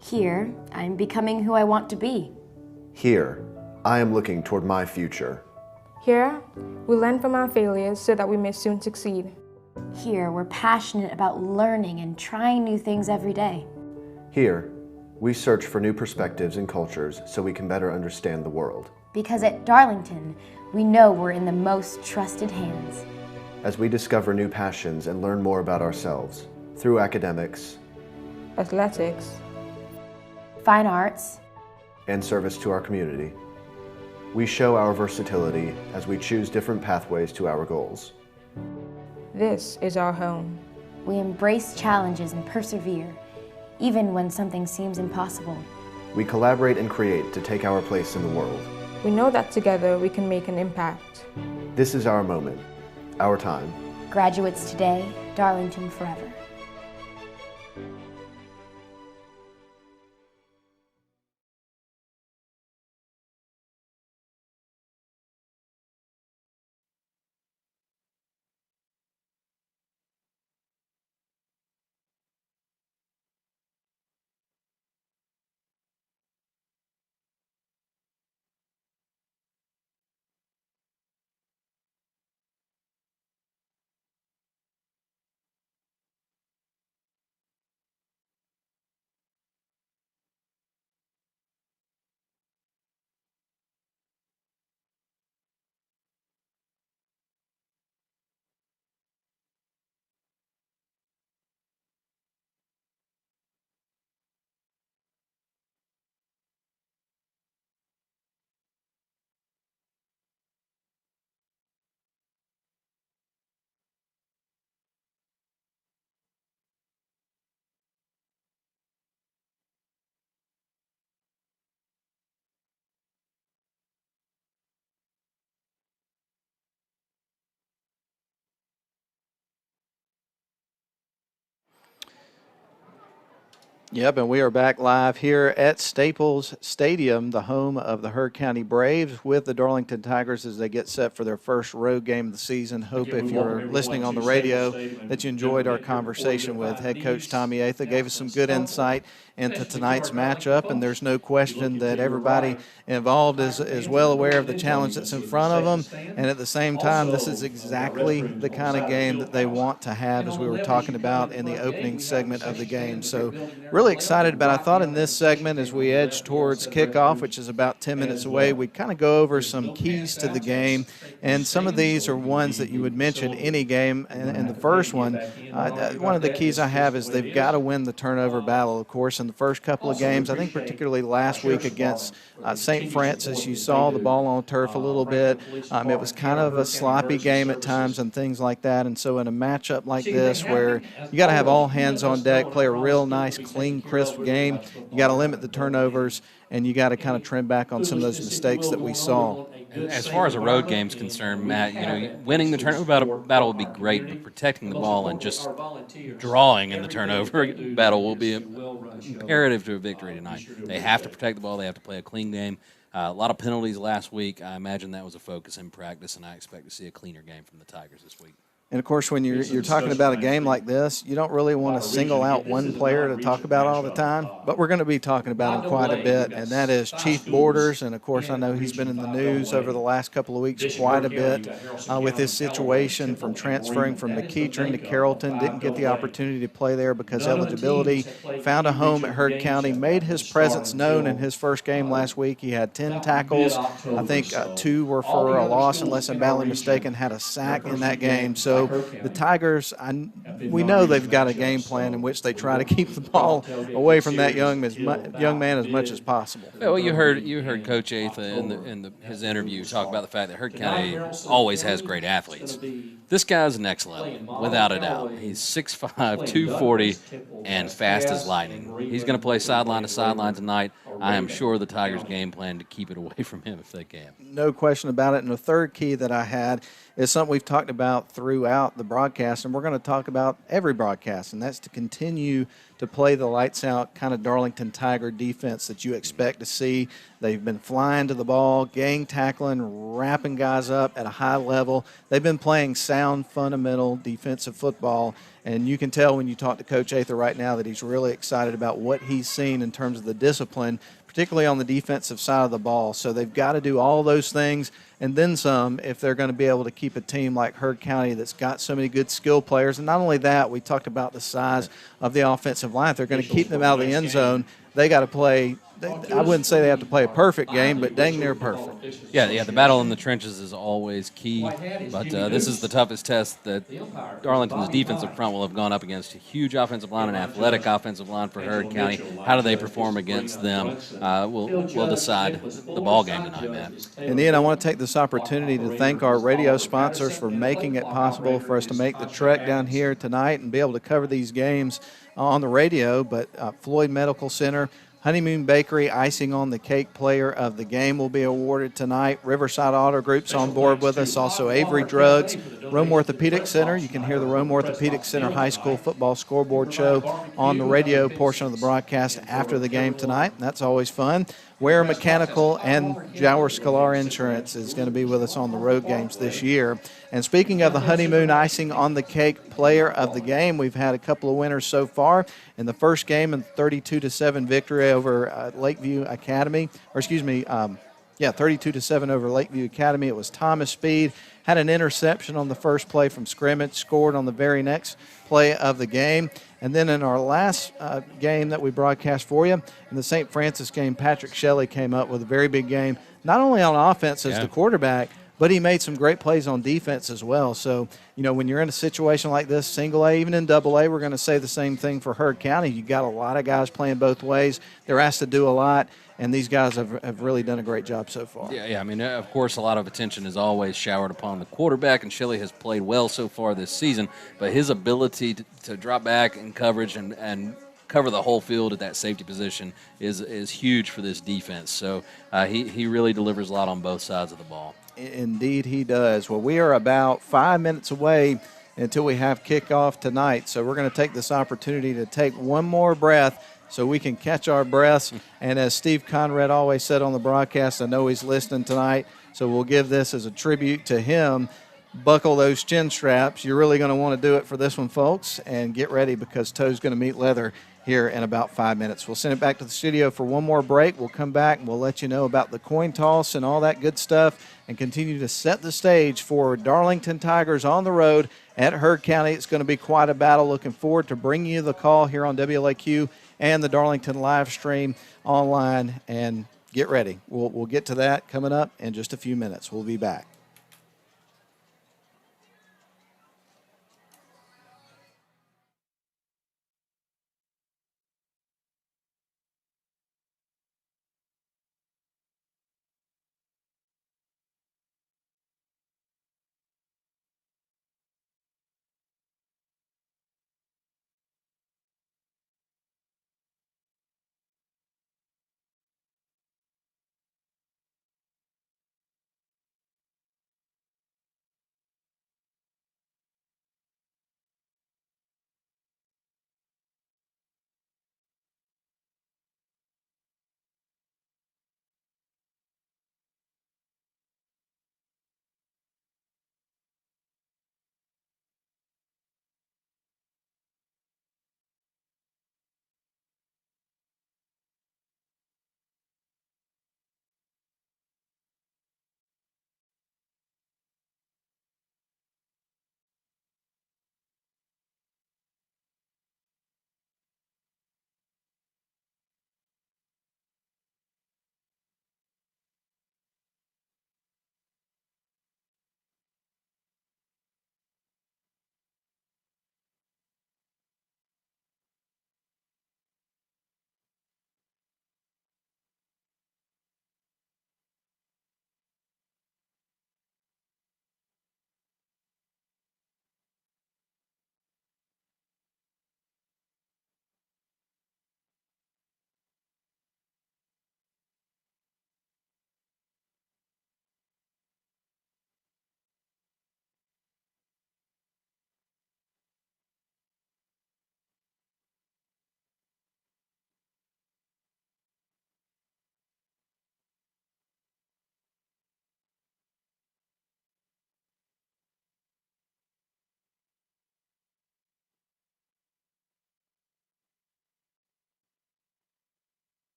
Here, I'm becoming who I want to be. Here, I am looking toward my future. Here, we learn from our failures so that we may soon succeed. Here, we're passionate about learning and trying new things every day. Here, we search for new perspectives and cultures so we can better understand the world. Because at Darlington, we know we're in the most trusted hands. As we discover new passions and learn more about ourselves through academics, Athletics, Fine arts, and service to our community, we show our versatility as we choose different pathways to our goals. this is our home. we embrace challenges and persevere, even when something seems impossible. We collaborate and create to take our place in the world. We know that together we can make an impact. This is our moment, our time. Graduates today, Darlington forever. Yep, and we are back live here at Staples Stadium, the home of the Heard County Braves, with the Darlington Tigers as they get set for their first road game of the season. Hope if you're listening on the radio that you enjoyed our conversation with head coach Tommy Atha. Gave us some good insight into tonight's matchup, and there's no question that everybody involved is well aware of the challenge that's in front of them, and at the same time, this is exactly the kind of game that they want to have, as we were talking about in the opening segment of the game. So really excited about, I thought in this segment as we edge towards kickoff, which is about 10 minutes away, we kind of go over some keys to the game, and some of these are ones that you would mention any game. And the first one of the keys I have is they've got to win the turnover battle. Of course, in the first couple of games, I think particularly last week against St. Francis, you saw the ball on turf a little bit. It was kind of a sloppy game at times and things like that, and so in a matchup like this where you got to have all hands on deck, play a real nice, clean, crisp game, you got to limit the turnovers, and you got to kind of trim back on some of those mistakes that we saw. As far as a road game's concerned, Matt, winning the turnover battle would be great, but protecting the ball and just drawing in the turnover battle will be imperative to a victory tonight. They have to protect the ball. They have to play a clean game. A lot of penalties last week. I imagine that was a focus in practice, and I expect to see a cleaner game from the Tigers this week. And, of course, when you're talking about a game like this, you don't really want to single out one player to talk about all the time, but we're going to be talking about him quite a bit, and that is Chief Borders. And, of course, I know he's been in the news over the last couple of weeks quite a bit with his situation from transferring from McEachern to Carrollton. Didn't get the opportunity to play there because eligibility. Found a home at Heard County, made his presence known in his first game last week. He had 10 tackles. I think 2 were for a loss, unless I'm badly mistaken, had a sack in that game. So the Tigers, we know they've got a game plan in which they try to keep the ball away from that young man as much as possible. Well, you heard Coach Atha in his interview talk about the fact that Heard County always has great athletes. This guy's next level, without a doubt. He's 6'5", 240, and fast as lightning. He's going to play sideline to sideline tonight. I am sure the Tigers' game plan to keep it away from him if they can. No question about it. And the third key that I had is something we've talked about throughout the broadcast, and we're going to talk about every broadcast, and that's to continue to play the lights-out kind of Darlington Tiger defense that you expect to see. They've been flying to the ball, gang tackling, wrapping guys up at a high level. They've been playing sound, fundamental defensive football, and you can tell when you talk to Coach Ather right now that he's really excited about what he's seen in terms of the discipline, particularly on the defensive side of the ball. So they've got to do all those things and then some if they're going to be able to keep a team like Heard County that's got so many good skill players. And not only that, we talked about the size of the offensive line. If they're going to keep them out of the end zone, they got to play. I wouldn't say they have to play a perfect game, but dang near perfect. Yeah, the battle in the trenches is always key, but this is the toughest test that Darlington's defensive front will have gone up against. A huge offensive line, an athletic offensive line for Heard County. How do they perform against them will decide the ball game tonight, Matt. And Ian, I want to take this opportunity to thank our radio sponsors for making it possible for us to make the trek down here tonight and be able to cover these games on the radio, but Floyd Medical Center, Honeymoon Bakery, icing on the cake player of the game will be awarded tonight. Riverside Auto Group's on board with us. Also Avery Drugs, Rome Orthopedic Center. You can hear the Rome Orthopedic Center High School football scoreboard show on the radio portion of the broadcast after the game tonight. That's always fun. Ware Mechanical and Jower Scalar Insurance is going to be with us on the road games this year. And speaking of the honeymoon icing on the cake player of the game, we've had a couple of winners so far. In the first game, a 32-7 victory over Lakeview Academy, 32-7 over Lakeview Academy. It was Thomas Speed, had an interception on the first play from scrimmage, scored on the very next play of the game. And then in our last game that we broadcast for you, in the St. Francis game, Patrick Shelley came up with a very big game, not only on offense as the quarterback, but he made some great plays on defense as well. So, when you're in a situation like this, single A, even in double A, we're going to say the same thing for Heard County. You got a lot of guys playing both ways. They're asked to do a lot, and these guys have really done a great job so far. Yeah. I mean, of course, a lot of attention is always showered upon the quarterback, and Shelley has played well so far this season. But his ability to drop back in coverage and cover the whole field at that safety position is huge for this defense. So he really delivers a lot on both sides of the ball. Indeed he does. Well, we are about 5 minutes away until we have kickoff tonight. So we're going to take this opportunity to take one more breath so we can catch our breaths. And as Steve Conrad always said on the broadcast, I know he's listening tonight, so we'll give this as a tribute to him. Buckle those chin straps. You're really going to want to do it for this one, folks, and get ready because toe's going to meet leather here in about 5 minutes. We'll send it back to the studio for one more break. We'll come back and we'll let you know about the coin toss and all that good stuff and continue to set the stage for Darlington Tigers on the road at Heard County. It's going to be quite a battle. Looking forward to bringing you the call here on WLAQ and the Darlington live stream online. And get ready. We'll get to that coming up in just a few minutes. We'll be back.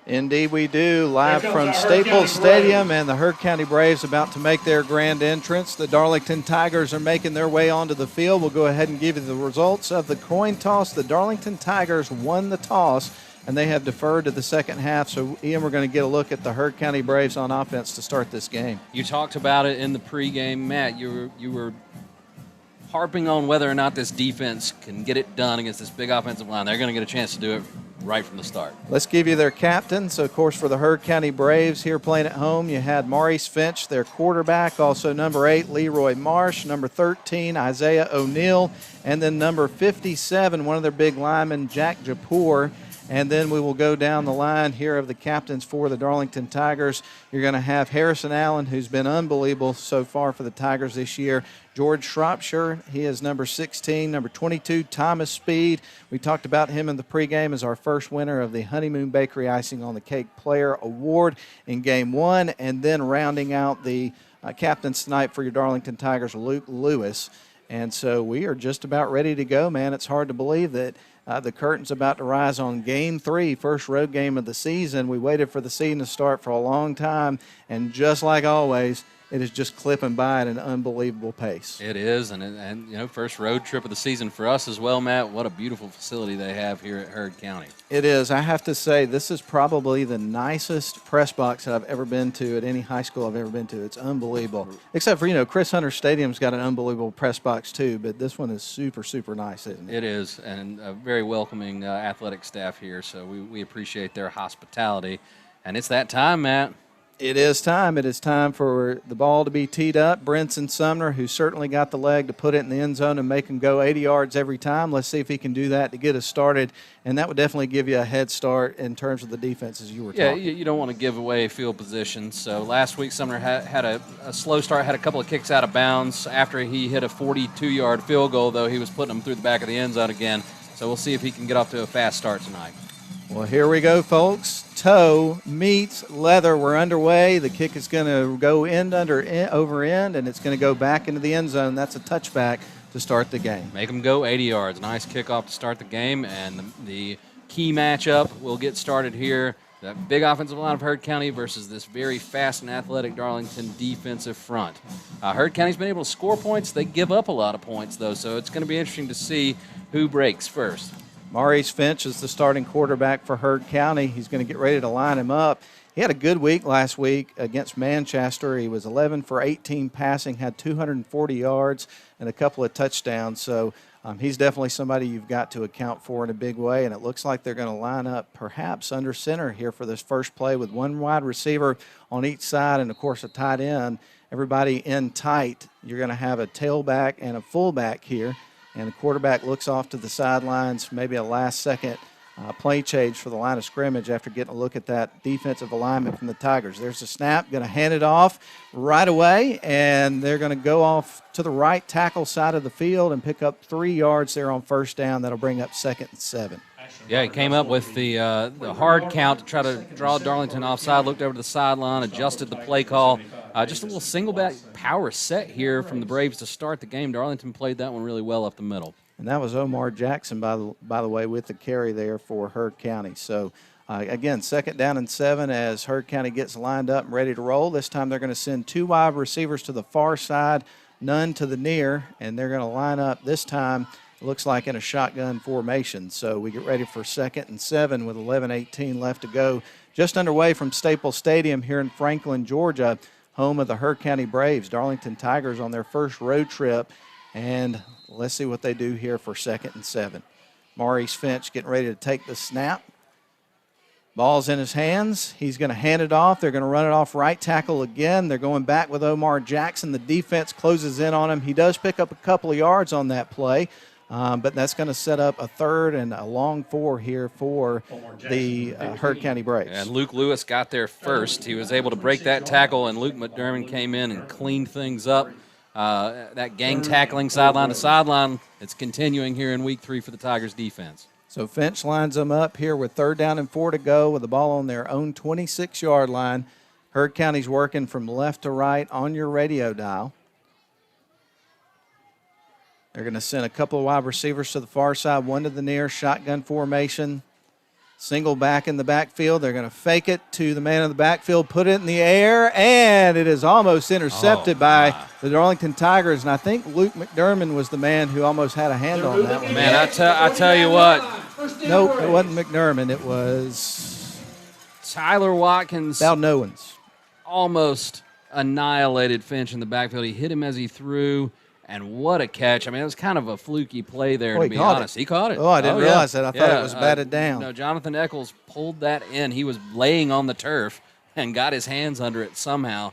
Indeed we do, live from Staples Stadium, and the Heard County Braves about to make their grand entrance. The Darlington Tigers are making their way onto the field. We'll go ahead and give you the results of the coin toss. The Darlington Tigers won the toss, and they have deferred to the second half. So, Ian, we're going to get a look at the Heard County Braves on offense to start this game. You talked about it in the pregame, Matt. You were harping on whether or not this defense can get it done against this big offensive line. They're going to get a chance to do it right from the start. Let's give you their captain. So, of course, for the Heard County Braves here playing at home, you had Maurice Finch, their quarterback, also number 8, Leroy Marsh, number 13, Isaiah O'Neill, and then number 57, one of their big linemen, Jack Japour. And then we will go down the line here of the captains for the Darlington Tigers. You're going to have Harrison Allen, who's been unbelievable so far for the Tigers this year. George Shropshire, he is number 16. Number 22, Thomas Speed. We talked about him in the pregame as our first winner of the Honeymoon Bakery Icing on the Cake Player Award in Game 1. And then rounding out the captains tonight for your Darlington Tigers, Luke Lewis. And so we are just about ready to go, man. It's hard to believe that the curtain's about to rise on Game 3, first road game of the season. We waited for the season to start for a long time, and just like always, it is just clipping by at an unbelievable pace. It is, and you know, first road trip of the season for us as well, Matt. What a beautiful facility they have here at Heard County. It is. I have to say, this is probably the nicest press box that I've ever been to at any high school I've ever been to. It's unbelievable. Except for, you know, Chris Hunter Stadium's got an unbelievable press box too, but this one is super, super nice, isn't it? It is, and a very welcoming athletic staff here, so we appreciate their hospitality. And it's that time, Matt. It is time. It is time for the ball to be teed up. Brinson Sumner, who certainly got the leg to put it in the end zone and make him go 80 yards every time. Let's see if he can do that to get us started, and that would definitely give you a head start in terms of the defense, as you were talking. Yeah, you don't want to give away field position. So last week Sumner had a slow start, had a couple of kicks out of bounds. After he hit a 42-yard field goal, though, he was putting them through the back of the end zone again. So we'll see if he can get off to a fast start tonight. Well, here we go, folks. Toe meets leather. We're underway. The kick is going to go over end, and it's going to go back into the end zone. That's a touchback to start the game. Make them go 80 yards. Nice kickoff to start the game, and the key matchup will get started here. That big offensive line of Heard County versus this very fast and athletic Darlington defensive front. Heard County's been able to score points. They give up a lot of points, though, so it's going to be interesting to see who breaks first. Maurice Finch is the starting quarterback for Heard County. He's going to get ready to line him up. He had a good week last week against Manchester. He was 11 for 18 passing, had 240 yards and a couple of touchdowns. So he's definitely somebody you've got to account for in a big way. And it looks like they're going to line up perhaps under center here for this first play with one wide receiver on each side and, of course, a tight end. Everybody in tight. You're going to have a tailback and a fullback here. And the quarterback looks off to the sidelines, maybe a last-second play change for the line of scrimmage after getting a look at that defensive alignment from the Tigers. There's a snap, going to hand it off right away, and they're going to go off to the right tackle side of the field and pick up 3 yards there on first down. That'll bring up 2nd and 7. Yeah, he came up with the hard count to try to draw Darlington offside, looked over to the sideline, adjusted the play call. Just a little single-back power set here from the Braves to start the game. Darlington played that one really well up the middle. And that was Omar Jackson, by the way, with the carry there for Heard County. So, again, 2nd down and 7 as Heard County gets lined up and ready to roll. This time they're going to send 2 wide receivers to the far side, none to the near, and they're going to line up this time, it looks like in a shotgun formation. So we get ready for 2nd and 7 with 11:18 left to go. Just underway from Staples Stadium here in Franklin, Georgia, home of the Heard County Braves. Darlington Tigers on their first road trip, and let's see what they do here for 2nd and 7. Maurice Finch getting ready to take the snap. Ball's in his hands. He's going to hand it off. They're going to run it off right tackle again. They're going back with Omar Jackson. The defense closes in on him. He does pick up a couple of yards on that play, but that's going to set up a 3rd and a long 4 here for the Heard County Braves. And Luke Lewis got there first. He was able to break that tackle, and Luke McDermott came in and cleaned things up. That gang tackling sideline to sideline, it's continuing here in week 3 for the Tigers defense. So Finch lines them up here with 3rd down and 4 to go with the ball on their own 26-yard line. Heard County's working from left to right on your radio dial. They're going to send a couple of wide receivers to the far side, one to the near, shotgun formation. Single back in the backfield. They're going to fake it to the man in the backfield, put it in the air, and it is almost intercepted by the Darlington Tigers. And I think Luke McDermott was the man who almost had a hand on that one. Man, I tell you what. Nope, it wasn't McDermott. It was Tyler Watkins. Val Nowens. Almost annihilated Finch in the backfield. He hit him as he threw. And what a catch. I mean, it was kind of a fluky play there, to be honest. He caught it. Oh, I didn't realize that. I thought it was batted down. No, Jonathan Eccles pulled that in. He was laying on the turf and got his hands under it somehow.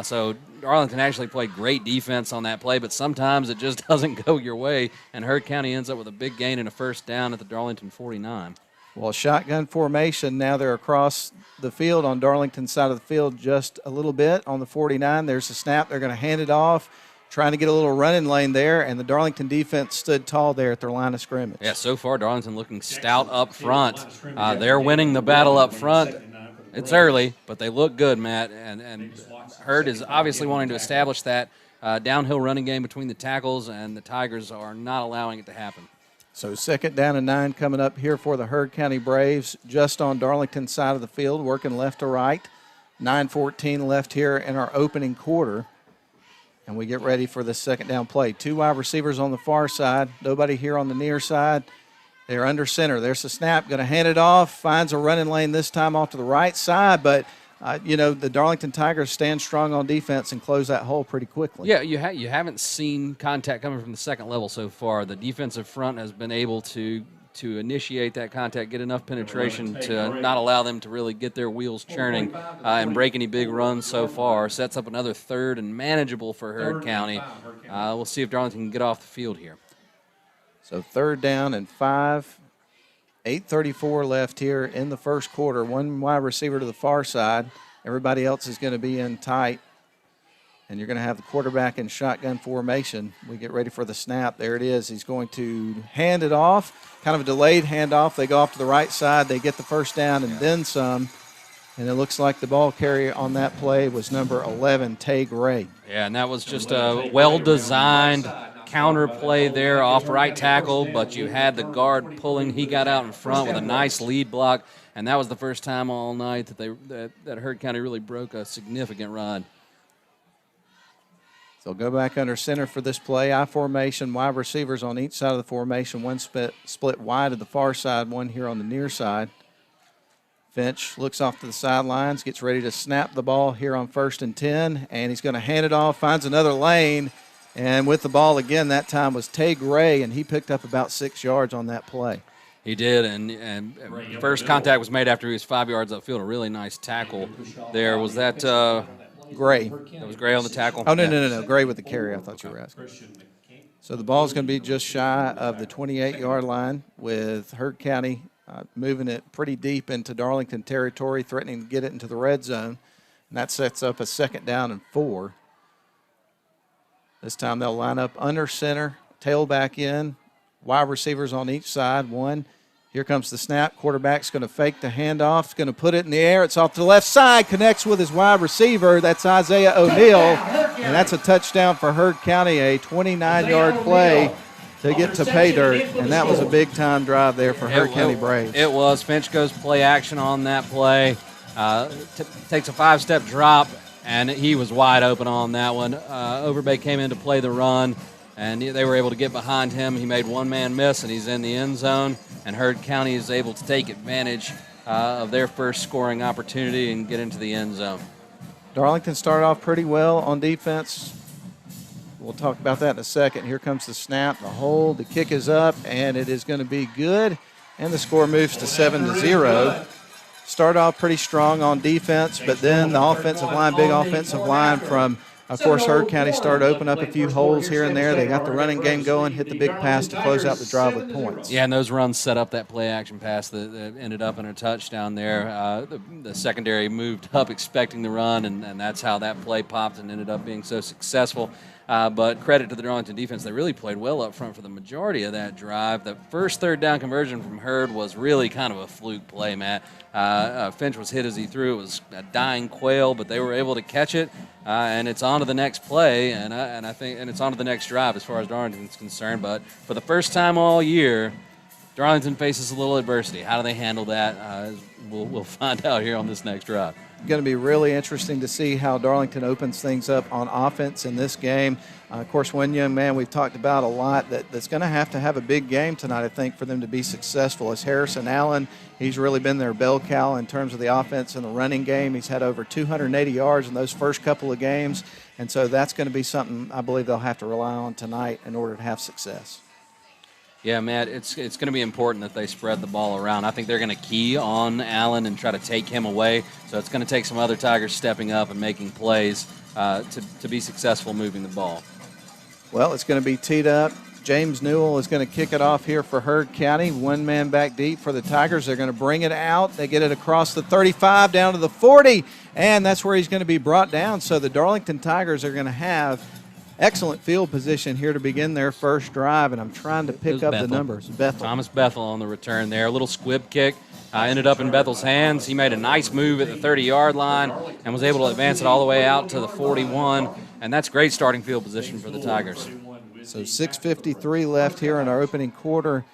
So Darlington actually played great defense on that play, but sometimes it just doesn't go your way, and Heard County ends up with a big gain and a first down at the Darlington 49. Well, shotgun formation. Now they're across the field on Darlington's side of the field just a little bit on the 49. There's the snap. They're going to hand it off. Trying to get a little running lane there, and the Darlington defense stood tall there at their line of scrimmage. Yeah, so far Darlington looking stout up front. They're winning the battle up front. It's early, but they look good, Matt. And Hurd is obviously wanting to establish that downhill running game between the tackles, and the Tigers are not allowing it to happen. So 2nd down and 9 coming up here for the Heard County Braves, just on Darlington's side of the field, working left to right. 9:14 left here in our opening quarter. And we get ready for the 2nd down play. 2 wide receivers on the far side. Nobody here on the near side. They're under center. There's the snap. Going to hand it off. Finds a running lane this time off to the right side. But, the Darlington Tigers stand strong on defense and close that hole pretty quickly. Yeah, you haven't seen contact coming from the second level so far. The defensive front has been able to initiate that contact, get enough penetration to not allow them to really get their wheels churning and break any big runs so far. Sets up another 3rd and manageable for Heard County. We'll see if Darlington can get off the field here. So 3rd down and 5. 8:34 left here in the first quarter. 1 wide receiver to the far side. Everybody else is going to be in tight. And you're going to have the quarterback in shotgun formation. We get ready for the snap. There it is. He's going to hand it off, kind of a delayed handoff. They go off to the right side. They get the first down and then some. And it looks like the ball carrier on that play was number 11, Tay Gray. Yeah, and that was just a well-designed counter play there off right tackle, but you had the guard pulling. He got out in front with a nice lead block, and that was the first time all night that Heard County really broke a significant run. So go back under center for this play. I formation, wide receivers on each side of the formation. 1 split wide to the far side, 1 here on the near side. Finch looks off to the sidelines, gets ready to snap the ball here on 1st and 10, and he's going to hand it off, finds another lane, and with the ball again that time was Tay Gray, and he picked up about 6 yards on that play. He did, and first contact was made after he was 5 yards upfield. A really nice tackle there. Was that Gray? That was Gray on the tackle? Oh, no. Gray with the carry, I thought you were asking. So the ball's going to be just shy of the 28-yard line with Heard County moving it pretty deep into Darlington territory, threatening to get it into the red zone. And that sets up a 2nd down and 4. This time they'll line up under center, tailback in, wide receivers on each side, 1. Here comes the snap. Quarterback's going to fake the handoff. He's going to put it in the air. It's off to the left side. Connects with his wide receiver. That's Isaiah O'Neal. And that's a touchdown for Heard County, a 29-yard play to get to pay dirt. And that was a big-time drive there for Heard County Braves. It was. Finch goes play action on that play. Takes a 5-step drop, and he was wide open on that one. Overbay came in to play the run, and they were able to get behind him. He made one man miss, and he's in the end zone. And Heard County is able to take advantage of their first scoring opportunity and get into the end zone. Darlington started off pretty well on defense. We'll talk about that in a second. Here comes the snap, the hold, the kick is up, and it is going to be good. And the score moves to 7-0. Start off pretty strong on defense, but then the offensive line, big offensive line from, of course, Heard County started to open up a few holes here and there. They got the running game going, hit the big pass to close out the drive with points. Yeah, and those runs set up that play-action pass that ended up in a touchdown there. The secondary moved up expecting the run, and that's how that play popped and ended up being so successful. But credit to the Darlington defense. They really played well up front for the majority of that drive. The first 3rd down conversion from Heard was really kind of a fluke play, Matt. Finch was hit as he threw. It was a dying quail, but they were able to catch it, and it's on to the next play, and it's on to the next drive as far as Darlington's concerned. But for the first time all year, Darlington faces a little adversity. How do they handle that? We'll find out here on this next drive. Going to be really interesting to see how Darlington opens things up on offense in this game. Of course, one young man we've talked about a lot that's going to have a big game tonight, I think, for them to be successful is Harrison Allen. He's really been their bell cow in terms of the offense and the running game. He's had over 280 yards in those first couple of games, and so that's going to be something I believe they'll have to rely on tonight in order to have success. Yeah, Matt, it's going to be important that they spread the ball around. I think they're going to key on Allen and try to take him away. So it's going to take some other Tigers stepping up and making plays to be successful moving the ball. Well, it's going to be teed up. James Newell is going to kick it off here for Heard County. One man back deep for the Tigers. They're going to bring it out. They get it across the 35 down to the 40, and that's where he's going to be brought down. So the Darlington Tigers are going to have excellent field position here to begin their first drive, and I'm trying to pick up the numbers. Bethel. Thomas Bethel on the return there. A little squib kick ended up in Bethel's hands. He made a nice move at the 30-yard line and was able to advance it all the way out to the 41, and that's great starting field position for the Tigers. So 6:53 left here in our opening quarter.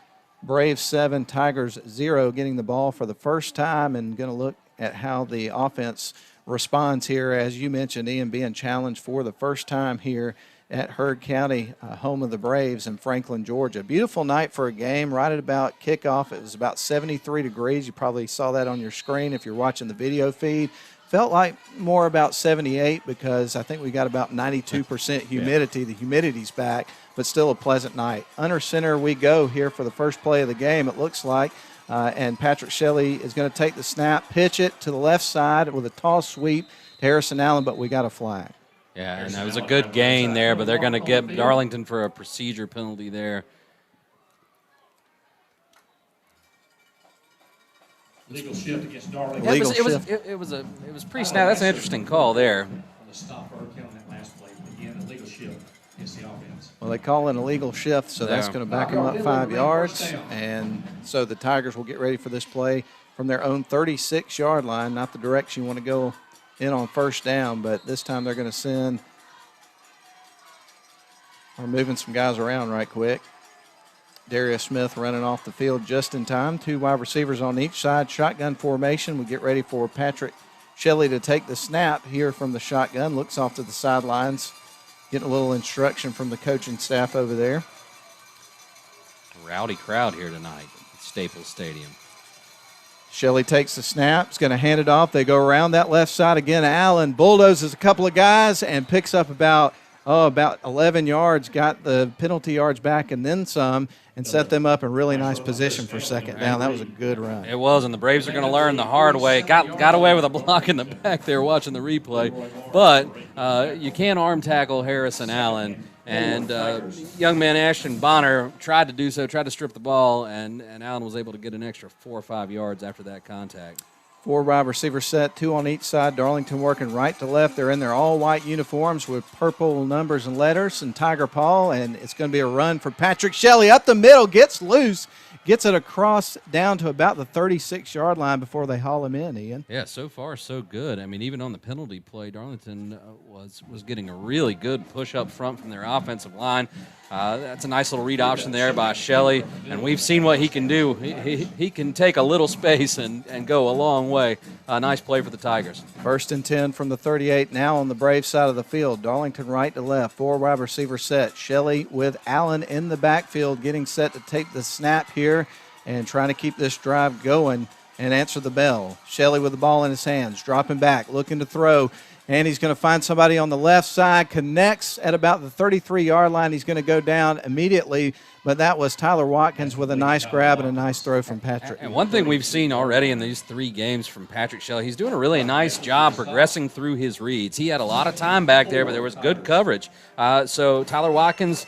Braves 7, Tigers 0, getting the ball for the first time, and going to look at how the offense responds here, as you mentioned, Ian, being challenged for the first time here at Heard County, home of the Braves in Franklin, Georgia. Beautiful night for a game right at about kickoff. It was about 73 degrees. You probably saw that on your screen if you're watching the video feed. Felt like more about 78 because I think we got about 92% humidity. Yeah. The humidity's back, but still a pleasant night. Under center we go here for the first play of the game, it looks like. And Patrick Shelley is going to take the snap, pitch it to the left side with a toss sweep to Harrison Allen, but we got a flag. Yeah, and that was a good gain there, but they're going to get Darlington for a procedure penalty there. Legal shift against Darlington. Yeah, it was pre-snap. That's an interesting call there. On the stop for Heard County on that last play. Again, a legal shift against the offense. Well, they call it a legal shift, so that's going to back them up 5 yards. And so the Tigers will get ready for this play from their own 36-yard line, not the direction you want to go in on first down, but this time they're going to send or moving some guys around right quick. Darius Smith running off the field just in time. 2 wide receivers on each side. Shotgun formation. We get ready for Patrick Shelley to take the snap here from the shotgun. Looks off to the sidelines. Getting a little instruction from the coaching staff over there. Rowdy crowd here tonight at Staples Stadium. Shelley takes the snap. He's going to hand it off. They go around that left side again. Allen bulldozes a couple of guys and picks up about 11 yards, got the penalty yards back and then some, and set them up in really nice position for second down. That was a good run. It was, and the Braves are going to learn the hard way. Got away with a block in the back there watching the replay, but you can't arm tackle Harrison Allen. And young man Ashton Bonner tried to do so, tried to strip the ball, and Allen was able to get an extra 4 or 5 yards after that contact. 4 wide receiver set, 2 on each side. Darlington working right to left. They're in their all-white uniforms with purple numbers and letters and tiger paw, and it's going to be a run for Patrick Shelley. Up the middle, gets loose, gets it across down to about the 36-yard line before they haul him in, Ian. Yeah, so far so good. I mean, even on the penalty play, Darlington was getting a really good push up front from their offensive line. That's a nice little read option there by Shelley, and we've seen what he can do. He can take a little space and go a long way. Nice play for the Tigers. 1st and 10 from the 38 now on the Brave side of the field. Darlington right to left, 4 wide receiver set. Shelley with Allen in the backfield getting set to take the snap here and trying to keep this drive going and answer the bell. Shelley with the ball in his hands, dropping back, looking to throw. And he's going to find somebody on the left side, connects at about the 33-yard line. He's going to go down immediately, but that was Tyler Watkins with a nice grab and a nice throw from Patrick. And one thing we've seen already in these 3 games from Patrick Shelley, he's doing a really nice job progressing through his reads. He had a lot of time back there, but there was good coverage. So Tyler Watkins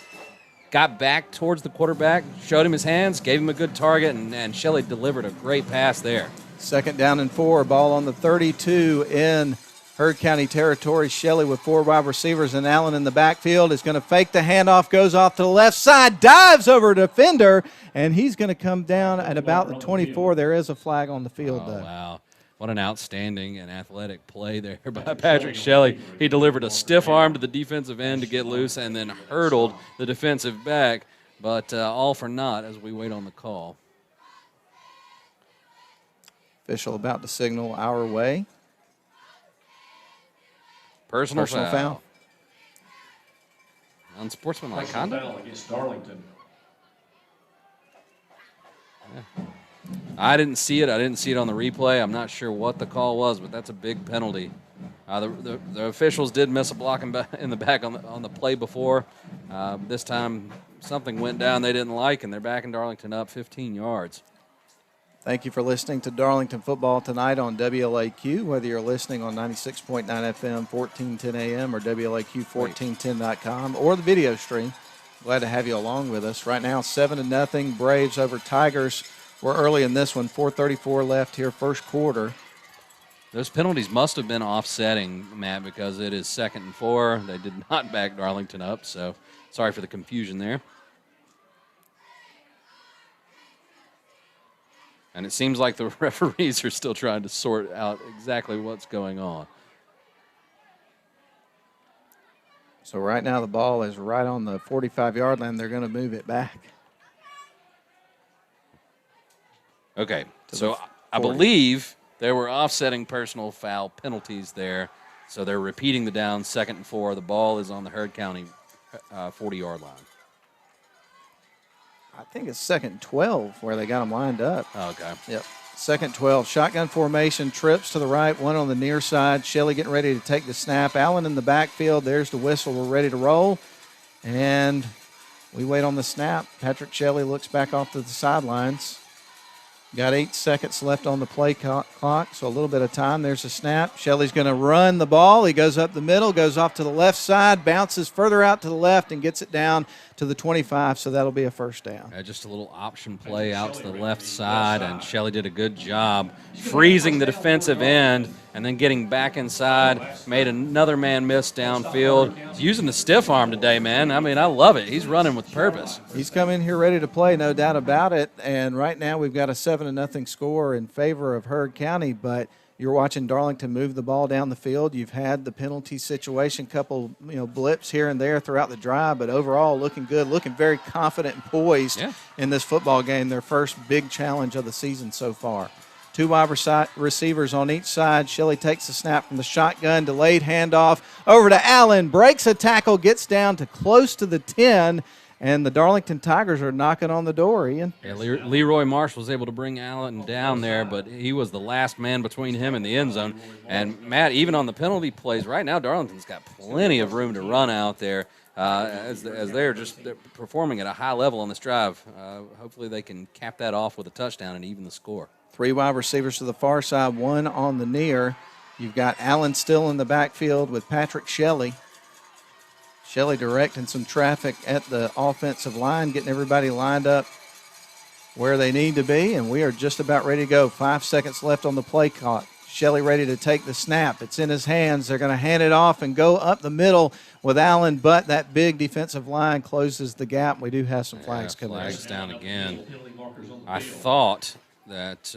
got back towards the quarterback, showed him his hands, gave him a good target, and Shelley delivered a great pass there. 2nd down and 4, ball on the 32 in Heard County territory. Shelley with 4 wide receivers and Allen in the backfield is going to fake the handoff, goes off to the left side, dives over a defender, and he's going to come down at about the 24. There is a flag on the field, though. Wow. What an outstanding and athletic play there by Patrick Shelley. He delivered a stiff arm to the defensive end to get loose and then hurdled the defensive back, but all for naught as we wait on the call. Official about to signal our way. Personal Personal foul. foul. Unsportsmanlike Personal conduct. foul against Darlington. I didn't see it. I didn't see it on the replay. I'm not sure what the call was, but that's a big penalty. The officials did miss a block in the back on the play before. This time something went down they didn't like, and they're backing Darlington up 15 yards. Thank you for listening to Darlington Football tonight on WLAQ, whether you're listening on 96.9 FM, 1410 AM, or WLAQ1410.com, or the video stream. Glad to have you along with us. Right now, 7-0, Braves over Tigers. We're early in this one, 4:34 left here, first quarter. Those penalties must have been offsetting, Matt, because it is 2nd and 4. They did not back Darlington up, so sorry for the confusion there. And it seems like the referees are still trying to sort out exactly what's going on. So right now the ball is right on the 45-yard line. They're going to move it back. Okay, so I believe there were offsetting personal foul penalties there. So they're repeating the down, 2nd and 4. The ball is on the Heard County 40-yard line. I think it's 2nd and 12 where they got them lined up. Okay. Yep. 2nd 12. Shotgun formation, trips to the right, one on the near side. Shelley getting ready to take the snap. Allen in the backfield. There's the whistle. We're ready to roll. And we wait on the snap. Patrick Shelley looks back off to the sidelines. Got 8 seconds left on the play clock, so a little bit of time. There's a snap. Shelley's going to run the ball. He goes up the middle, goes off to the left side, bounces further out to the left, and gets it down to the 25, so that'll be a first down. Just a little option play out to the left side, and Shelley did a good job freezing the defensive end and then getting back inside, made another man miss downfield. He's using the stiff arm today, man. I mean, I love it. He's running with purpose. He's come in here ready to play, no doubt about it, and right now we've got a 7-0 score in favor of Heard County, but you're watching Darlington move the ball down the field. You've had the penalty situation, couple blips here and there throughout the drive, but overall looking good, looking very confident and poised in this football game, their first big challenge of the season so far. 2 wide receivers on each side. Shelley takes the snap from the shotgun, delayed handoff over to Allen, breaks a tackle, gets down to close to the 10, and the Darlington Tigers are knocking on the door, Ian. Yeah, Leroy Marsh was able to bring Allen down there, but he was the last man between him and the end zone. And, Matt, even on the penalty plays, right now Darlington's got plenty of room to run out there as they're performing at a high level on this drive. Hopefully they can cap that off with a touchdown and even the score. 3 wide receivers to the far side, 1 on the near. You've got Allen still in the backfield with Patrick Shelley. Shelley directing some traffic at the offensive line, getting everybody lined up where they need to be, and we are just about ready to go. 5 seconds left on the play clock. Shelley ready to take the snap. It's in his hands. They're going to hand it off and go up the middle with Allen, but that big defensive line closes the gap. We do have some flags coming. Flags down again. I thought that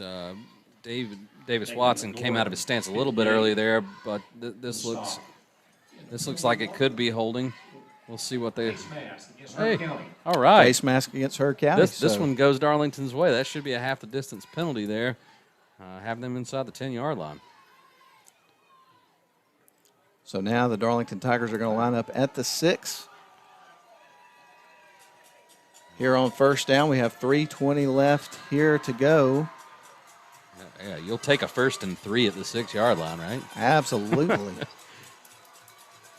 Davis Watson came out of his stance a little bit early there, but this looks like it could be holding. We'll see what they. Hey, all right. Face mask against Heard County. This one goes Darlington's way. That should be a half the distance penalty there. Have them inside the 10-yard line. So now the Darlington Tigers are going to line up at the 6. Here on first down, we have 3:20 left here to go. Yeah, you'll take a 1st and 3 at the 6-yard line, right? Absolutely.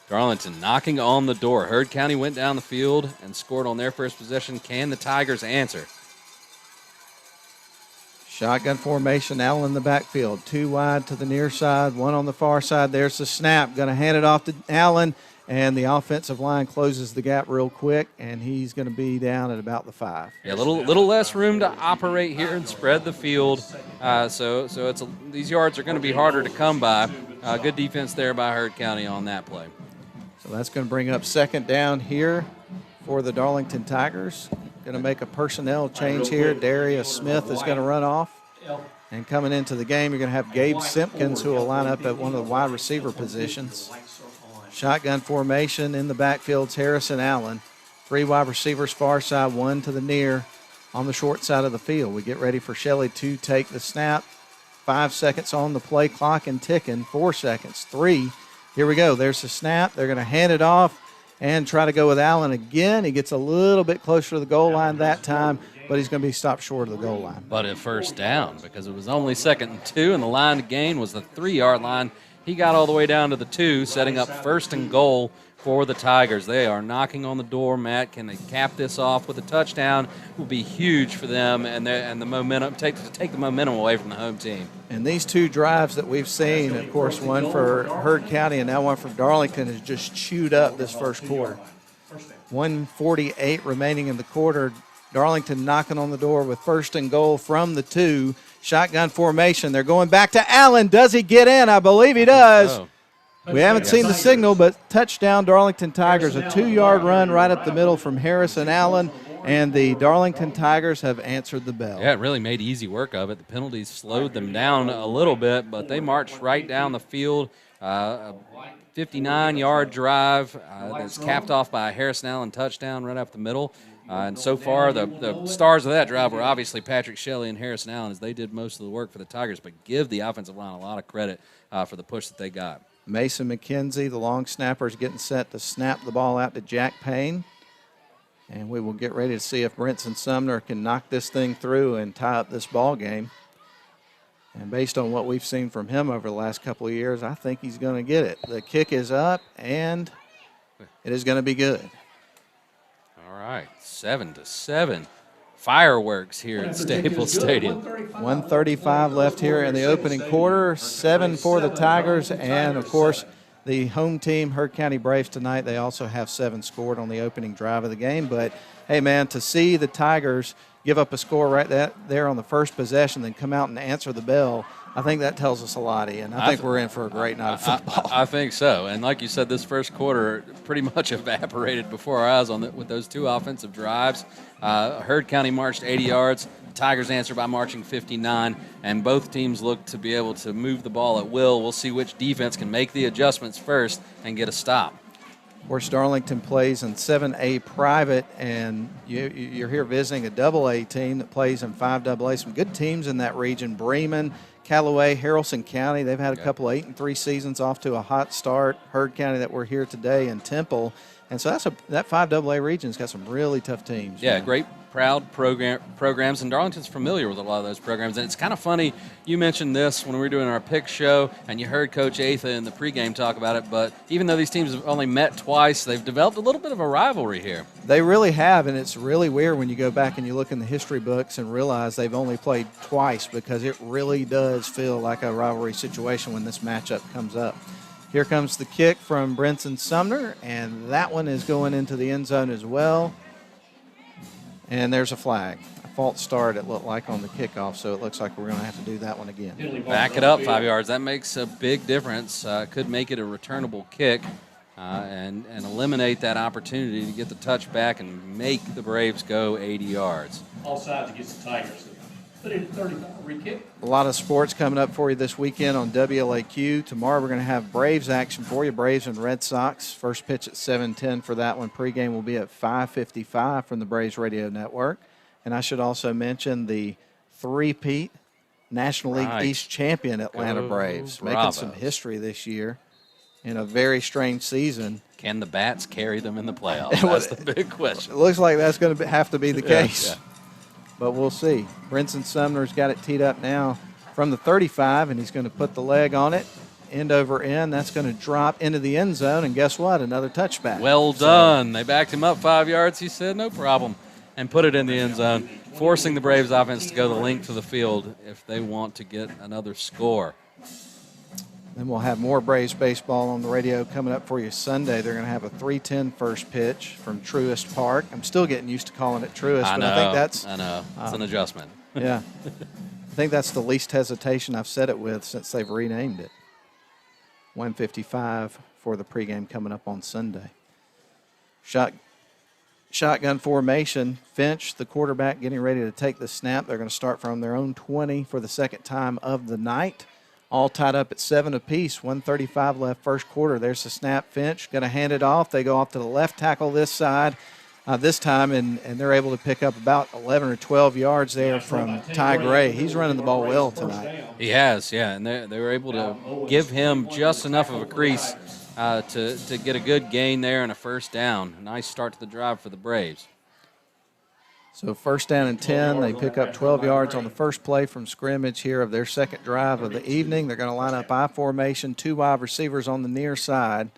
Darlington knocking on the door. Heard County went down the field and scored on their first possession. Can the Tigers answer? Shotgun formation, Allen in the backfield. 2 wide to the near side, 1 on the far side. There's the snap. Going to hand it off to Allen, and the offensive line closes the gap real quick, and he's going to be down at about the 5. Yeah, a little less room to operate here and spread the field. So these yards are going to be harder to come by. Good defense there by Heard County on that play. So that's going to bring up 2nd down here for the Darlington Tigers. Going to make a personnel change here. Darius Smith is going to run off. And coming into the game, you're going to have Gabe Simpkins, who will line up at one of the wide receiver positions. Shotgun formation in the backfields, Harrison Allen. 3 wide receivers far side, 1 to the near on the short side of the field. We get ready for Shelley to take the snap. 5 seconds on the play clock and ticking. 4 seconds. 3. Here we go. There's the snap. They're going to hand it off and try to go with Allen again. He gets a little bit closer to the goal line that time, but he's going to be stopped short of the goal line. But at first down, because it was only 2nd and 2, and the line to gain was the 3-yard line. He got all the way down to the 2, setting up 1st and goal for the Tigers. They are knocking on the door. Matt, can they cap this off with a touchdown? Will be huge for them, and the momentum take the momentum away from the home team. And these 2 drives that we've seen, of course, one for Heard County and now one for Darlington, has just chewed up this first quarter. 1:48 remaining in the quarter. Darlington knocking on the door with 1st and goal from the 2. Shotgun formation. They're going back to Allen. Does he get in? I believe he does. We haven't seen the signal, but touchdown Darlington Tigers. A 2-yard run right up the middle from Harrison Allen, and the Darlington Tigers have answered the bell. Yeah, it really made easy work of it. The penalties slowed them down a little bit, but they marched right down the field. A 59-yard drive that's capped off by a Harrison Allen touchdown right up the middle. And so far, the stars of that drive were obviously Patrick Shelley and Harrison Allen, as they did most of the work for the Tigers, but give the offensive line a lot of credit for the push that they got. Mason McKenzie, the long snapper, is getting set to snap the ball out to Jack Payne. And we will get ready to see if Brinson Sumner can knock this thing through and tie up this ball game. And based on what we've seen from him over the last couple of years, I think he's going to get it. The kick is up, and it is going to be good. All right, 7-7. Fireworks here at Staples Stadium. 1:35 left here in the opening quarter. 7 for the Tigers, and, of course, the home team, Heard County Braves, tonight, they also have 7 scored on the opening drive of the game. But, hey, man, to see the Tigers give up a score right there on the first possession, then come out and answer the bell, I think that tells us a lot, Ian. I think we're in for a great night of football. I think so. And like you said, this first quarter pretty much evaporated before our eyes with those 2 offensive drives. Heard County marched 80 yards. The Tigers answered by marching 59, and both teams look to be able to move the ball at will. We'll see which defense can make the adjustments first and get a stop. Of course, Darlington plays in 7A private, and you're here visiting a AA team that plays in 5AA. Some good teams in that region. Bremen, Callaway, Haralson County. They've had a couple of 8-3 seasons off to a hot start. Heard County that we're here today, and Temple. And so that 5AA region's got some really tough teams. Yeah, great, proud programs, and Darlington's familiar with a lot of those programs. And it's kind of funny, you mentioned this when we were doing our pick show, and you heard Coach Atha in the pregame talk about it, but even though these teams have only met twice, they've developed a little bit of a rivalry here. They really have, and it's really weird when you go back and you look in the history books and realize they've only played twice, because it really does feel like a rivalry situation when this matchup comes up. Here comes the kick from Brinson Sumner, and that one is going into the end zone as well. And there's a flag. A false start, it looked like, on the kickoff, so it looks like we're going to have to do that one again. Back it up 5 yards. That makes a big difference. Could make it a returnable kick and eliminate that opportunity to get the touchback and make the Braves go 80 yards. All sides against the Tigers. 35 re-kick. A lot of sports coming up for you this weekend on WLAQ. Tomorrow we're going to have Braves action for you, Braves and Red Sox. First pitch at 7:10 for that one. Pregame will be at 5:55 from the Braves Radio Network. And I should also mention the three-peat National League East champion Atlanta Braves, making some history this year in a very strange season. Can the bats carry them in the playoffs? That's the big question. It looks like that's going to have to be the case. Yeah. But we'll see. Brinson Sumner's got it teed up now from the 35, and he's going to put the leg on it, end over end. That's going to drop into the end zone, and guess what? Another touchback. Well done. They backed him up 5 yards. He said, no problem, and put it in the end zone, forcing the Braves offense to go the length of the field if they want to get another score. Then we'll have more Braves baseball on the radio coming up for you Sunday. They're going to have a 3:10 first pitch from Truist Park. I'm still getting used to calling it Truist, but I think that's... I know. It's an adjustment. Yeah. I think that's the least hesitation I've said it with since they've renamed it. 1:55 for the pregame coming up on Sunday. Shotgun formation. Finch, the quarterback, getting ready to take the snap. They're going to start from their own 20 for the second time of the night. All tied up at 7 apiece. 1:35 left first quarter. There's the snap. Finch going to hand it off. They go off to the left tackle this side this time, and they're able to pick up about 11 or 12 yards there from Ty Gray. He's running the ball well tonight. He has, yeah, and they were able to give him just enough of a crease to get a good gain there and a first down. A nice start to the drive for the Braves. So first down and 10, they pick up 12 yards on the first play from scrimmage here of their second drive of the evening. They're going to line up I formation, 2 wide receivers on the near side,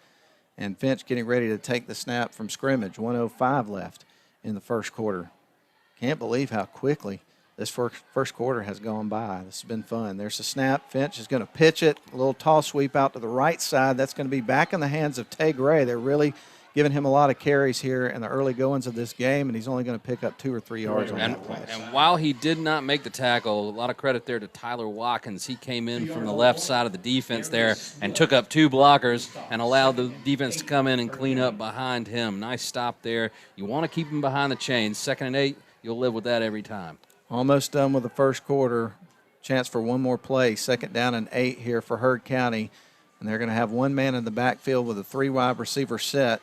and Finch getting ready to take the snap from scrimmage. 1:05 left in the first quarter. Can't believe how quickly this first quarter has gone by. This has been fun. There's the snap. Finch is going to pitch it. A little toss sweep out to the right side. That's going to be back in the hands of Tay Gray. They're really giving him a lot of carries here in the early goings of this game, and he's only going to pick up 2 or 3 yards on that play. And while he did not make the tackle, a lot of credit there to Tyler Watkins. He came in from the left side of the defense there and took up 2 blockers and allowed the defense to come in and clean up behind him. Nice stop there. You want to keep him behind the chains. 2nd and 8, you'll live with that every time. Almost done with the first quarter. Chance for one more play. 2nd down and 8 here for Heard County. And they're going to have one man in the backfield with a 3 wide receiver set.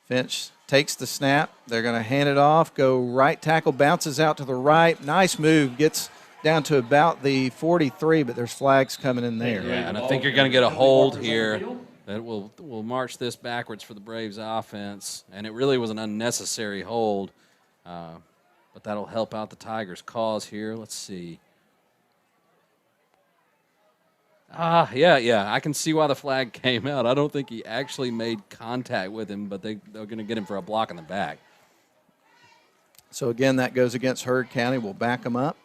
Finch takes the snap. They're going to hand it off. Go right tackle, bounces out to the right. Nice move. Gets down to about the 43, but there's flags coming in there. Yeah, and I think you're going to get a hold here that will march this backwards for the Braves offense. And it really was an unnecessary hold. But that'll help out the Tigers' cause here. Let's see. Yeah, I can see why the flag came out. I don't think he actually made contact with him, but they're going to get him for a block in the back. So, again, that goes against Heard County. We'll back them up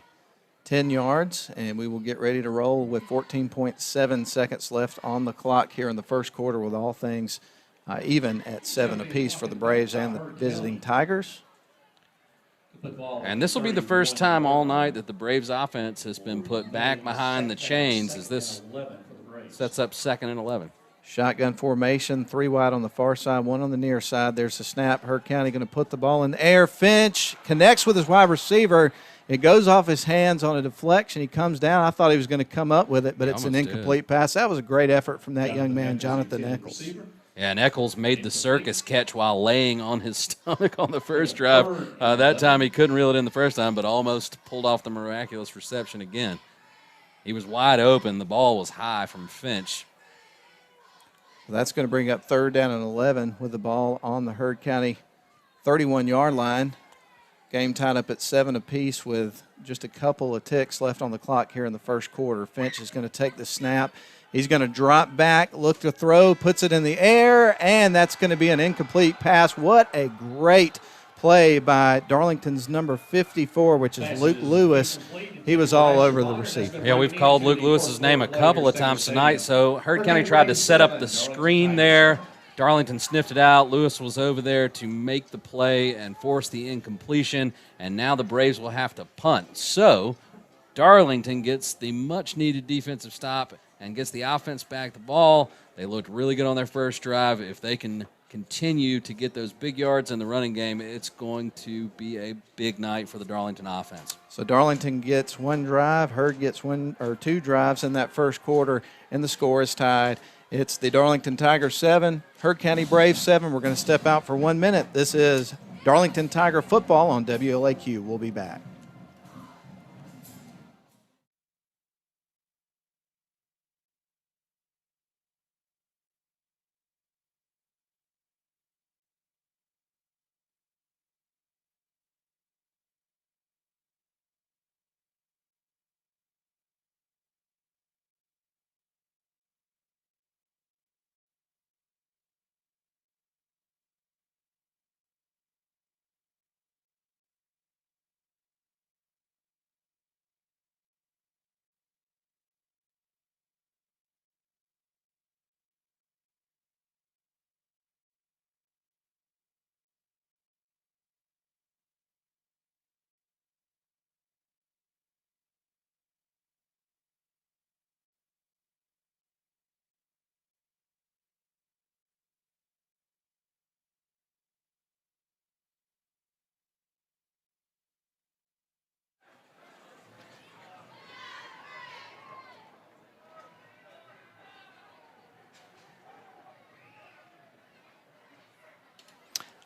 10 yards, and we will get ready to roll with 14.7 seconds left on the clock here in the first quarter with all things even at 7 apiece for the Braves and the visiting Tigers. And this will be the first time all night that the Braves offense has been put back behind the chains as this sets up 2nd and 11. Shotgun formation, 3 wide on the far side, 1 on the near side. There's the snap. Heard County going to put the ball in the air. Finch connects with his wide receiver. It goes off his hands on a deflection. He comes down. I thought he was going to come up with it, but it's an incomplete pass. That was a great effort from that young man, Jonathan Eccles. Yeah, and Eccles made the circus catch while laying on his stomach on the first drive. That time he couldn't reel it in the first time, but almost pulled off the miraculous reception again. He was wide open. The ball was high from Finch. Well, that's going to bring up 3rd down and 11 with the ball on the Heard County 31-yard line. Game tied up at 7 apiece with just a couple of ticks left on the clock here in the first quarter. Finch is going to take the snap. He's going to drop back, look to throw, puts it in the air, and that's going to be an incomplete pass. What a great play by Darlington's number 54, which is Luke Lewis. He was all over the receiver. Yeah, we've called Luke Lewis's name a couple of times tonight. So Heard County tried to set up the screen there. Darlington sniffed it out. Lewis was over there to make the play and force the incompletion, and now the Braves will have to punt. So Darlington gets the much-needed defensive stop and gets the offense back the ball. They looked really good on their first drive. If they can continue to get those big yards in the running game, it's going to be a big night for the Darlington offense. So Darlington gets 1 drive. Heard gets 1 or 2 drives in that first quarter, and the score is tied. It's the Darlington Tigers 7, Heard County Braves 7. We're going to step out for 1 minute. This is Darlington Tiger football on WLAQ. We'll be back.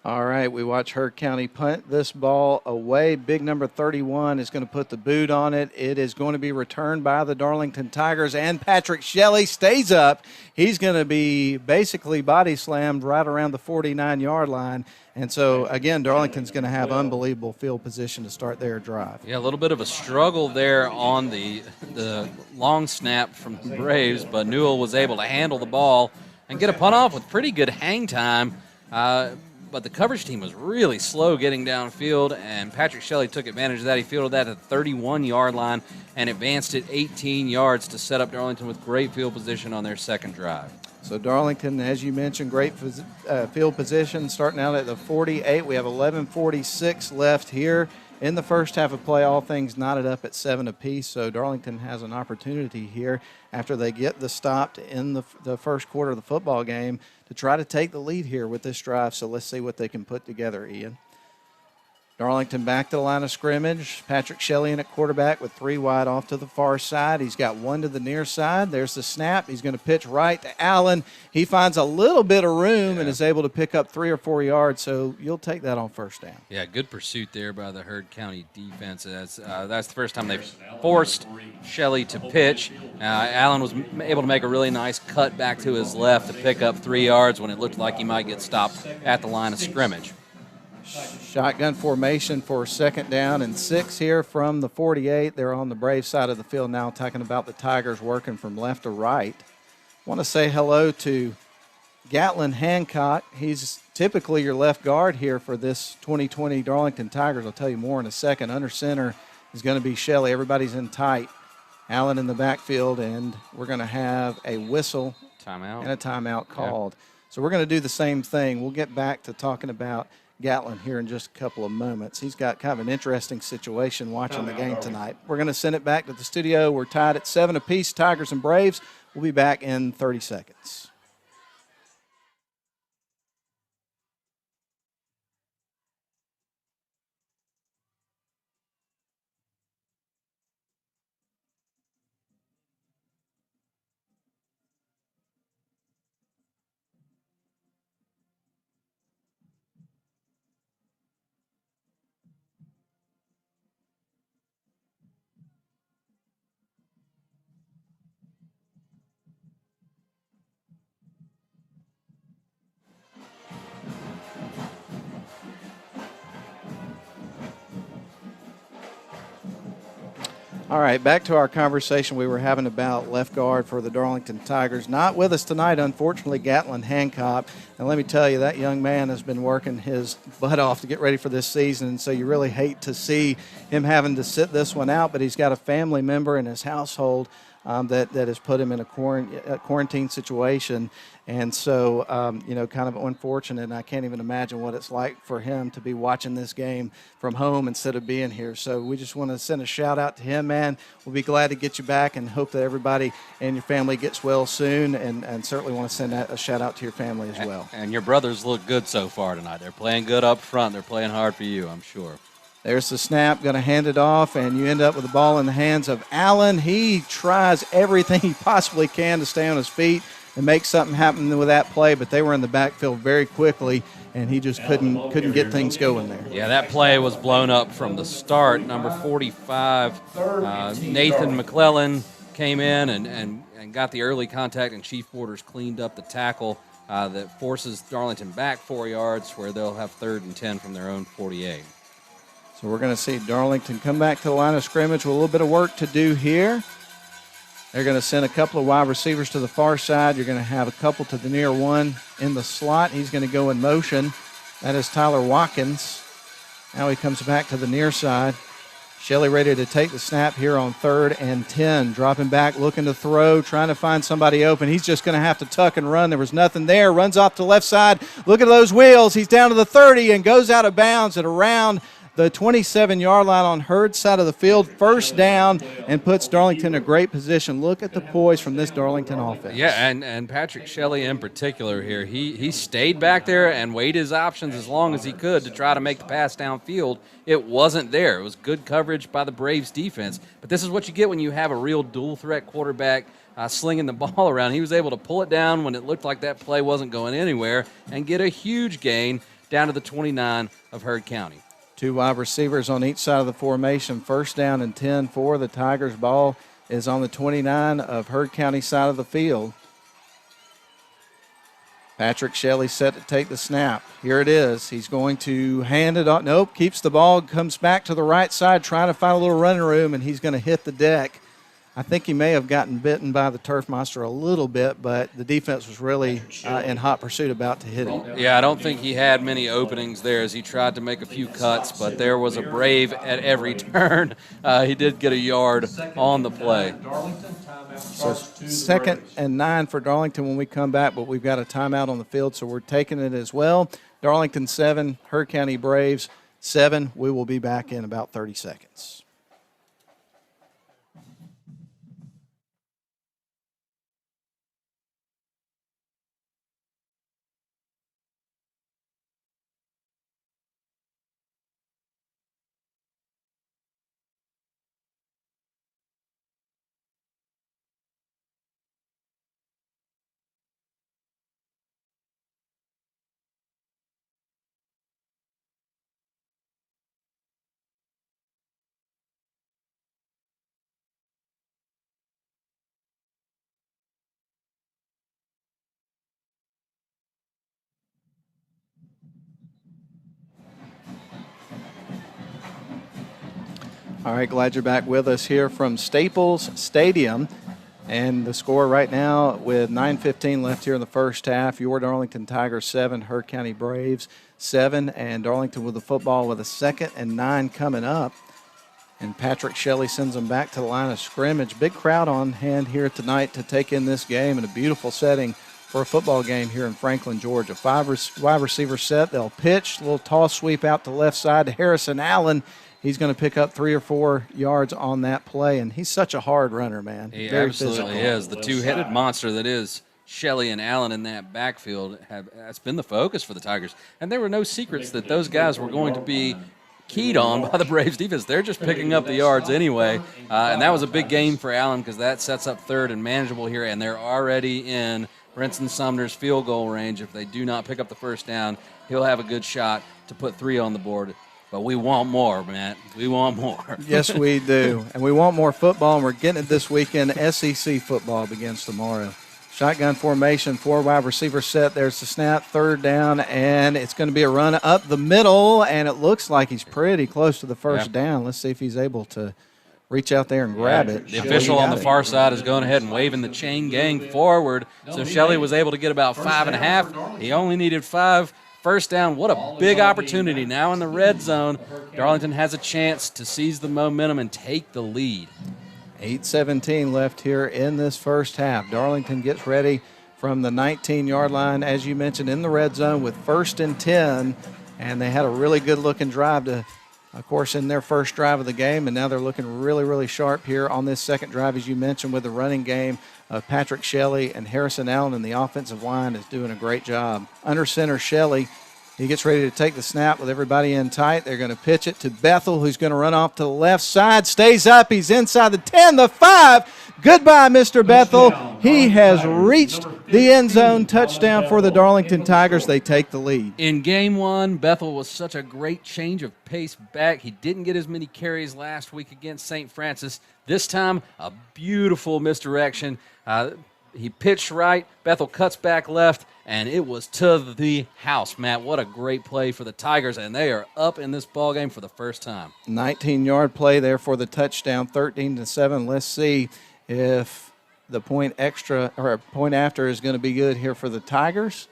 All right, we watch Heard County punt this ball away. Big number 31 is going to put the boot on it. It is going to be returned by the Darlington Tigers, and Patrick Shelley stays up. He's going to be basically body slammed right around the 49-yard line. And so, again, Darlington's going to have unbelievable field position to start their drive. Yeah, a little bit of a struggle there on the long snap from the Braves, but Newell was able to handle the ball and get a punt off with pretty good hang time. But the coverage team was really slow getting downfield, and Patrick Shelley took advantage of that. He fielded that at the 31-yard line and advanced it 18 yards to set up Darlington with great field position on their second drive. So Darlington, as you mentioned, great field position starting out at the 48. We have 11:46 left here in the first half of play, all things knotted up at 7 apiece. So Darlington has an opportunity here after they get the stop in the first quarter of the football game to try to take the lead here with this drive. So let's see what they can put together, Ian. Darlington back to the line of scrimmage. Patrick Shelley in at quarterback with 3 wide off to the far side. He's got 1 to the near side. There's the snap. He's going to pitch right to Allen. He finds a little bit of room and is able to pick up 3 or 4 yards, so you'll take that on first down. Yeah, good pursuit there by the Heard County defense. That's the first time they've forced Shelley to pitch. Allen was able to make a really nice cut back to his left to pick up 3 yards when it looked like he might get stopped at the line of scrimmage. Shotgun formation for 2nd down and 6 here from the 48. They're on the Brave side of the field now, talking about the Tigers working from left to right. Want to say hello to Gatlin Hancock. He's typically your left guard here for this 2020 Darlington Tigers. I'll tell you more in a second. Under center is going to be Shelley. Everybody's in tight. Allen in the backfield, and we're going to have a whistle Timeout. and a timeout called. So we're going to do the same thing. We'll get back to talking about Gatlin here in just a couple of moments. He's got kind of an interesting situation watching the game tonight. We're going to send it back to the studio. We're tied at 7 apiece, Tigers and Braves. We'll be back in 30 seconds. All right, back to our conversation we were having about left guard for the Darlington Tigers. Not with us tonight, unfortunately, Gatlin Hancock. And let me tell you, that young man has been working his butt off to get ready for this season, and so you really hate to see him having to sit this one out, but he's got a family member in his household that has put him in a quarantine situation. And so, kind of unfortunate, and I can't even imagine what it's like for him to be watching this game from home instead of being here. So we just want to send a shout-out to him, man. We'll be glad to get you back and hope that everybody and your family gets well soon, and certainly want to send a shout-out to your family as well. And your brothers look good so far tonight. They're playing good up front. They're playing hard for you, I'm sure. There's the snap, going to hand it off, and you end up with the ball in the hands of Allen. He tries everything he possibly can to stay on his feet and make something happen with that play, but they were in the backfield very quickly, and he just couldn't get things going there. Yeah, that play was blown up from the start. Number 45, Nathan McClellan came in and got the early contact, and Chief Borders cleaned up the tackle that forces Darlington back 4 yards, where they'll have 3rd and 10 from their own 48. So we're going to see Darlington come back to the line of scrimmage with a little bit of work to do here. They're going to send a couple of wide receivers to the far side. You're going to have a couple to the near one in the slot. He's going to go in motion. That is Tyler Watkins. Now he comes back to the near side. Shelley ready to take the snap here on 3rd and 10. Dropping back, looking to throw, trying to find somebody open. He's just going to have to tuck and run. There was nothing there. Runs off to the left side. Look at those wheels. He's down to the 30 and goes out of bounds at around the 27-yard line on Heard's side of the field. 1st down, and puts Darlington in a great position. Look at the poise from this Darlington offense. Yeah, and Patrick Shelley in particular here, he stayed back there and weighed his options as long as he could to try to make the pass downfield. It wasn't there. It was good coverage by the Braves defense. But this is what you get when you have a real dual-threat quarterback slinging the ball around. He was able to pull it down when it looked like that play wasn't going anywhere and get a huge gain down to the 29 of Heard County. 2 wide receivers on each side of the formation. First down and 10 for the Tigers. Ball is on the 29 of Heard County side of the field. Patrick Shelley set to take the snap. Here it is. He's going to hand it on. Nope, keeps the ball, comes back to the right side, trying to find a little running room, and he's going to hit the deck. I think he may have gotten bitten by the turf monster a little bit, but the defense was really in hot pursuit about to hit him. Yeah, I don't think he had many openings there as he tried to make a few cuts, but there was a Brave at every turn. He did get a yard on the play. So 2nd and 9 for Darlington when we come back, but we've got a timeout on the field, so we're taking it as well. Darlington 7, Heard County Braves 7. We will be back in about 30 seconds. All right, glad you're back with us here from Staples Stadium. And the score right now with 9:15 left here in the first half, your Darlington Tigers 7, Heard County Braves 7, and Darlington with the football with a 2nd and 9 coming up. And Patrick Shelley sends them back to the line of scrimmage. Big crowd on hand here tonight to take in this game in a beautiful setting for a football game here in Franklin, Georgia. 5 wide receiver set. They'll pitch, a little toss sweep out to left side to Harrison Allen. He's going to pick up 3 or 4 yards on that play, and he's such a hard runner, man. He Very absolutely physical. is. The two-headed monster that is Shelley and Allen in that backfield that's been the focus for the Tigers. And there were no secrets that those guys were going to be keyed on by the Braves defense. They're just picking up the yards anyway, and that was a big game for Allen because that sets up 3rd and manageable here, and they're already in Brinson Sumner's field goal range. If they do not pick up the first down, he'll have a good shot to put 3 on the board. But we want more, Matt. We want more. Yes, we do. And we want more football, and we're getting it this weekend. SEC football begins tomorrow. Shotgun formation, 4 wide receiver set. There's the snap, 3rd down, and it's going to be a run up the middle, and it looks like he's pretty close to the first down. Let's see if he's able to reach out there and grab it. The official on the far side is going ahead and waving the chain gang forward. So Shelley was able to get about 5.5. He only needed 5. First down, what a big opportunity. Now in the red zone, Darlington has a chance to seize the momentum and take the lead. 8:17 left here in this first half. Darlington gets ready from the 19-yard line, as you mentioned, in the red zone with 1st and 10. And they had a really good-looking drive to, of course, in their first drive of the game. And now they're looking really, really sharp here on this second drive, as you mentioned, with the running game of Patrick Shelley and Harrison Allen, and the offensive line is doing a great job. Under center, Shelley, he gets ready to take the snap with everybody in tight. They're going to pitch it to Bethel, who's going to run off to the left side, stays up. He's inside the 10, the 5. Goodbye, Mr. Bethel. He has reached the end zone. Touchdown for the Darlington Tigers. They take the lead. In game 1, Bethel was such a great change of pace back. He didn't get as many carries last week against St. Francis. This time, a beautiful misdirection. He pitched right. Bethel cuts back left, and it was to the house, Matt. What a great play for the Tigers, and they are up in this ballgame for the first time. 19-yard play there for the touchdown, 13-7. Let's see if the point after is going to be good here for the Tigers.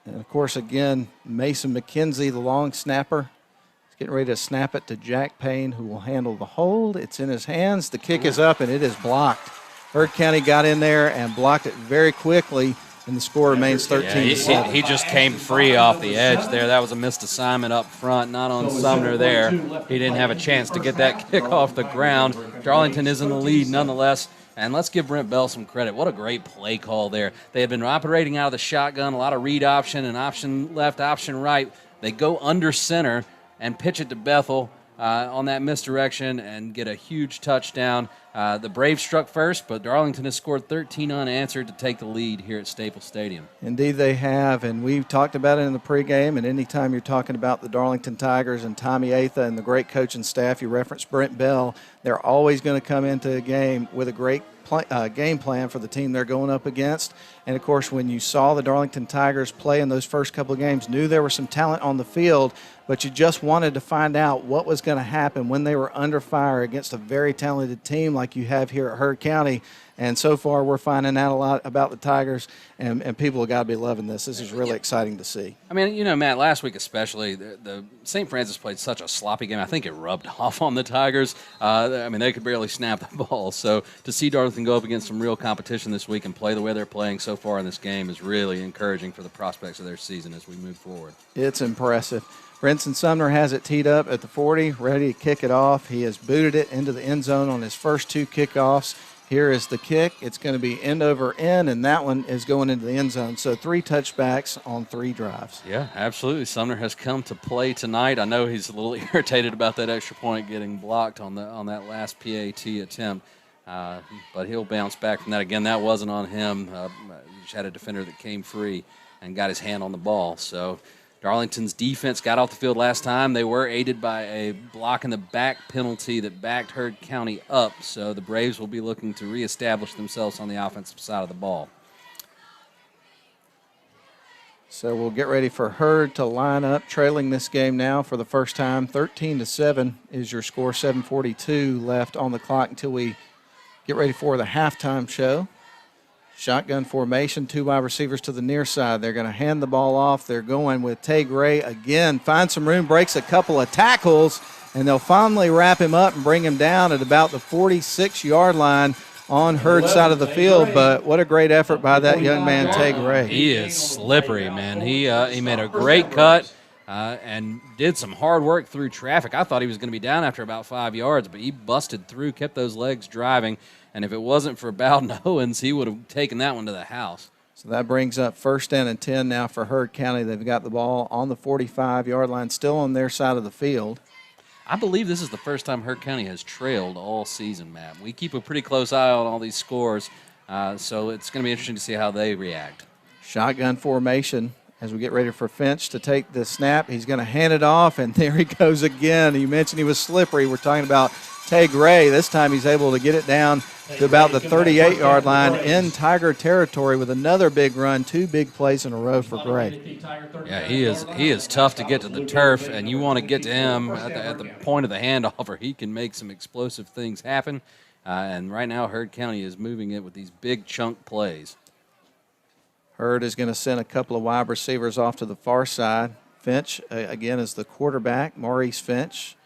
And, of course, again, Mason McKenzie, the long snapper, is getting ready to snap it to Jack Payne, who will handle the hold. It's in his hands. The kick is up, and it is blocked. Heard County got in there and blocked it very quickly, and the score remains 13-7. He just came free off the edge there. That was a missed assignment up front, not on Sumner there. He didn't have a chance to get that kick off the ground. Darlington is in the lead nonetheless. And let's give Brent Bell some credit. What a great play call there. They had been operating out of the shotgun, a lot of read option and option left, option right. They go under center and pitch it to Bethel on that misdirection and get a huge touchdown. The Braves struck first, but Darlington has scored 13 unanswered to take the lead here at Staples Stadium. Indeed they have, and we've talked about it in the pregame, and anytime you're talking about the Darlington Tigers and Tommy Atha and the great coaching staff, you referenced Brent Bell, they're always going to come into a game with a great game plan for the team they're going up against. And, of course, when you saw the Darlington Tigers play in those first couple of games, knew there was some talent on the field, but you just wanted to find out what was going to happen when they were under fire against a very talented team like you have here at Heard County. And so far, we're finding out a lot about the Tigers, and people have got to be loving this. This is really exciting to see. I mean, you know, Matt, last week especially, the St. Francis played such a sloppy game. I think it rubbed off on the Tigers. I mean, they could barely snap the ball. So to see Darlington go up against some real competition this week and play the way they're playing so far in this game is really encouraging for the prospects of their season as we move forward. It's impressive. Brinson Sumner has it teed up at the 40, ready to kick it off. He has booted it into the end zone on his first 2 kickoffs. Here is the kick. It's going to be end over end, and that one is going into the end zone. So 3 touchbacks on 3 drives. Yeah, absolutely. Sumner has come to play tonight. I know he's a little irritated about that extra point getting blocked on that last PAT attempt, but he'll bounce back from that. Again, that wasn't on him. He just had a defender that came free and got his hand on the ball. So Darlington's defense got off the field last time. They were aided by a block in the back penalty that backed Heard County up. So the Braves will be looking to reestablish themselves on the offensive side of the ball. So we'll get ready for Heard to line up, trailing this game now for the first time. 13-7 is your score, 7:42 left on the clock until we get ready for the halftime show. Shotgun formation, 2 wide receivers to the near side. They're going to hand the ball off. They're going with Tay Gray again. Finds some room, breaks a couple of tackles, and they'll finally wrap him up and bring him down at about the 46-yard line on Heard's side of the field. But what a great effort by that young man, Tay Gray. He is slippery, man. He made a great cut and did some hard work through traffic. I thought he was going to be down after about 5 yards, but he busted through, kept those legs driving. And if it wasn't for Bowden Owens, he would have taken that one to the house. So that brings up 1st down and 10 now for Heard County. They've got the ball on the 45-yard line, still on their side of the field. I believe this is the first time Heard County has trailed all season, Matt. We keep a pretty close eye on all these scores, so it's going to be interesting to see how they react. Shotgun formation as we get ready for Finch to take the snap. He's going to hand it off, and there he goes again. You mentioned he was slippery. We're talking about Tay Gray. This time he's able to get it down to about the 38-yard line in Tiger territory with another big run, 2 big plays in a row for Gray. Yeah, he is tough to get to the turf, and you want to get to him at the point of the handoff, or he can make some explosive things happen. And right now, Heard County is moving it with these big chunk plays. Heard is going to send a couple of wide receivers off to the far side. Finch, again, is the quarterback, Maurice Finch.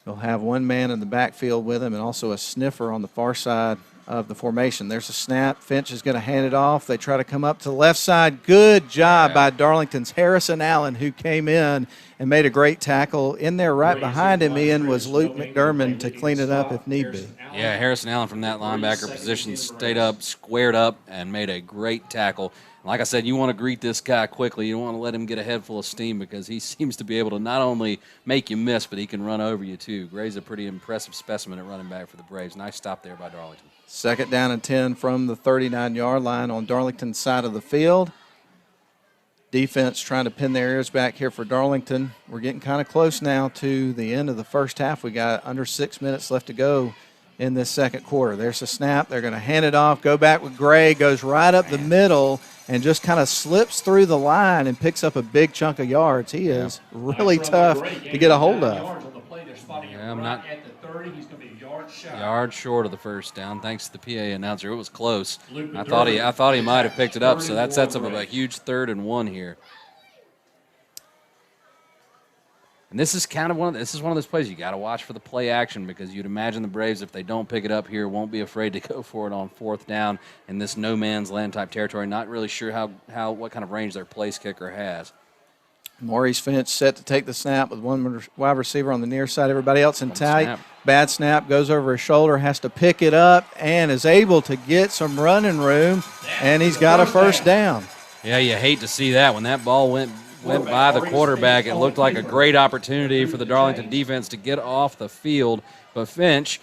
He'll have 1 man in the backfield with him and also a sniffer on the far side of the formation. There's a snap. Finch is going to hand it off. They try to come up to the left side. Good job by Darlington's Harrison Allen, who came in and made a great tackle. In there right behind him, Ian, was Luke McDermott to clean it up if need be. Yeah, Harrison Allen from that linebacker position stayed up, squared up, and made a great tackle. Like I said, you want to greet this guy quickly. You don't want to let him get a head full of steam because he seems to be able to not only make you miss, but he can run over you too. Gray's a pretty impressive specimen at running back for the Braves. Nice stop there by Darlington. 2nd down and 10 from the 39-yard line on Darlington's side of the field. Defense trying to pin their ears back here for Darlington. We're getting kind of close now to the end of the first half. We got under 6 minutes left to go in this second quarter. There's a snap. They're going to hand it off, go back with Gray, goes right up the middle, and just kind of slips through the line and picks up a big chunk of yards. He is really tough to get a hold of. Yeah, I'm not yard short of the first down. Thanks to the PA announcer, it was close. I thought he might have picked it up, so that sets up a huge 3rd and 1 here. And this is kind of one of those plays you got to watch for the play action because you'd imagine the Braves, if they don't pick it up here, won't be afraid to go for it on 4th down in this no man's land type territory. Not really sure what kind of range their place kicker has. Maurice Finch set to take the snap with 1 wide receiver on the near side. Everybody else in tight. Snap. Bad snap, goes over his shoulder, has to pick it up, and is able to get some running room, and he's got a 1st down. Yeah, you hate to see that. When that ball went by the quarterback, it looked like a great opportunity for the Darlington defense to get off the field. But Finch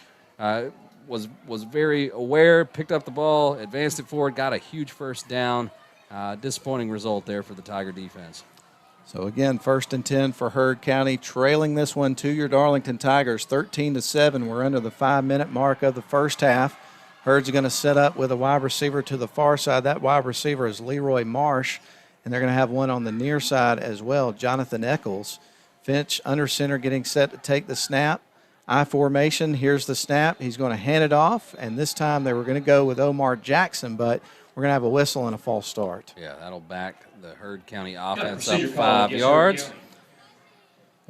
was very aware, picked up the ball, advanced it forward, got a huge first down. Disappointing result there for the Tiger defense. So again, 1st and 10 for Heard County, trailing this one to your Darlington Tigers, 13-7. We're under the 5-minute mark of the first half. Herd's going to set up with a wide receiver to the far side. That wide receiver is Leroy Marsh, and they're going to have one on the near side as well, Jonathan Eccles. Finch under center getting set to take the snap. I formation, here's the snap. He's going to hand it off, and this time they were going to go with Omar Jackson, but we're going to have a whistle and a false start. Yeah, that'll back the Heard County offense up 5 yards.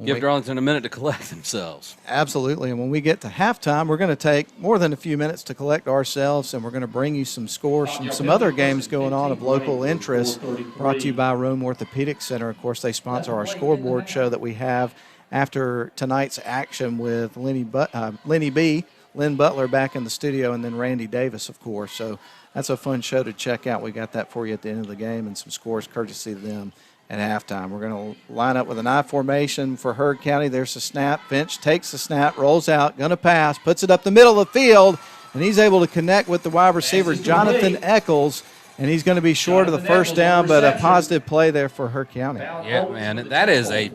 Give Darlington a minute to collect themselves. Absolutely, and when we get to halftime, we're going to take more than a few minutes to collect ourselves, and we're going to bring you some scores from some other games going on of local interest, brought to you by Rome Orthopedic Center. Of course, they sponsor our scoreboard show that we have after tonight's action with Lynn Butler back in the studio, and then Randy Davis, of course. So that's a fun show to check out. We got that for you at the end of the game and some scores courtesy of them at halftime. We're going to line up with an I formation for Heard County. There's the snap. Finch takes the snap, rolls out, going to pass, puts it up the middle of the field, and he's able to connect with the wide receiver, Jonathan Eccles, and he's going to be short of the first down, but a positive play there for Heard County. Yeah, man, that is a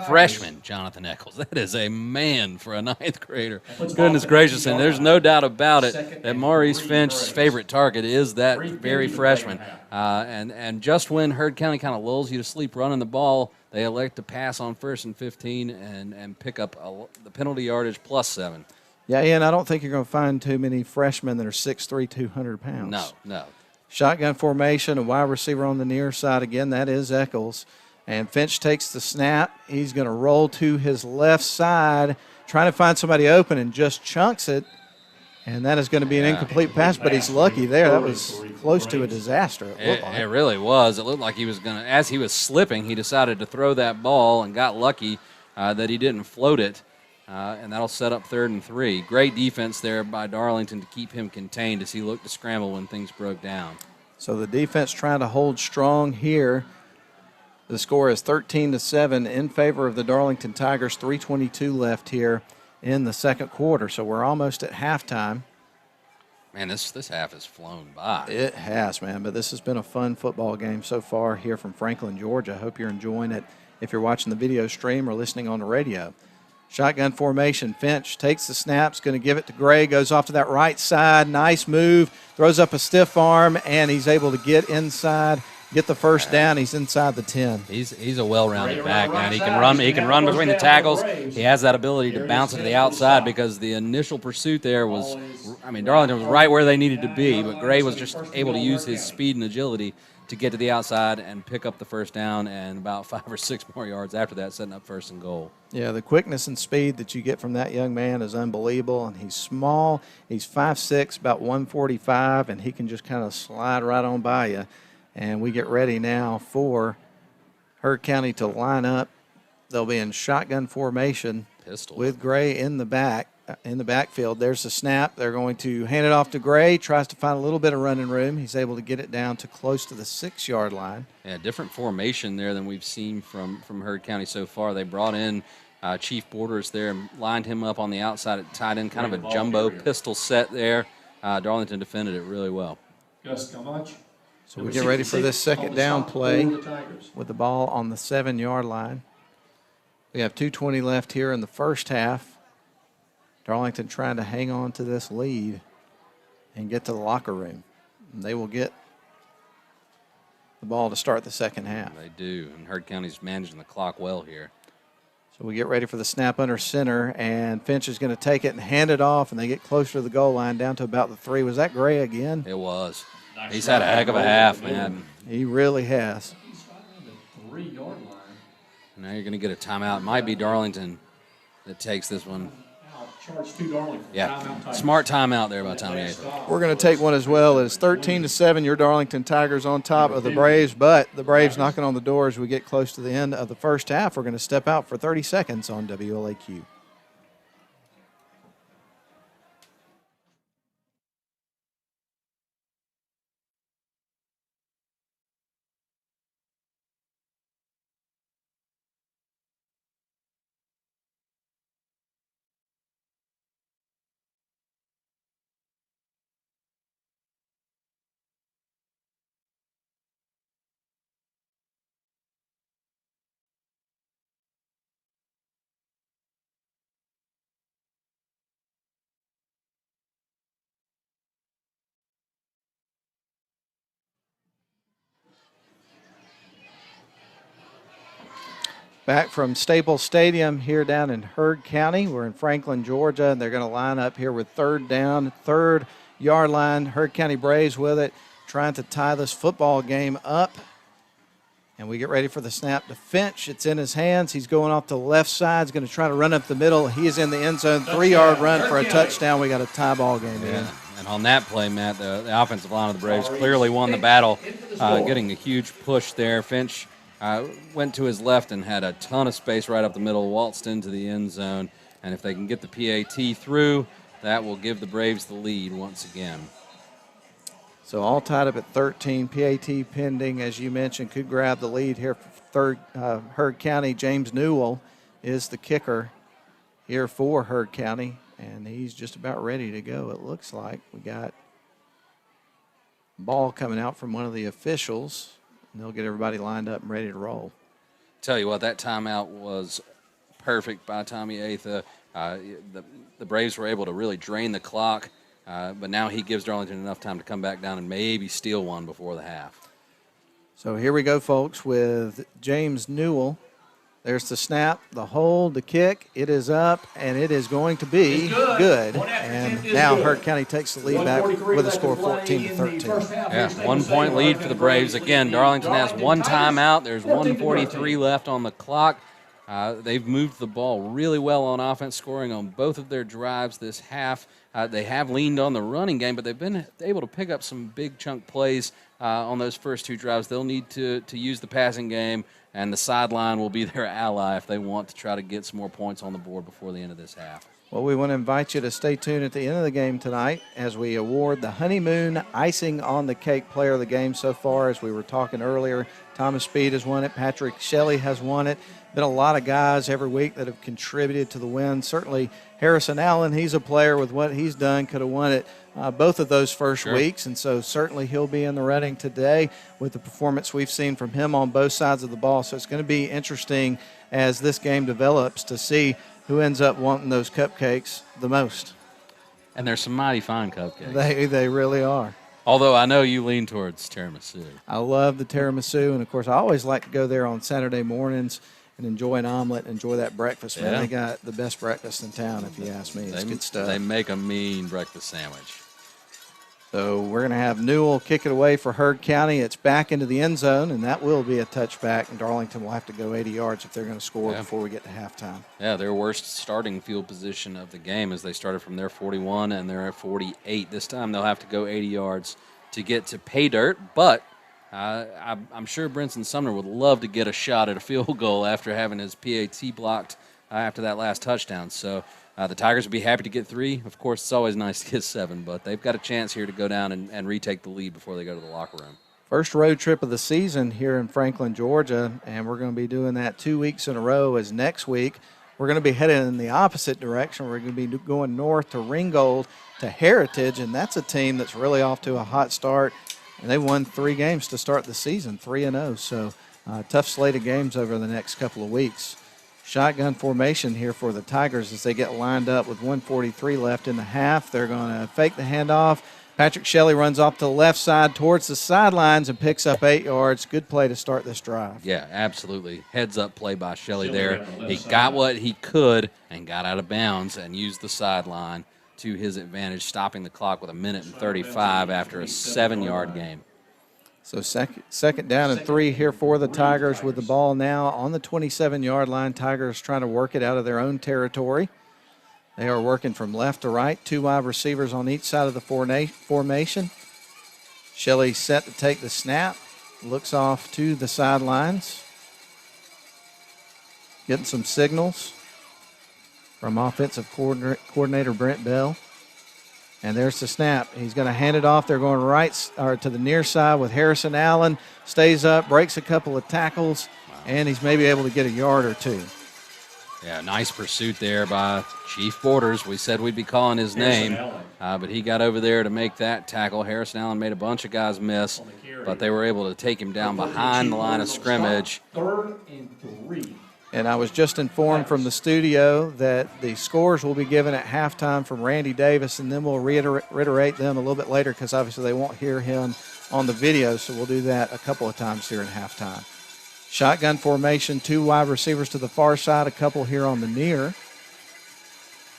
freshman, Jonathan Eccles. That is a man for a 9th grader. Goodness gracious, and there's no doubt about it that Maurice Finch's favorite target is that very freshman. And just when Heard County kind of lulls you to sleep running the ball, they elect to pass on 1st and 15 and pick up the penalty yardage +7. Yeah, Ian, I don't think you're going to find too many freshmen that are 6'3", 200 pounds. No. Shotgun formation, a wide receiver on the near side. Again, that is Eccles. And Finch takes the snap. He's going to roll to his left side, trying to find somebody open, and just chunks it. And that is going to be an incomplete pass, but he's lucky there. That was close to a disaster. It really was. It looked like he was going to, as he was slipping, he decided to throw that ball and got lucky that he didn't float it. And that'll set up 3rd and 3. Great defense there by Darlington to keep him contained as he looked to scramble when things broke down. So the defense trying to hold strong here. The score is 13-7 in favor of the Darlington Tigers. 3:22 left here in the second quarter. So we're almost at halftime. Man, this half has flown by. It has, man. But this has been a fun football game so far here from Franklin, Georgia. I hope you're enjoying it if you're watching the video stream or listening on the radio. Shotgun formation. Finch takes the snaps, going to give it to Gray, goes off to that right side. Nice move, throws up a stiff arm, and he's able to get inside, get the first down. He's inside the 10. He's a well-rounded back, man. He can run between the tackles. He has that ability to bounce it to the outside because the initial pursuit there was, Darlington was right where they needed to be, but Gray was just able to use his speed and agility to get to the outside and pick up the first down, and about 5 or 6 more yards after that, setting up 1st and goal. Yeah, the quickness and speed that you get from that young man is unbelievable, and he's small. He's 5'6", about 145, and he can just kind of slide right on by you. And we get ready now for Heard County to line up. They'll be in shotgun formation with Gray in the backfield. There's the snap. They're going to hand it off to Gray. Tries to find a little bit of running room. He's able to get it down to close to the 6-yard line. Yeah, different formation there than we've seen from Heard County so far. They brought in Chief Borders there and lined him up on the outside at tight end, kind of a jumbo pistol set there. Darlington defended it really well. So we get ready for this second down play with the ball on the 7-yard line. We have 2:20 left here in the first half. Darlington trying to hang on to this lead and get to the locker room. And they will get the ball to start the second half. They do, and Heard County's managing the clock well here. So we get ready for the snap under center, and Finch is going to take it and hand it off, and they get closer to the goal line, down to about the 3. Was that Gray again? It was. He's had a heck of a half, man. He really has. Now you're going to get a timeout. It might be Darlington that takes this one. Yeah, smart timeout there by Tommy Ather. We're going to take one as well. It's 13-7. Your Darlington Tigers on top of the Braves, but the Braves knocking on the door as we get close to the end of the first half. We're going to step out for 30 seconds on WLAQ. Back from Staples Stadium here down in Heard County. We're in Franklin, Georgia, and they're going to line up here with third down, 3rd-yard line. Heard County Braves with it, trying to tie this football game up. And we get ready for the snap to Finch. It's in his hands. He's going off to the left side. He's going to try to run up the middle. He is in the end zone. 3-yard run for a touchdown. We got a tie ball game in. And on that play, Matt, the offensive line of the Braves clearly won the battle, getting a huge push there. Finch went to his left and had a ton of space right up the middle, waltzed into the end zone. And if they can get the PAT through, that will give the Braves the lead once again. So all tied up at 13. PAT pending, as you mentioned, could grab the lead here for Heard County. James Newell is the kicker here for Heard County, and he's just about ready to go, it looks like. We got ball coming out from one of the officials, and they'll get everybody lined up and ready to roll. Tell you what, that timeout was perfect by Tommy Atha. The Braves were able to really drain the clock, but now he gives Darlington enough time to come back down and maybe steal one before the half. So here we go, folks, with James Newell. There's the snap, the hold, the kick. It is up, and it is going to be good. And now Heard County takes the lead back with a score of 14-13. Yeah, 1-point lead for the Braves. Again, Darlington has one timeout. There's 1:43 left on the clock. They've moved the ball really well on offense, scoring on both of their drives this half. They have leaned on the running game, but they've been able to pick up some big chunk plays on those first 2 drives. They'll need to use the passing game, and the sideline will be their ally if they want to try to get some more points on the board before the end of this half. Well, we want to invite you to stay tuned at the end of the game tonight as we award the honeymoon icing on the cake player of the game so far. As we were talking earlier, Thomas Speed has won it. Patrick Shelley has won it. Been a lot of guys every week that have contributed to the win. Certainly Harrison Allen, he's a player with what he's done, could have won it both of those first weeks, and so certainly he'll be in the running today with the performance we've seen from him on both sides of the ball. So it's going to be interesting as this game develops to see who ends up wanting those cupcakes the most. And there's some mighty fine cupcakes. They really are. Although I know you lean towards tiramisu. I love the tiramisu, and, of course, I always like to go there on Saturday mornings and enjoy an omelet, enjoy that breakfast. Man, they got the best breakfast in town, if you ask me. It's good stuff. They make a mean breakfast sandwich. So we're going to have Newell kick it away for Heard County. It's back into the end zone, and that will be a touchback, and Darlington will have to go 80 yards if they're going to score before we get to halftime. Yeah, their worst starting field position of the game as they started from their 41, and they're at 48. This time they'll have to go 80 yards to get to pay dirt, but I'm sure Brinson Sumner would love to get a shot at a field goal after having his PAT blocked after that last touchdown. So the Tigers would be happy to get 3. Of course, it's always nice to get 7, but they've got a chance here to go down and retake the lead before they go to the locker room. First road trip of the season here in Franklin, Georgia, and we're going to be doing that 2 weeks in a row, as next week we're going to be headed in the opposite direction. We're going to be going north to Ringgold to Heritage, and that's a team that's really off to a hot start. And they won 3 games to start the season, 3-0. So tough slate of games over the next couple of weeks. Shotgun formation here for the Tigers as they get lined up with 1:43 left in the half. They're going to fake the handoff. Patrick Shelley runs off to the left side towards the sidelines and picks up 8 yards. Good play to start this drive. Yeah, absolutely. Heads-up play by Shelley there. He got what he could and got out of bounds and used the sideline to his advantage, stopping the clock with 1:35 after a 7-yard game. So second down and 3 here for the Tigers with the ball now on the 27-yard line. Tigers trying to work it out of their own territory. They are working from left to right, 2 wide receivers on each side of the formation. Shelley set to take the snap, looks off to the sidelines. Getting some signals from offensive coordinator Brent Bell. And there's the snap. He's going to hand it off. They're going right or to the near side with Harrison Allen. Stays up, breaks a couple of tackles, and he's maybe able to get a yard or 2. Yeah, nice pursuit there by Chief Borders. We said we'd be calling his name, but he got over there to make that tackle. Harrison Allen made a bunch of guys miss, but they were able to take him down behind the line of scrimmage. 3rd and 3. And I was just informed from the studio that the scores will be given at halftime from Randy Davis, and then we'll reiterate them a little bit later because obviously they won't hear him on the video, so we'll do that a couple of times here in halftime. Shotgun formation, 2 wide receivers to the far side, a couple here on the near.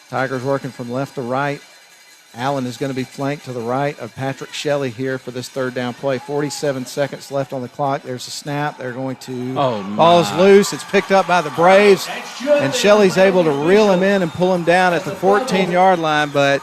Tigers working from left to right. Allen is going to be flanked to the right of Patrick Shelley here for this third down play. 47 seconds left on the clock. There's a snap. They're going to ball is loose. It's picked up by the Braves, and Shelley's able to reel him in and pull him down at the 14-yard line, but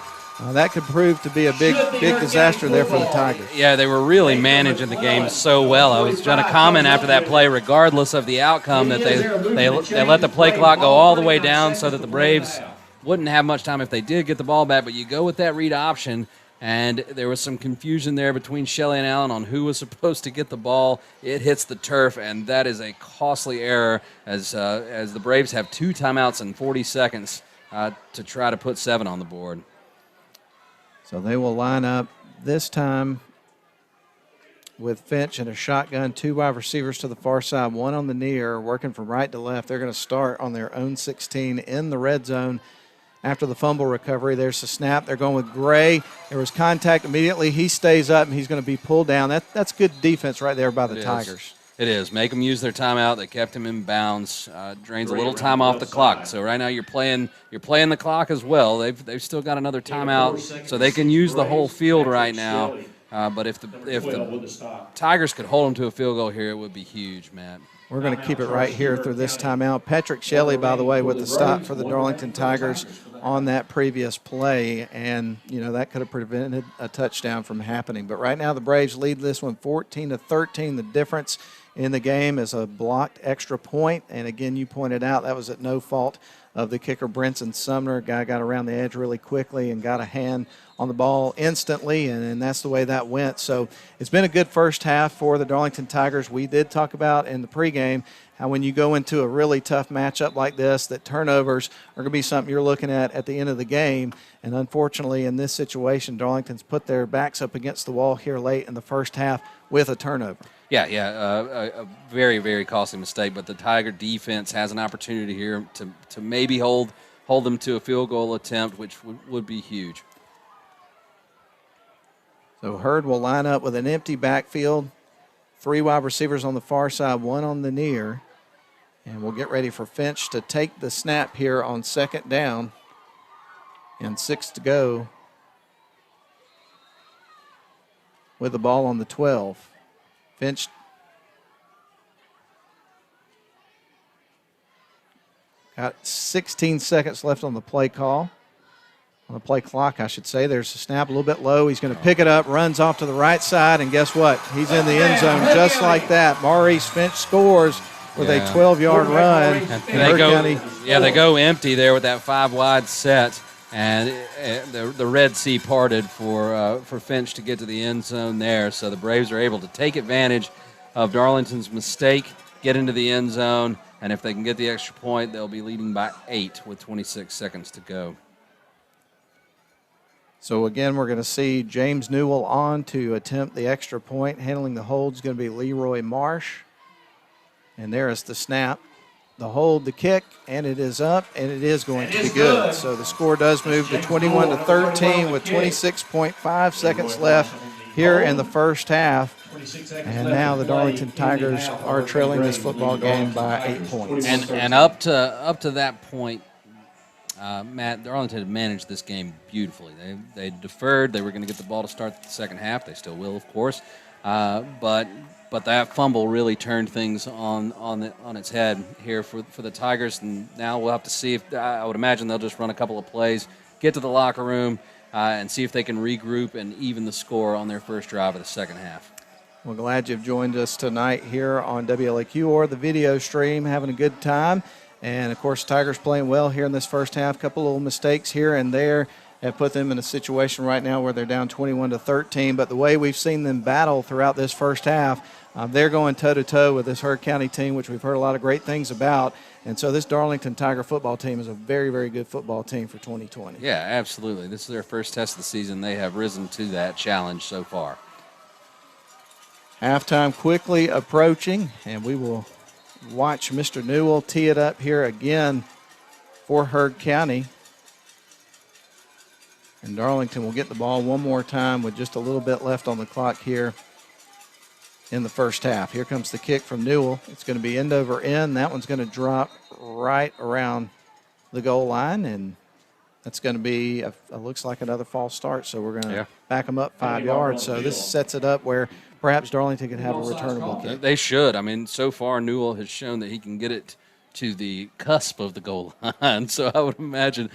that could prove to be a big disaster there for the Tigers. Yeah, they were really managing the game so well. I was going to comment after that play, regardless of the outcome, that they let the play clock go all the way down so that the Braves wouldn't have much time if they did get the ball back. But you go with that read option, and there was some confusion there between Shelley and Allen on who was supposed to get the ball. It hits the turf, and that is a costly error as the Braves have 2 timeouts in 40 seconds to try to put 7 on the board. So they will line up this time with Finch in a shotgun, 2 wide receivers to the far side, 1 on the near, working from right to left. They're going to start on their own 16 in the red zone. After the fumble recovery, there's the snap. They're going with Gray. There was contact immediately. He stays up, and he's going to be pulled down. That's good defense right there by the Tigers. It is. Make them use their timeout. They kept him in bounds. Drains a little time off the clock. So right now you're playing the clock as well. They've still got another timeout, so they can use the whole field right now. But if the Tigers could hold them to a field goal here, it would be huge, Matt. We're going to keep it right here through this timeout. Patrick Shelley, by the way, with the stop for the Darlington Tigers on that previous play, and that could have prevented a touchdown from happening. But right now the Braves lead this one 14-13. The difference in the game is a blocked extra point, and again, you pointed out that was at no fault of the kicker, Brenton Sumner. Guy got around the edge really quickly and got a hand on the ball instantly, and that's the way that went. So it's been a good first half for the Darlington Tigers. We did talk about in the pregame how when you go into a really tough matchup like this, that turnovers are going to be something you're looking at the end of the game. And unfortunately, in this situation, Darlington's put their backs up against the wall here late in the first half with a turnover. Yeah, a very, very costly mistake. But the Tiger defense has an opportunity here to maybe hold them to a field goal attempt, which would be huge. So Hurd will line up with an empty backfield, 3 wide receivers on the far side, 1 on the near. And we'll get ready for Finch to take the snap here on second down and 6 to go with the ball on the 12. Finch got 16 seconds left on the play call. On the play clock, I should say. There's a snap a little bit low. He's going to pick it up, runs off to the right side, and guess what? He's in the end zone just like that. Maurice Finch scores with a 12-yard run. And they go empty there with that 5 wide set, and the Red Sea parted for Finch to get to the end zone there. So the Braves are able to take advantage of Darlington's mistake, get into the end zone, and if they can get the extra point, they'll be leading by 8 with 26 seconds to go. So again, we're going to see James Newell on to attempt the extra point. Handling the hold is going to be Leroy Marsh. And there is the snap, the hold, the kick, and it is up, and it is going to be good. So the score does move to 21-13 with 26.5 seconds left here in the first half. And now the Darlington Tigers are trailing this football game by 8 points. And up to that point, Matt, Darlington had managed this game beautifully. They deferred. They were going to get the ball to start the second half. They still will, of course. But that fumble really turned things on its head here for the Tigers. And now we'll have to see if I would imagine they'll just run a couple of plays, get to the locker room, and see if they can regroup and even the score on their first drive of the second half. We're glad you've joined us tonight here on WLAQ or the video stream, having a good time. And, of course, Tigers playing well here in this first half. A couple little mistakes here and there have put them in a situation right now where they're down 21-13. But the way we've seen them battle throughout this first half, they're going toe-to-toe with this Heard County team, which we've heard a lot of great things about. And so this Darlington Tiger football team is a very, very good football team for 2020. Yeah, absolutely. This is their first test of the season. They have risen to that challenge so far. Halftime quickly approaching, and we will watch Mr. Newell tee it up here again for Heard County. And Darlington will get the ball one more time with just a little bit left on the clock here in the first half. Here comes the kick from Newell. It's going to be end over end. That one's going to drop right around the goal line, and that's going to be, looks like another false start. So we're going to back them up 5 yards. So this sets it up where perhaps Darlington could have a returnable kick. They should. I mean, so far Newell has shown that he can get it to the cusp of the goal line. So I would imagine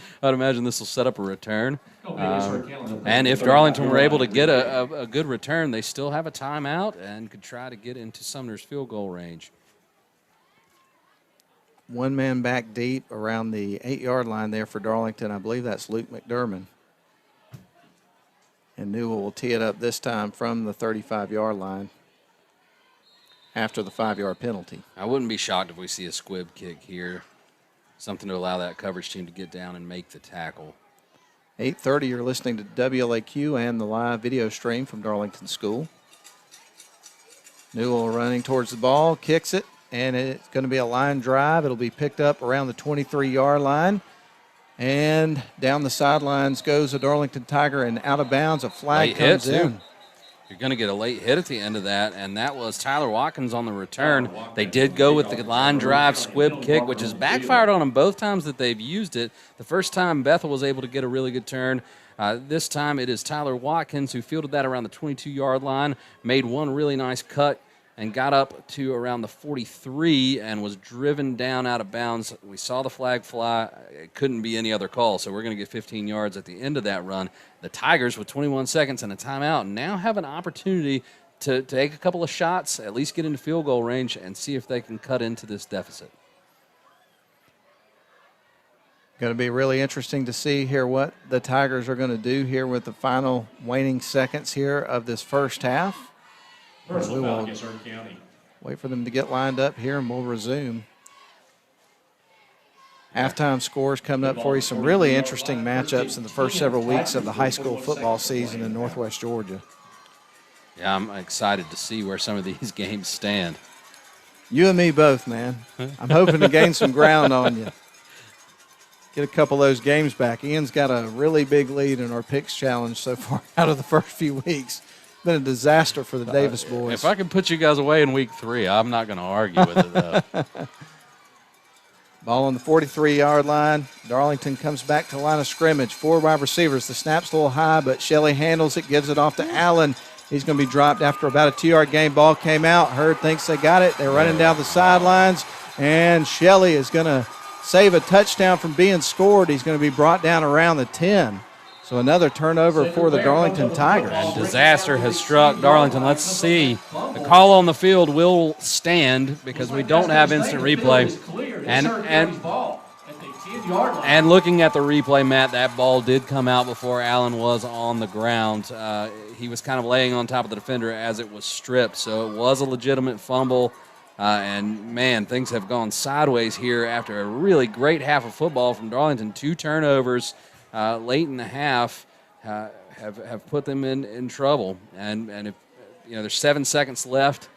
this will set up a return. And if Darlington were able to get a good return, they still have a timeout and could try to get into Sumner's field goal range. One man back deep around the 8-yard line there for Darlington. I believe that's Luke McDermott. And Newell will tee it up this time from the 35-yard line after the 5-yard penalty. I wouldn't be shocked if we see a squib kick here, something to allow that coverage team to get down and make the tackle. 8:30, you're listening to WLAQ and the live video stream from Darlington School. Newell running towards the ball, kicks it, and it's going to be a line drive. It'll be picked up around the 23-yard line. And down the sidelines goes a Darlington Tiger, and out of bounds, a flag comes in. You're going to get a late hit at the end of that, and that was Tyler Watkins on the return. They did go with the line drive squib kick, which has backfired on them both times that they've used it. The first time Bethel was able to get a really good turn. This time it is Tyler Watkins who fielded that around the 22-yard line, made one really nice cut, and got up to around the 43 and was driven down out of bounds. We saw the flag fly. It couldn't be any other call, so we're going to get 15 yards at the end of that run. The Tigers, with 21 seconds and a timeout, now have an opportunity to take a couple of shots, at least get into field goal range, and see if they can cut into this deficit. Going to be really interesting to see here what the Tigers are going to do here with the final waning seconds here of this first half. We will wait for them to get lined up here, and we'll resume. Halftime scores coming up for you. Some really interesting matchups in the first several weeks of the high school football season in Northwest Georgia. Yeah, I'm excited to see where some of these games stand. You and me both, man. I'm hoping to gain some ground on you. Get a couple of those games back. Ian's got a really big lead in our picks challenge so far out of the first few weeks. Been a disaster for the Davis boys. If I can put you guys away in week 3, I'm not going to argue with it, though. Ball on the 43-yard line. Darlington comes back to the line of scrimmage. 4 wide receivers. The snap's a little high, but Shelley handles it, gives it off to Allen. He's going to be dropped after about a 2-yard gain. Ball came out. Hurd thinks they got it. They're running down the sidelines, and Shelley is going to save a touchdown from being scored. He's going to be brought down around the 10. So another turnover for the Darlington Tigers. And disaster has struck Darlington. Let's see. The call on the field will stand because we don't have instant replay. And looking at the replay, Matt, that ball did come out before Allen was on the ground. He was kind of laying on top of the defender as it was stripped. So it was a legitimate fumble. And, man, things have gone sideways here after a really great half of football from Darlington. 2 turnovers. Late in the half have put them in trouble. And if there's 7 seconds left,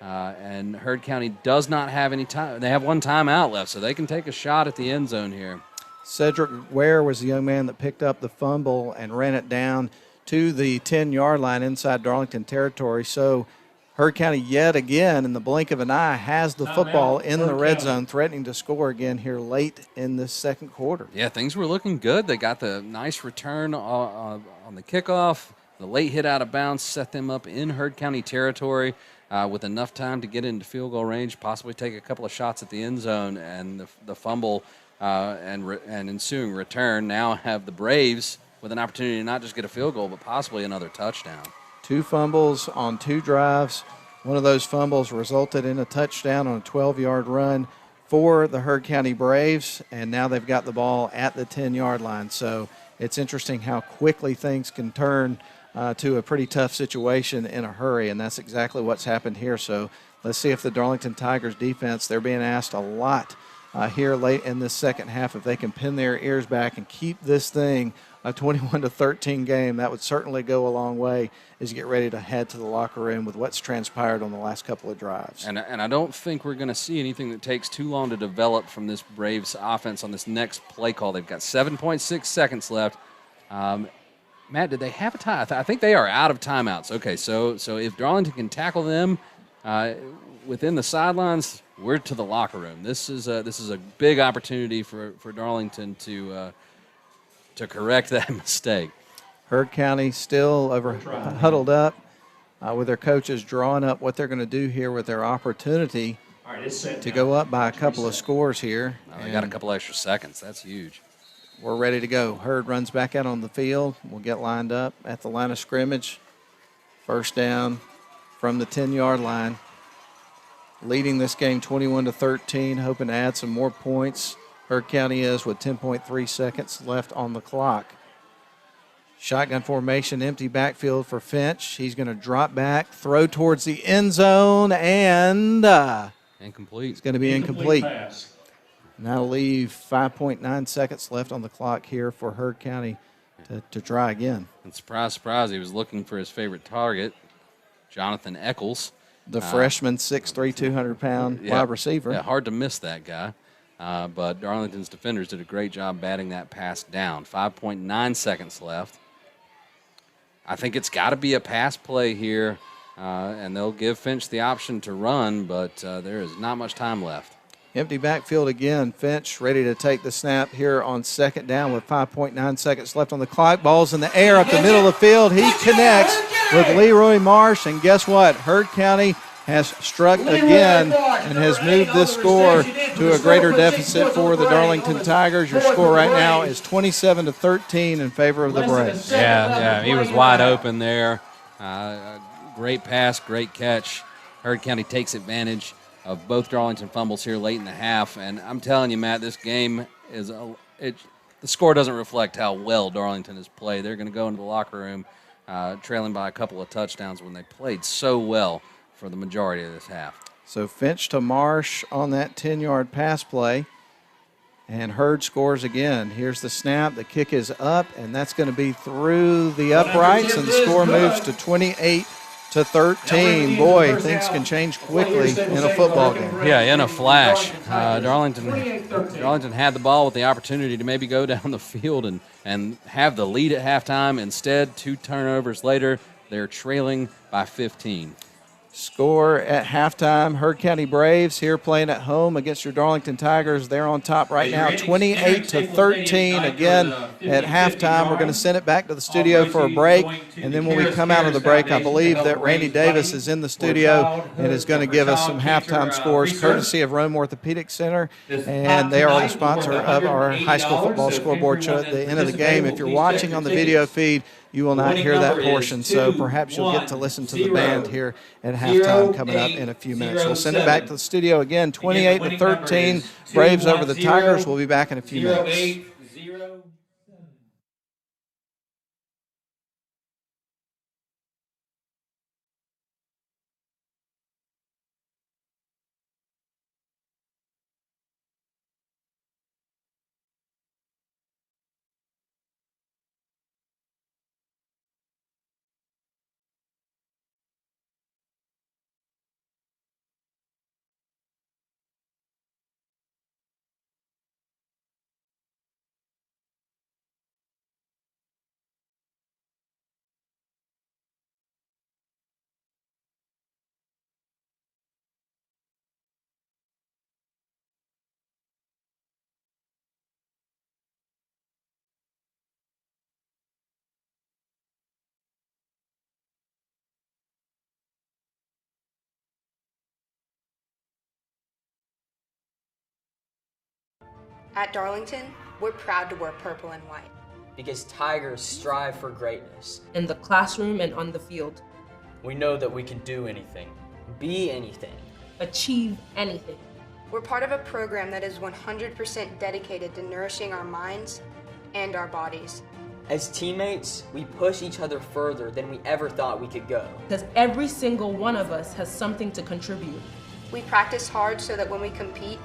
and Heard County does not have any time. They have 1 timeout left, so they can take a shot at the end zone here. Cedric Ware was the young man that picked up the fumble and ran it down to the 10-yard line inside Darlington territory. So Heard County yet again, in the blink of an eye, has the football in the red zone, threatening to score again here late in this second quarter. Yeah, things were looking good. They got the nice return on the kickoff. The late hit out of bounds set them up in Heard County territory with enough time to get into field goal range, possibly take a couple of shots at the end zone, and the fumble and ensuing return now have the Braves with an opportunity to not just get a field goal, but possibly another touchdown. 2 fumbles on 2 drives. One of those fumbles resulted in a touchdown on a 12-yard run for the Heard County Braves, and now they've got the ball at the 10-yard line. So it's interesting how quickly things can turn to a pretty tough situation in a hurry, and that's exactly what's happened here. So let's see if the Darlington Tigers defense, they're being asked a lot here late in this second half, if they can pin their ears back and keep this thing a 21-13 game. That would certainly go a long way as you get ready to head to the locker room with what's transpired on the last couple of drives. And I don't think we're going to see anything that takes too long to develop from this Braves offense on this next play call. They've got 7.6 seconds left. Matt, did they have a time? I think they are out of timeouts. Okay, so if Darlington can tackle them within the sidelines, we're to the locker room. This is a big opportunity for Darlington to correct that mistake. Heard County still huddled up with their coaches drawing up what they're going to do here with their opportunity to go up by a couple of scores here. They got a couple extra seconds. That's huge. We're ready to go. Hurd runs back out on the field. We'll get lined up at the line of scrimmage. First down from the 10-yard line. Leading this game 21-13, hoping to add some more points. Heard County is with 10.3 seconds left on the clock. Shotgun formation, empty backfield for Finch. He's going to drop back, throw towards the end zone, and incomplete. It's going to be incomplete. Pass. And that'll leave 5.9 seconds left on the clock here for Heard County to try again. And surprise, surprise, he was looking for his favorite target, Jonathan Eccles. The freshman, 6'3", 200-pound wide receiver. Yeah, hard to miss that guy. But Darlington's defenders did a great job batting that pass down. 5.9 seconds left. I think it's got to be a pass play here, and they'll give Finch the option to run, but there is not much time left. Empty backfield again. Finch ready to take the snap here on second down with 5.9 seconds left on the clock. Ball's in the air up the middle of the field. He connects with Leroy Marsh, and guess what? Heard County has struck again and has moved this score to a greater deficit for the Darlington Tigers. Your score right now is 27-13 in favor of the Braves. Yeah, he was wide open there. Great pass, great catch. Heard County takes advantage of both Darlington fumbles here late in the half, and I'm telling you, Matt, this game is the score doesn't reflect how well Darlington has played. They're going to go into the locker room trailing by a couple of touchdowns when they played so well for the majority of this half. So Finch to Marsh on that 10-yard pass play. And Heard scores again. Here's the snap. The kick is up, and that's going to be through the uprights, and the score moves to 28-13. Boy, things can change quickly in a football game. Yeah, in a flash. Darlington had the ball with the opportunity to maybe go down the field and have the lead at halftime. Instead, 2 turnovers later, they're trailing by 15. Score at halftime, Heard County Braves here playing at home against your Darlington Tigers. They're on top right now, 28-13. Again, at halftime, we're going to send it back to the studio for a break. And then when we come out of the break, I believe that Randy Davis is in the studio and is going to give us some halftime scores courtesy of Rome Orthopedic Center. And they are the sponsor of our high school football scoreboard show at the end of the game. If you're watching on the video feed, you will not hear that portion, so perhaps you'll get to listen to the band here at halftime coming up in a few minutes. We'll send it back to the studio again, 28-13. Braves over the Tigers. We'll be back in a few minutes. At Darlington, we're proud to wear purple and white. Because Tigers strive for greatness. In the classroom and on the field. We know that we can do anything, be anything, achieve anything. We're part of a program that is 100% dedicated to nourishing our minds and our bodies. As teammates, we push each other further than we ever thought we could go. Because every single one of us has something to contribute. We practice hard so that when we compete,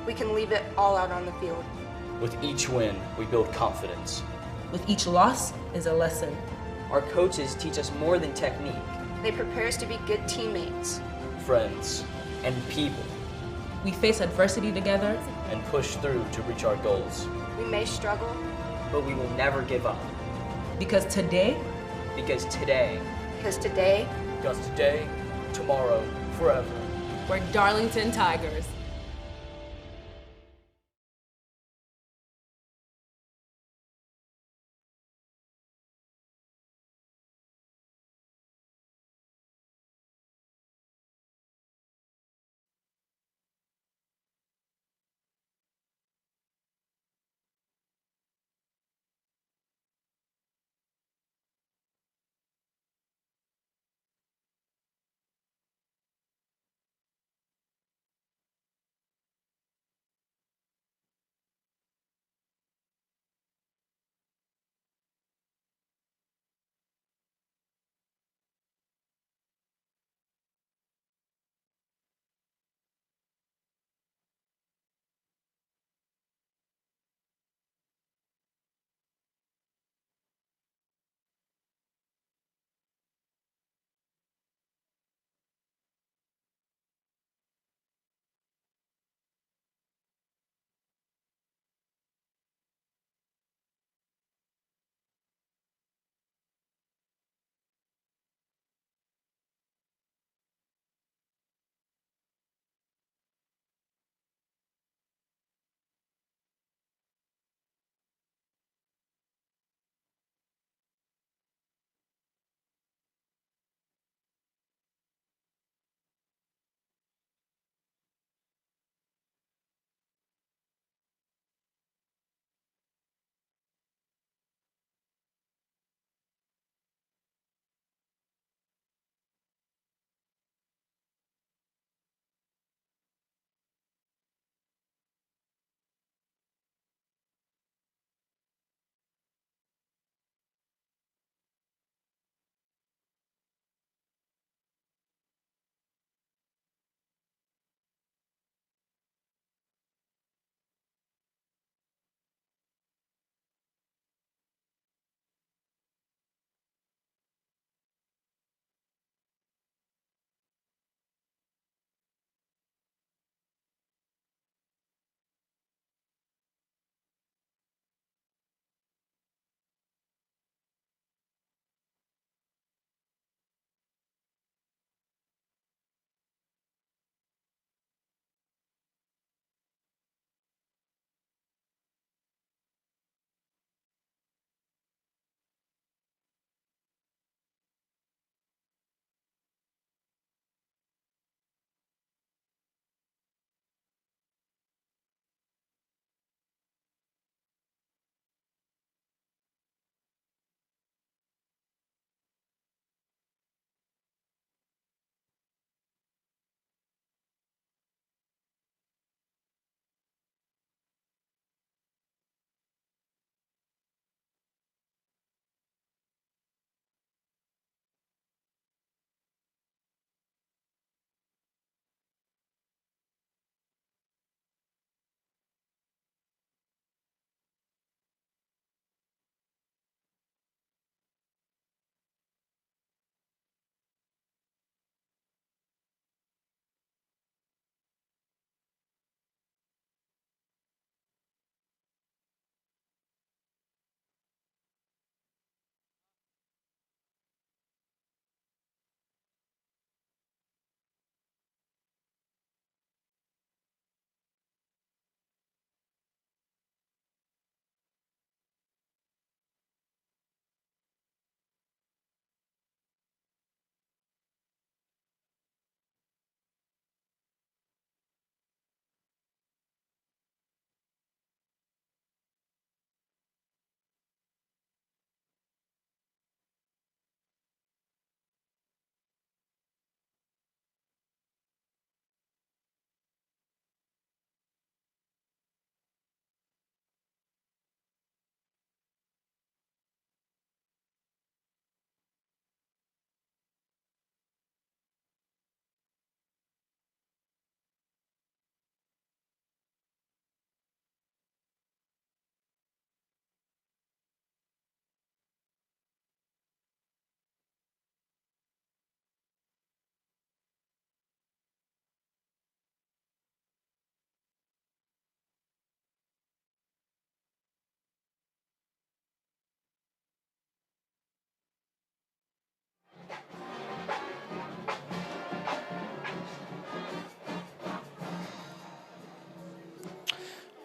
we can leave it all out on the field. With each win, we build confidence. With each loss is a lesson. Our coaches teach us more than technique. They prepare us to be good teammates, friends, and people. We face adversity together and push through to reach our goals. We may struggle, but we will never give up. Because today, Because today, because today, tomorrow, forever. We're Darlington Tigers.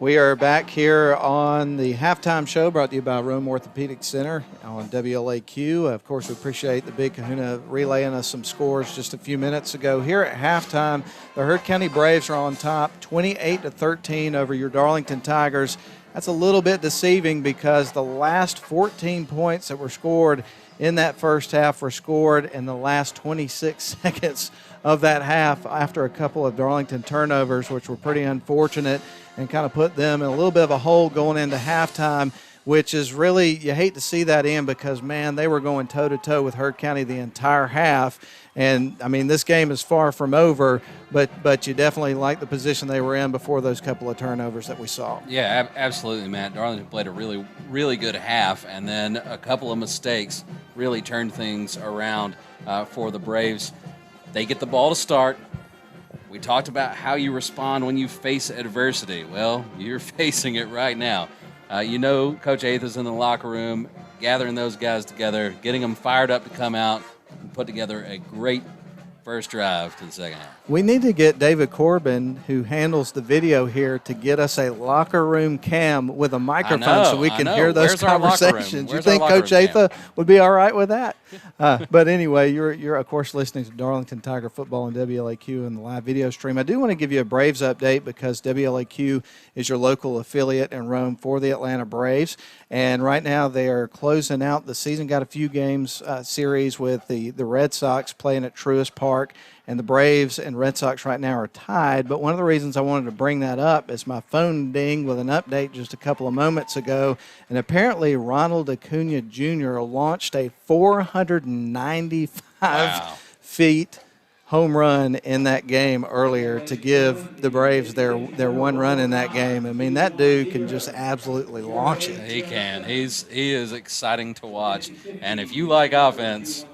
We are back here on the halftime show brought to you by Rome Orthopedic Center on WLAQ. Of course, we appreciate the Big Kahuna relaying us some scores just a few minutes ago. Here at halftime, the Heard County Braves are on top 28-13 over your Darlington Tigers. That's a little bit deceiving because the last 14 points that were scored in that first half were scored in the last 26 seconds of that half after a couple of Darlington turnovers, which were pretty unfortunate and kind of put them in a little bit of a hole going into halftime, which is really, you hate to see that in because, man, they were going toe-to-toe with Heard County the entire half. And, I mean, this game is far from over, but you definitely like the position they were in before those couple of turnovers that we saw. Yeah, absolutely, Matt. Darlington played a really, really good half, and then a couple of mistakes really turned things around for the Braves. They get the ball to start. We talked about how you respond when you face adversity. Well, you're facing it right now. You know Coach Eighth is in the locker room, gathering those guys together, getting them fired up to come out and put together a great first drive to the second half. We need to get David Corbin, who handles the video here, to get us a locker room cam with a microphone so we can hear those conversations. You think Coach Eighth would be all right with that? But anyway, you're of course listening to Darlington Tiger Football on WLAQ and the live video stream. I do want to give you a Braves update because WLAQ is your local affiliate in Rome for the Atlanta Braves. And right now they are closing out the season. Got a few games series with the Red Sox playing at Truist Park. And the Braves and Red Sox right now are tied. But one of the reasons I wanted to bring that up is my phone dinged with an update just a couple of moments ago. And apparently Ronald Acuna Jr. launched a 495 feet home run in that game earlier to give the Braves their one run in that game. I mean, that dude can just absolutely launch it. He can. He is exciting to watch. And if you like offense,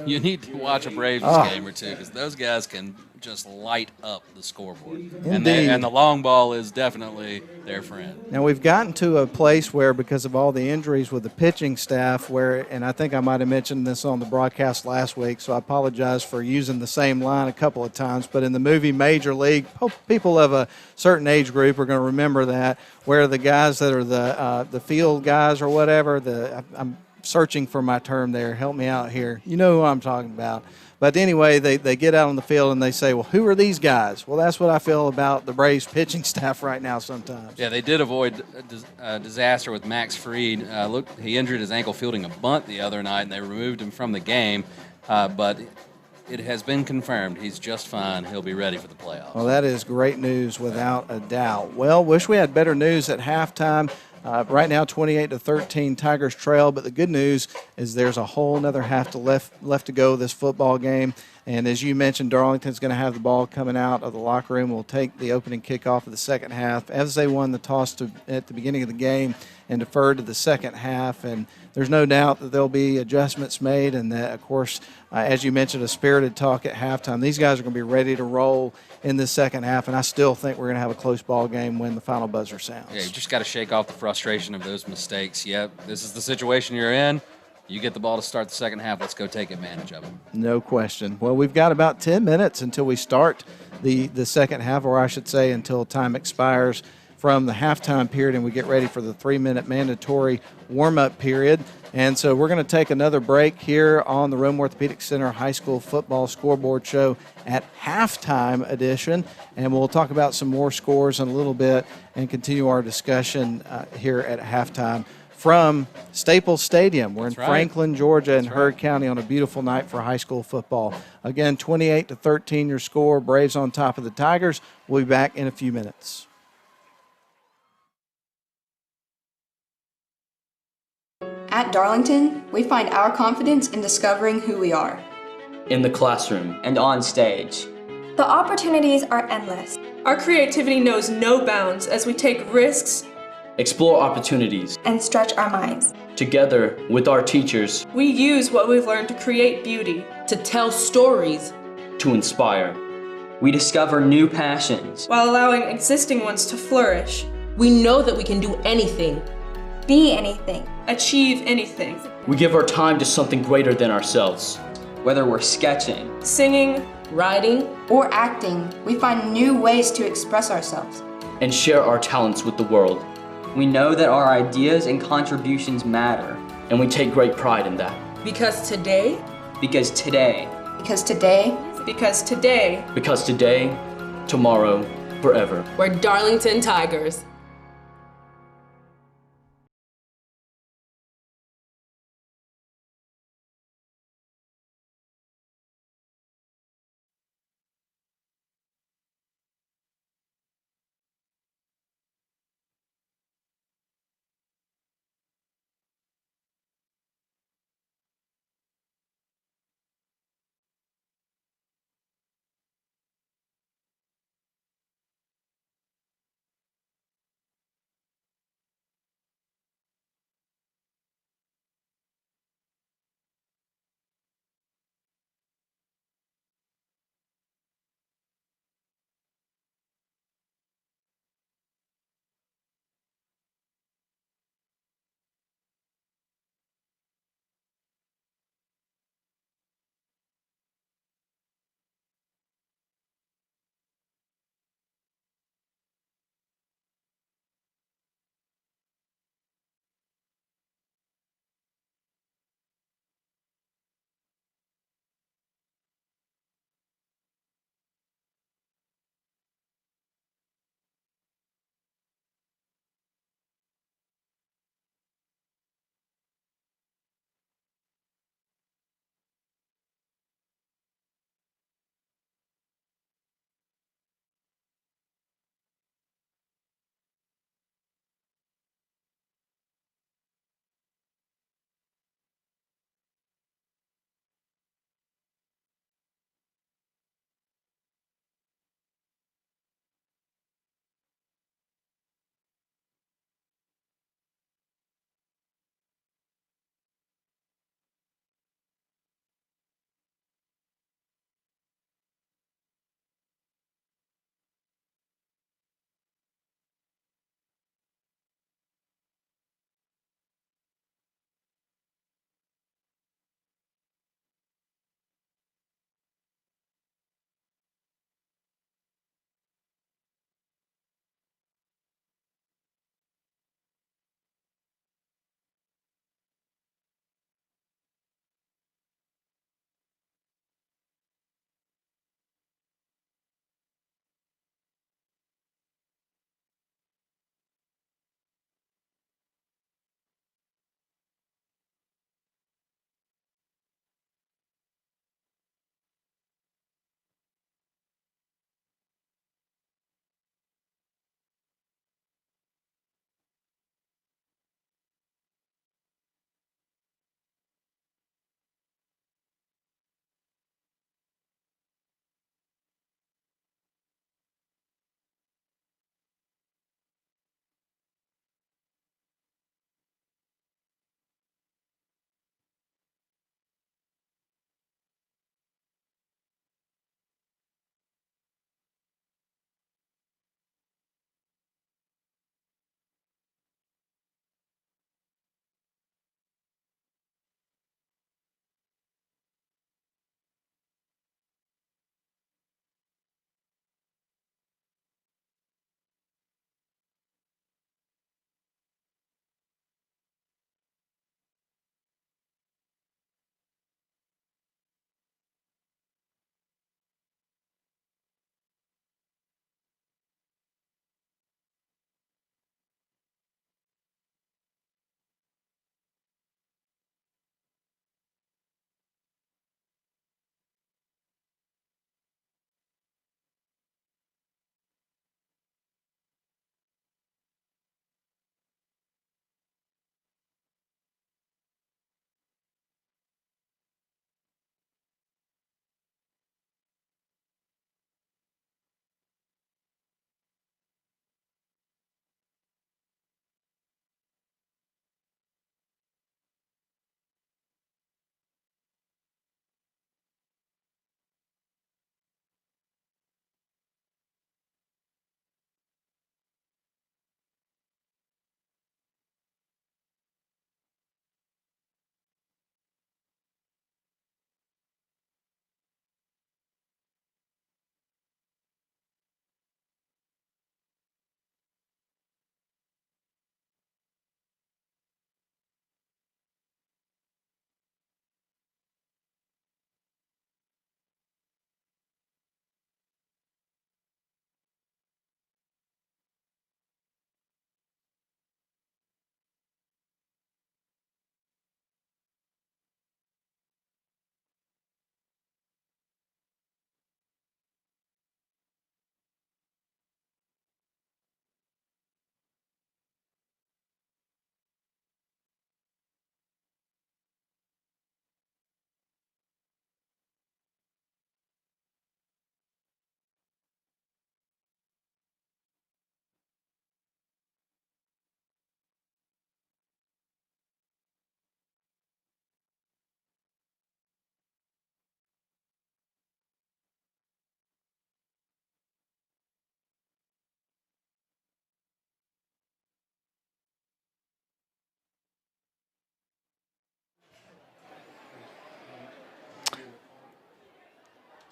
you need to watch a Braves game or two because those guys can just light up the scoreboard. And the long ball is definitely their friend. Now, we've gotten to a place where, because of all the injuries with the pitching staff, and I think I might have mentioned this on the broadcast last week, so I apologize for using the same line a couple of times, but in the movie Major League, people of a certain age group are going to remember that, where the guys that are the field guys or whatever, I'm searching for my term there. Help me out here. You know who I'm talking about. But anyway, they get out on the field and they say, well, who are these guys? Well, that's what I feel about the Braves pitching staff right now sometimes. Yeah, they did avoid a disaster with Max Fried. Look, he injured his ankle fielding a bunt the other night, and they removed him from the game. But it has been confirmed he's just fine. He'll be ready for the playoffs. Well, that is great news without a doubt. Well, wish we had better news at halftime. Right now, 28-13, Tigers trail. But the good news is there's a whole another half left to go this football game. And as you mentioned, Darlington's going to have the ball coming out of the locker room. We'll take the opening kickoff of the second half as they won the toss at the beginning of the game and deferred to the second half. And there's no doubt that there'll be adjustments made and that, of course, as you mentioned, a spirited talk at halftime. These guys are going to be ready to roll in the second half, and I still think we're going to have a close ball game when the final buzzer sounds. Yeah, you just got to shake off the frustration of those mistakes. Yep, this is the situation you're in. You get the ball to start the second half. Let's go take advantage of it. No question. Well, we've got about 10 minutes until we start the second half, or I should say until time expires from the halftime period and we get ready for the 3-minute mandatory warm-up period. And so we're going to take another break here on the Rome Orthopedic Center High School Football Scoreboard Show at halftime edition. And we'll talk about some more scores in a little bit and continue our discussion here at halftime from Staples Stadium. We're in Franklin, Georgia, in Heard County on a beautiful night for high school football. Again, 28-13 your score. Braves on top of the Tigers. We'll be back in a few minutes. At Darlington, we find our confidence in discovering who we are. In the classroom and on stage. The opportunities are endless. Our creativity knows no bounds as we take risks, explore opportunities, and stretch our minds. Together with our teachers, we use what we've learned to create beauty, to tell stories, to inspire. We discover new passions while allowing existing ones to flourish. We know that we can do anything, be anything, achieve anything. We give our time to something greater than ourselves. Whether we're sketching, singing, writing, or acting, we find new ways to express ourselves. and share our talents with the world. We know that our ideas and contributions matter. And we take great pride in that. Because today, Because today, Because today, Because today, Because today, tomorrow, forever. we're Darlington Tigers.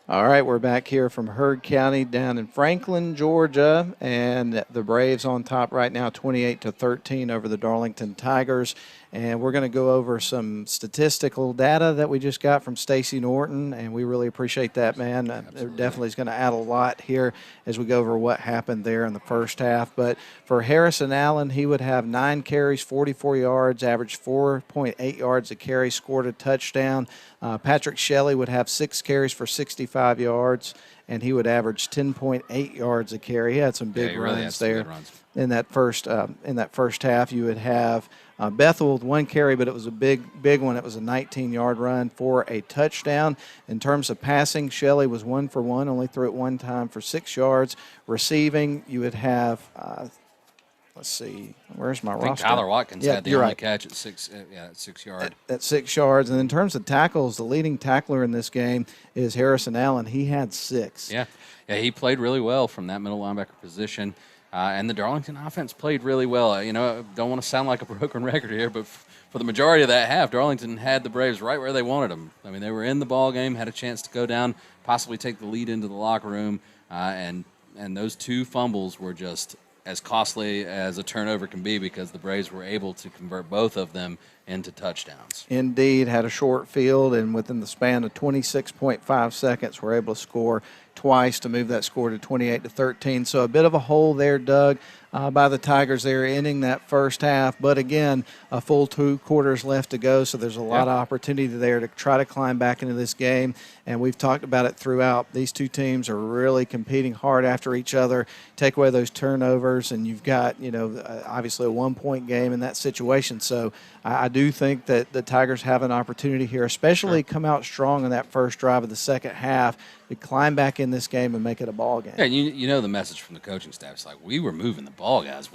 All right, we're back here from Heard County down in Franklin, Georgia, and the Braves on top right now, 28-13 over the Darlington Tigers. And we're going to go over some statistical data that we just got from Stacy Norton, and we really appreciate that, man. It definitely is going to add a lot here as we go over what happened there in the first half. But for Harrison Allen, he would have 9 carries, 44 yards, averaged 4.8 yards a carry, scored a touchdown. Patrick Shelley would have 6 carries for 65 yards, and he would average 10.8 yards a carry. He had some big runs there. In that first half. You would have Bethel with 1 carry, but it was a big one. It was a 19-yard run for a touchdown. In terms of passing, Shelley was 1 for 1, only threw it 1 time for 6 yards. Receiving, you would have let's see, where's my roster? I think Tyler Watkins had the only catch at 6 yards. At 6 yards. And in terms of tackles, the leading tackler in this game is Harrison Allen. He had 6. Yeah, he played really well from that middle linebacker position. And the Darlington offense played really well. I don't want to sound like a broken record here, but for the majority of that half, Darlington had the Braves right where they wanted them. I mean, they were in the ball game, had a chance to go down, possibly take the lead into the locker room, and those 2 fumbles were just as costly as a turnover can be because the Braves were able to convert both of them into touchdowns. Indeed, had a short field, and within the span of 26.5 seconds, were able to score twice to move that score to 28-13. So a bit of a hole there, Doug, by the Tigers there ending that first half. But again, a full 2 quarters left to go, so there's a lot of opportunity there to try to climb back into this game. And we've talked about it throughout. These 2 teams are really competing hard after each other. Take away those turnovers, and you've got, obviously a 1-point game in that situation. So I do think that the Tigers have an opportunity here, especially come out strong in that first drive of the second half, to climb back in this game and make it a ball game. Yeah, you know the message from the coaching staff. It's like, we were moving the ball, guys.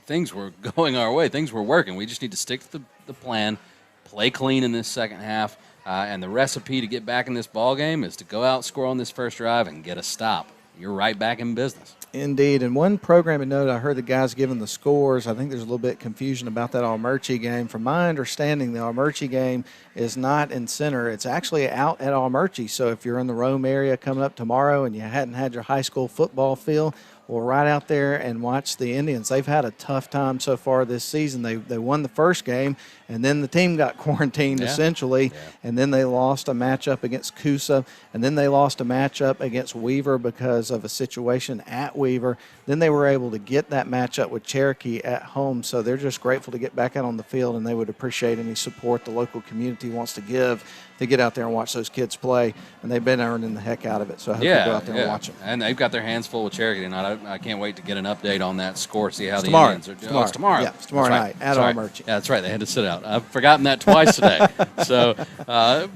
Things were going our way. Things were working. We just need to stick to the plan, play clean in this second half, and the recipe to get back in this ball game is to go out, score on this first drive, and get a stop. You're right back in business. Indeed. And one programming note, I heard the guys giving the scores. I think there's a little bit of confusion about that Almerchi game. From my understanding, the Almerchi game is not in center. It's actually out at Almerchi. So if you're in the Rome area coming up tomorrow and you hadn't had your high school football feel, well, right out there and watch the Indians. They've had a tough time so far this season. They won the first game, and then the team got quarantined essentially, and then they lost a matchup against Coosa, and then they lost a matchup against Weaver because of a situation at Weaver. Then they were able to get that matchup with Cherokee at home, so they're just grateful to get back out on the field, and they would appreciate any support the local community wants to give to get out there and watch those kids play, and they've been earning the heck out of it. So I hope you go out there and watch them. And they've got their hands full with Cherokee tonight. I can't wait to get an update on that score, see how the tomorrow. Indians are doing. Oh, it's tomorrow. Yeah, it's tomorrow night at Almerchi. Yeah, that's right. They had to sit out. I've forgotten that twice today. So,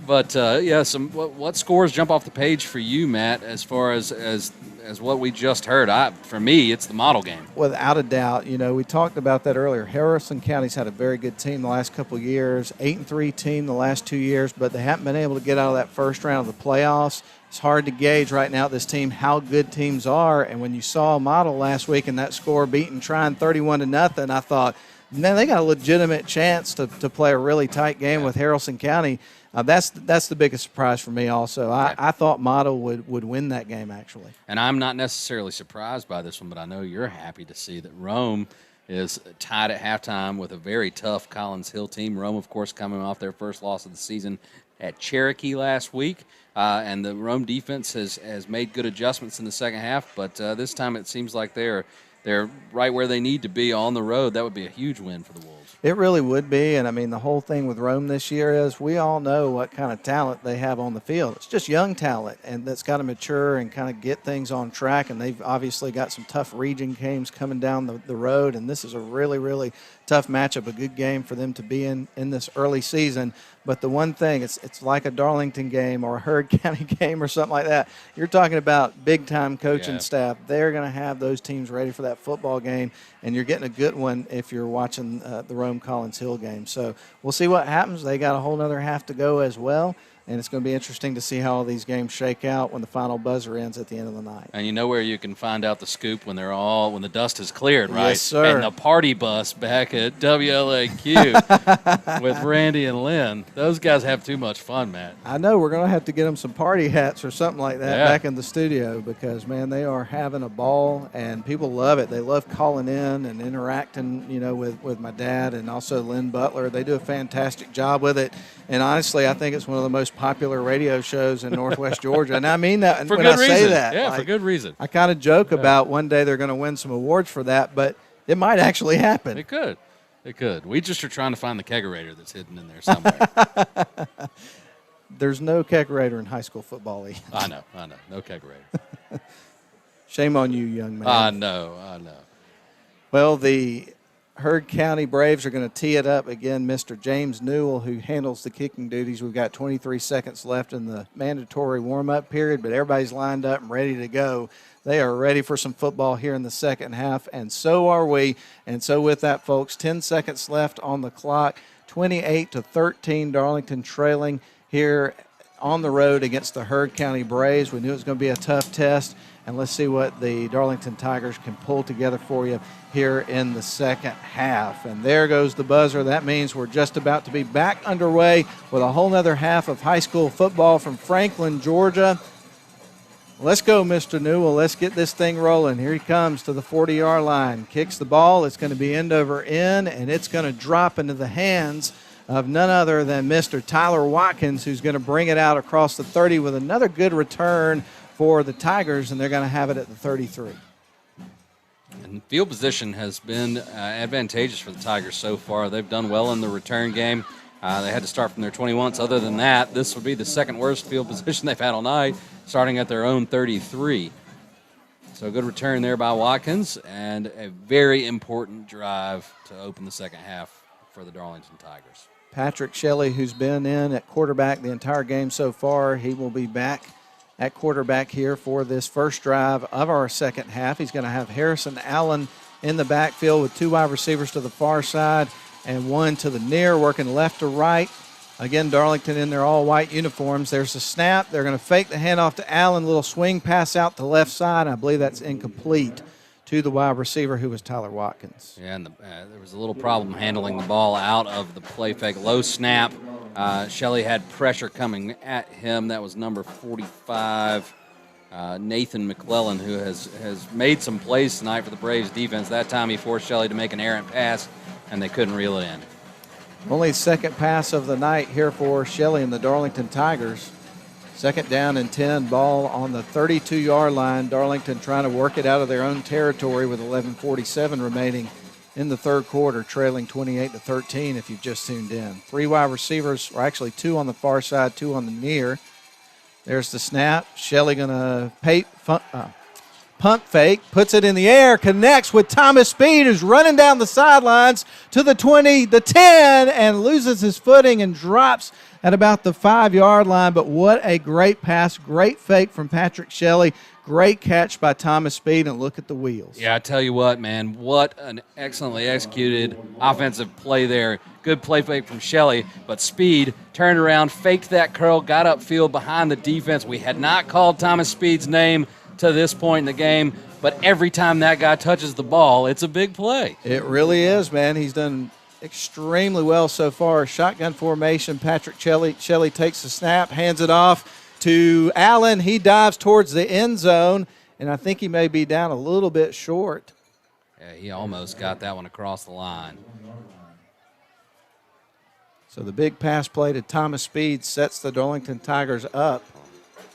what scores jump off the page for you, Matt, as far as what we just heard? For me, it's the model game. Without a doubt. We talked about that earlier. Harrison County's had a very good team the last couple of years, 8-3 team the last 2 years, but they haven't been able to get out of that first round of the playoffs. It's hard to gauge right now this team how good teams are, and when you saw Model last week and that score beating Trine 31-0, I thought, man, they got a legitimate chance to play a really tight game with Harrison County. That's the biggest surprise for me also. I thought Model would win that game, actually. And I'm not necessarily surprised by this one, but I know you're happy to see that Rome is tied at halftime with a very tough Collins Hill team. Rome, of course, coming off their first loss of the season at Cherokee last week. And the Rome defense has made good adjustments in the second half, but this time it seems like they're right where they need to be on the road. That would be a huge win for the Wolves. It really would be, and I mean the whole thing with Rome this year is we all know what kind of talent they have on the field. It's just young talent, and that's got to mature and kind of get things on track, and they've obviously got some tough region games coming down the road, and this is a really, really tough matchup, a good game for them to be in this early season. But the one thing, it's like a Darlington game or a Heard County game or something like that. You're talking about big-time coaching staff. They're going to have those teams ready for that football game, and you're getting a good one if you're watching the Rome Collins Hill game. So we'll see what happens. They got a whole other half to go as well. and it's going to be interesting to see how all these games shake out when the final buzzer ends at the end of the night. And you know where you can find out the scoop when when the dust is cleared, right? Yes, sir. And the party bus back at WLAQ with Randy and Lynn. Those guys have too much fun, Matt. I know we're going to have to get them some party hats or something like that back in the studio because, man, they are having a ball, and people love it. They love calling in and interacting, with my dad and also Lynn Butler. They do a fantastic job with it. And honestly, I think it's one of the most popular radio shows in Northwest Georgia. And I mean that for when good I reason. say that. Yeah, for good reason. I kind of joke about one day they're going to win some awards for that, but it might actually happen. It could. It could. We just are trying to find the kegerator that's hidden in there somewhere. There's no kegerator in high school football. I know. No kegerator. Shame on you, young man. I know. Well, the Heard County Braves are going to tee it up again. Mr. James Newell, who handles the kicking duties. We've got 23 seconds left in the mandatory warm-up period, but everybody's lined up and ready to go. They are ready for some football here in the second half, and so are we. And so with that, folks, 10 seconds left on the clock, 28-13, Darlington trailing here on the road against the Heard County Braves. We knew it was going to be a tough test, and let's see what the Darlington Tigers can pull together for you here in the second half. And there goes the buzzer. That means we're just about to be back underway with a whole nother half of high school football from Franklin, Georgia. Let's go, Mr. Newell. Let's get this thing rolling. Here he comes to the 40-yard line. Kicks the ball. It's going to be end over end, and it's going to drop into the hands of none other than Mr. Tyler Watkins, who's going to bring it out across the 30 with another good return for the Tigers, and they're going to have it at the 33. And field position has been advantageous for the Tigers so far. They've done well in the return game. They had to start from their 21. So other than that, this would be the second worst field position they've had all night, starting at their own 33. So a good return there by Watkins, and a very important drive to open the second half for the Darlington Tigers. Patrick Shelley, who's been in at quarterback the entire game so far, he will be back at quarterback here for this first drive of our second half. He's going to have Harrison Allen in the backfield with two wide receivers to the far side and one to the near, working left to right. Again, Darlington in their all-white uniforms. There's the snap. They're going to fake the handoff to Allen. Little swing pass out to left side. I believe that's incomplete to the wide receiver, who was Tyler Watkins. Yeah, and there was a little problem handling the ball out of the play fake. Low snap. Shelley had pressure coming at him. That was number 45, Nathan McClellan, who has made some plays tonight for the Braves defense. That time he forced Shelley to make an errant pass, and they couldn't reel it in. Only second pass of the night here for Shelley and the Darlington Tigers. Second down and 10, ball on the 32-yard line. Darlington trying to work it out of their own territory with 11:47 remaining in the third quarter, trailing 28-13 if you've just tuned in. Three wide receivers, or actually two on the far side, two on the near. There's the snap. Shelley going to pump fake, puts it in the air, connects with Thomas Speed, who's running down the sidelines to the 20, the 10, and loses his footing and drops at about the 5-yard line. But what a great pass, great fake from Patrick Shelley. Great catch by Thomas Speed, and look at the wheels. Yeah, I tell you what, man, what an excellently executed offensive play there. Good play fake from Shelley, but Speed turned around, faked that curl, got upfield behind the defense. We had not called Thomas Speed's name to this point in the game, but every time that guy touches the ball, it's a big play. It really is, man. He's done extremely well so far. Shotgun formation, Patrick Shelley takes the snap, hands it off to Allen. He dives towards the end zone, and I think he may be down a little bit short. Yeah, he almost got that one across the line. So the big pass play to Thomas Speed sets the Darlington Tigers up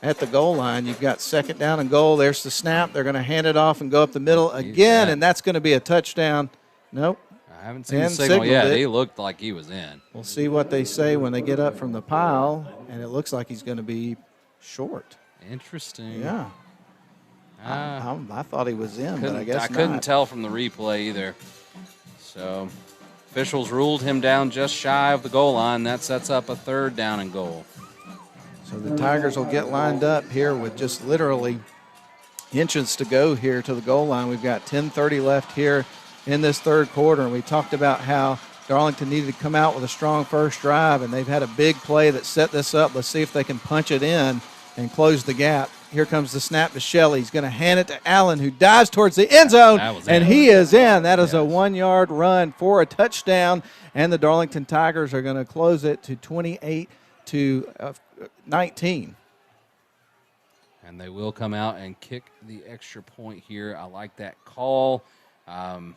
at the goal line. You've got second down and goal. There's the snap. They're going to hand it off and go up the middle again, and that's going to be a touchdown. Nope. I haven't seen the signal yet. He looked like he was in. We'll see what they say when they get up from the pile, and it looks like he's going to be short. Interesting. Yeah. I thought he was in, but I guess not. I couldn't tell from the replay either. So officials ruled him down just shy of the goal line. That sets up a third down and goal. So the Tigers will get lined up here with just literally inches to go here to the goal line. We've got 10:30 left here in this third quarter, and we talked about how Darlington needed to come out with a strong first drive, and they've had a big play that set this up. Let's see if they can punch it in and close the gap. Here comes the snap to Shelley. He's going to hand it to Allen, who dives towards the end zone, and he is in. That is a 1-yard run for a touchdown, and the Darlington Tigers are going to close it to 28-19. And they will come out and kick the extra point here. I like that call. The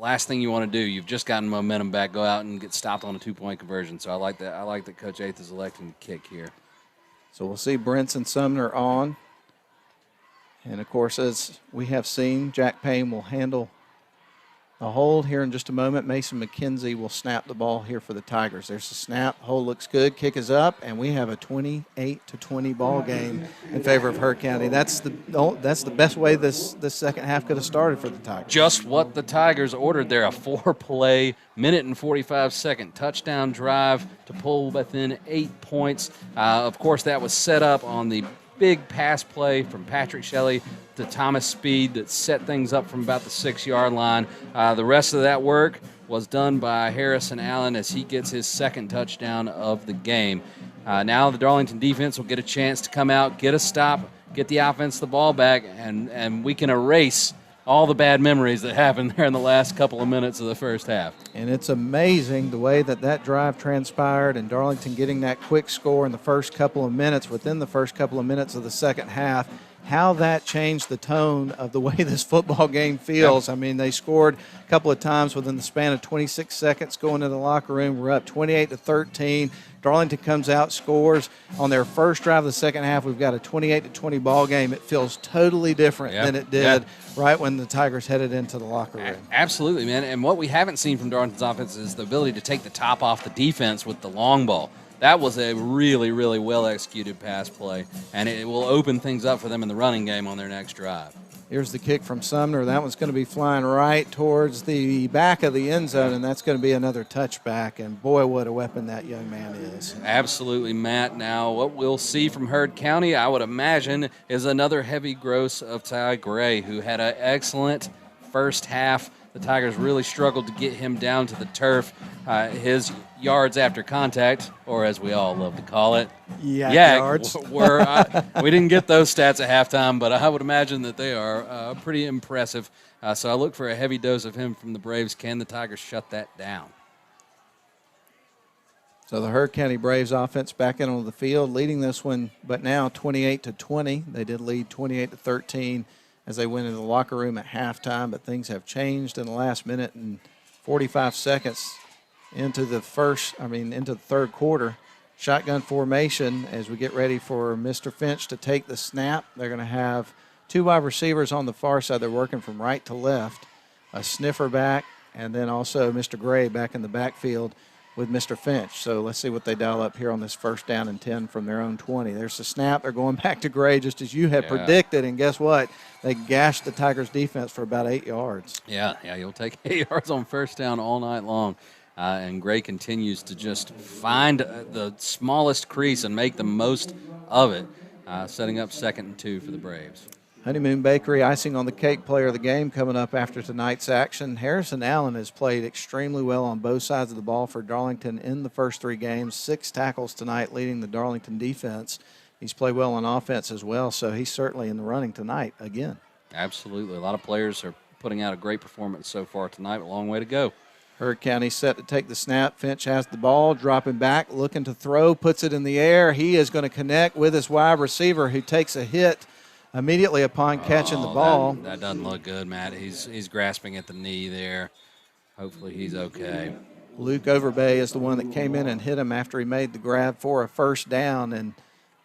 last thing you want to do, you've just gotten momentum back, go out and get stopped on a 2-point conversion. So I like that. I like that Coach Eighth is electing to kick here. So we'll see Brinson Sumner on. And, of course, as we have seen, Jack Payne will handle the hold here in just a moment. Mason McKenzie will snap the ball here for the Tigers. There's the snap. Hold looks good. Kick is up, and we have a 28-20 ball game in favor of Heard County. That's the best way this second half could have started for the Tigers. Just what the Tigers ordered there, a 4-play, minute and 45-second touchdown drive to pull within 8 points. Of course, that was set up on the big pass play from Patrick Shelley to Thomas Speed that set things up from about the 6-yard line. The rest of that work was done by Harrison Allen as he gets his second touchdown of the game. Now the Darlington defense will get a chance to come out, get a stop, get the offense the ball back, and we can erase all the bad memories that happened there in the last couple of minutes of the first half. And it's amazing the way that drive transpired and Darlington getting that quick score in the first couple of minutes, within the first couple of minutes of the second half, how that changed the tone of the way this football game feels. I mean, they scored a couple of times within the span of 26 seconds going into the locker room. We're up 28-13. Darlington comes out, scores. On their first drive of the second half, we've got a 28-20 ball game. It feels totally different than it did right when the Tigers headed into the locker room. Absolutely, man. And what we haven't seen from Darlington's offense is the ability to take the top off the defense with the long ball. That was a really, really well-executed pass play, and it will open things up for them in the running game on their next drive. Here's the kick from Sumner. That one's going to be flying right towards the back of the end zone, and that's going to be another touchback. And, boy, what a weapon that young man is. Absolutely, Matt. Now, what we'll see from Heard County, I would imagine, is another heavy gross of Ty Gray, who had an excellent first half. The Tigers really struggled to get him down to the turf. His yards after contact, or as we all love to call it, yards. We didn't get those stats at halftime, but I would imagine that they are pretty impressive. So I look for a heavy dose of him from the Braves. Can the Tigers shut that down? So the Heard County Braves offense back in on the field, leading this one, but now 28-20. They did lead 28-13 as they went into the locker room at halftime, but things have changed in the last minute and 45 seconds into the third quarter. Shotgun formation as we get ready for Mr. Finch to take the snap. They're going to have two wide receivers on the far side. They're working from right to left, a sniffer back, and then also Mr. Gray back in the backfield with Mr. Finch. So let's see what they dial up here on this first down and 10 from their own 20. There's the snap. They're going back to Gray just as you had predicted, and guess what? They gashed the Tigers' defense for about 8 yards. Yeah, you'll take 8 yards on first down all night long. And Gray continues to just find the smallest crease and make the most of it, setting up 2nd and 2 for the Braves. Honeymoon Bakery, icing on the cake player of the game coming up after tonight's action. Harrison Allen has played extremely well on both sides of the ball for Darlington in the first 3 games. 6 tackles tonight, leading the Darlington defense. He's played well on offense as well, so he's certainly in the running tonight again. Absolutely. A lot of players are putting out a great performance so far tonight. A long way to go. Heard County set to take the snap. Finch has the ball, dropping back, looking to throw, puts it in the air. He is going to connect with his wide receiver, who takes a hit immediately upon catching the ball. That doesn't look good, Matt. He's grasping at the knee there. Hopefully he's okay. Luke Overbay is the one that came in and hit him after he made the grab for a first down, and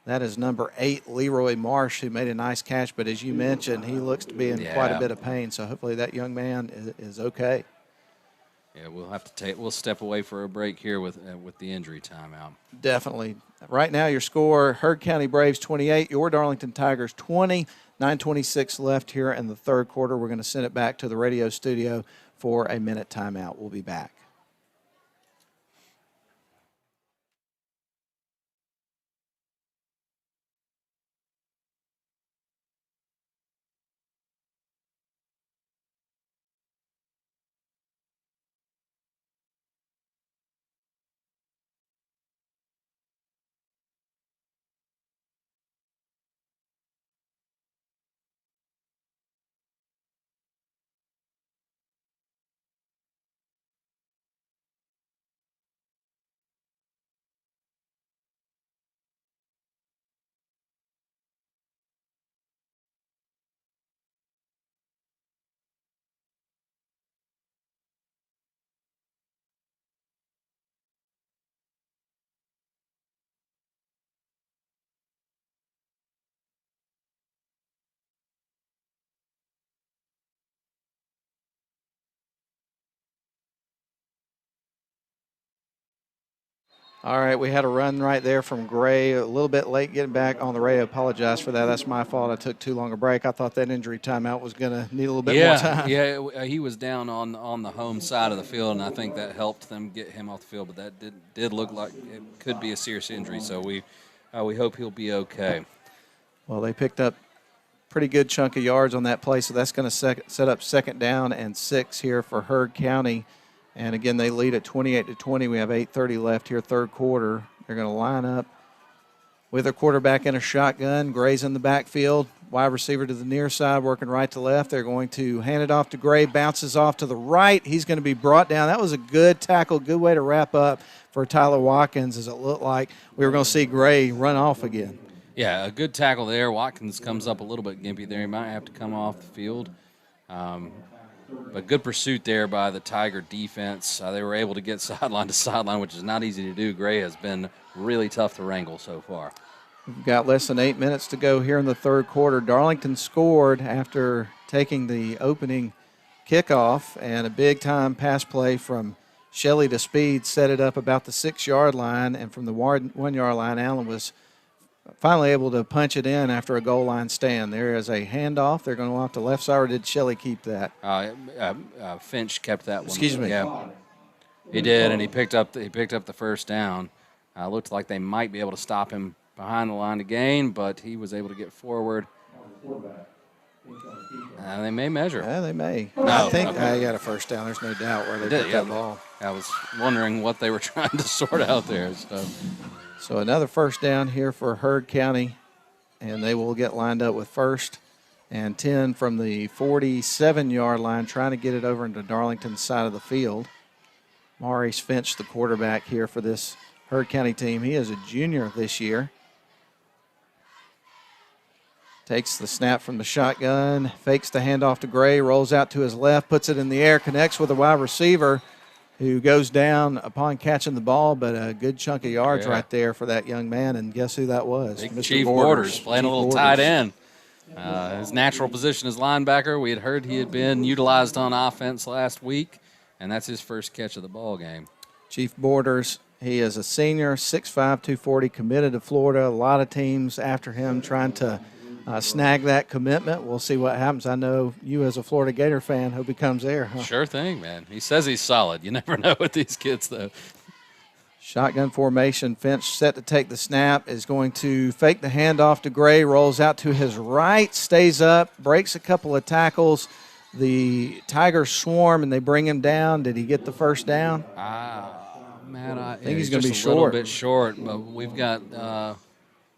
that is number 8, Leroy Marsh, who made a nice catch. But as you mentioned, he looks to be in quite a bit of pain, so hopefully that young man is okay. Yeah, we'll step away for a break here with the injury timeout. Definitely. Right now, your score: Heard County Braves 28, your Darlington Tigers 20. 9:26 left here in the third quarter. We're going to send it back to the radio studio for a minute timeout. We'll be back. All right, we had a run right there from Gray. A little bit late getting back on the radio. Apologize for that. That's my fault. I took too long a break. I thought that injury timeout was going to need a little bit more time. Yeah, he was down on the home side of the field, and I think that helped them get him off the field. But that did look like it could be a serious injury. So we hope he'll be okay. Well, they picked up pretty good chunk of yards on that play, so that's going to set up 2nd down and 6 here for Heard County. And again, they lead at 28-20. We have 8:30 left here, 3rd quarter. They're going to line up with their quarterback in a shotgun. Gray's in the backfield. Wide receiver to the near side, working right to left. They're going to hand it off to Gray. Bounces off to the right. He's going to be brought down. That was a good tackle, good way to wrap up for Tyler Watkins, as it looked like we were going to see Gray run off again. Yeah, a good tackle there. Watkins comes up a little bit gimpy there. He might have to come off the field. But good pursuit there by the Tiger defense. They were able to get sideline to sideline, which is not easy to do. Gray has been really tough to wrangle so far. We've got less than 8 minutes to go here in the 3rd quarter. Darlington scored after taking the opening kickoff, and a big-time pass play from Shelley to Speed set it up about the 6-yard line, and from the 1-yard line, Allen was finally able to punch it in after a goal line stand. There is a handoff. They're going to go off the left side, or did Shelley keep that? Finch kept that one. Excuse me. Yeah, he did, and he picked up the 1st down. Looked like they might be able to stop him behind the line again, but he was able to get forward. They may measure. Yeah, they may. No, I think they got a 1st down. There's no doubt where they put that ball. I was wondering what they were trying to sort out there. So another 1st down here for Heard County, and they will get lined up with 1st and 10 from the 47-yard line, trying to get it over into Darlington's side of the field. Maurice Finch, the quarterback here for this Heard County team. He is a junior this year. Takes the snap from the shotgun, fakes the handoff to Gray, rolls out to his left, puts it in the air, connects with a wide receiver who goes down upon catching the ball, but a good chunk of yards right there for that young man. And guess who that was? Big Mr. Chief Borders playing a little tight end. His natural position is linebacker. We had heard he had been utilized on offense last week, and that's his 1st catch of the ball game. Chief Borders, he is a senior, 6'5", 240, committed to Florida. A lot of teams after him trying to snag that commitment. We'll see what happens. I know you, as a Florida Gator fan, hope he comes there. Huh? Sure thing, man. He says he's solid. You never know with these kids, though. Shotgun formation. Finch set to take the snap, is going to fake the handoff to Gray, rolls out to his right, stays up, breaks a couple of tackles. The Tigers swarm, and they bring him down. Did he get the 1st down? Man, I think he's going to be just short. A little bit short, but we've got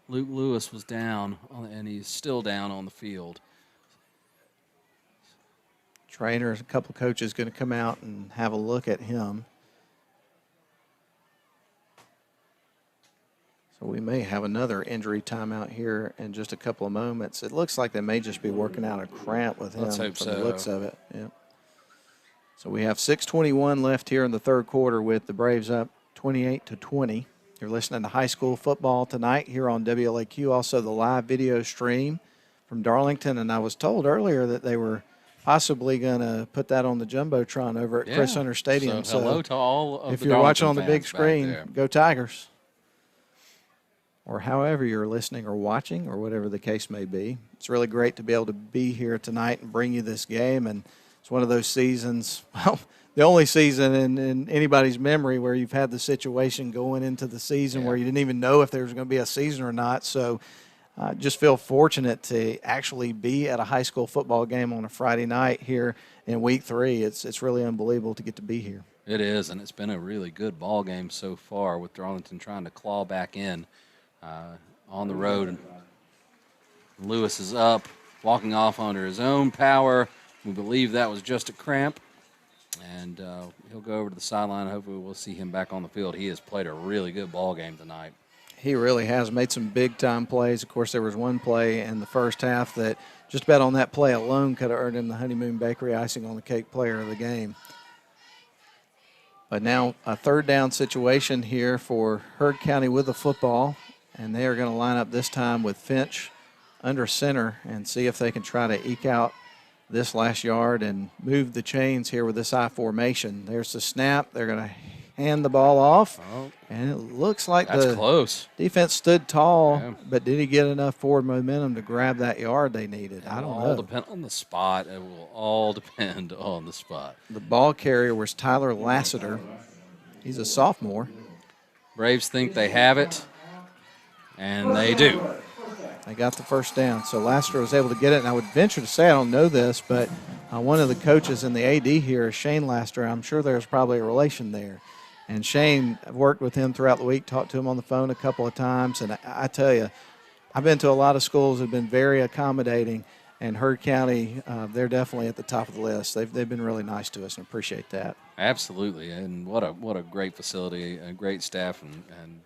Luke Lewis was down, and he's still down on the field. Trainers, a couple coaches going to come out and have a look at him. So we may have another injury timeout here in just a couple of moments. It looks like they may just be working out a cramp with him. Let's hope from so. the looks of it. Yeah. So we have 6:21 left here in the 3rd quarter with the Braves up 28-20. You're listening to high school football tonight here on WLAQ, also the live video stream from Darlington. And I was told earlier that they were possibly going to put that on the Jumbotron over at Chris Hunter Stadium. So hello to all of if the you're watching on the Darlington big fans screen, back there. go Tigers. Or however you're listening or watching or whatever the case may be. It's really great to be able to be here tonight and bring you this game. And it's one of those seasons, well, the only season in anybody's memory where you've had the situation going into the season where you didn't even know if there was going to be a season or not. So just feel fortunate to actually be at a high school football game on a Friday night here in week 3. It's really unbelievable to get to be here. It is, and it's been a really good ball game so far with Darlington trying to claw back in on the road. Lewis is up, walking off under his own power. We believe that was just a cramp. And he'll go over to the sideline. Hopefully we'll see him back on the field. He has played a really good ball game tonight. He really has made some big-time plays. Of course, there was one play in the first half that just about on that play alone could have earned him the Honeymoon Bakery icing on the cake player of the game. But now a 3rd down situation here for Heard County with the football. And they are going to line up this time with Finch under center and see if they can try to eke out this last yard and move the chains here with this I formation. There's the snap. They're going to hand the ball off. Oh. And it looks like That's close. Defense stood tall, Yeah. but did he get enough forward momentum to grab that yard they needed? I don't know. It will all depend on the spot. It will all depend on the spot. The ball carrier was Tyler Lassiter. He's a sophomore. Braves think they have it, and they do. They got the first down. So Lassiter was able to get it. And I would venture to say, I don't know this, but one of the coaches in the AD here is Shane Lassiter. I'm sure there's probably a relation there. And Shane, I've worked with him throughout the week, talked to him on the phone a couple of times. And I tell you, I've been to a lot of schools that have been very accommodating. And Heard County, they're definitely at the top of the list. They've been really nice to us and appreciate that. Absolutely. And what a great facility, a great staff, and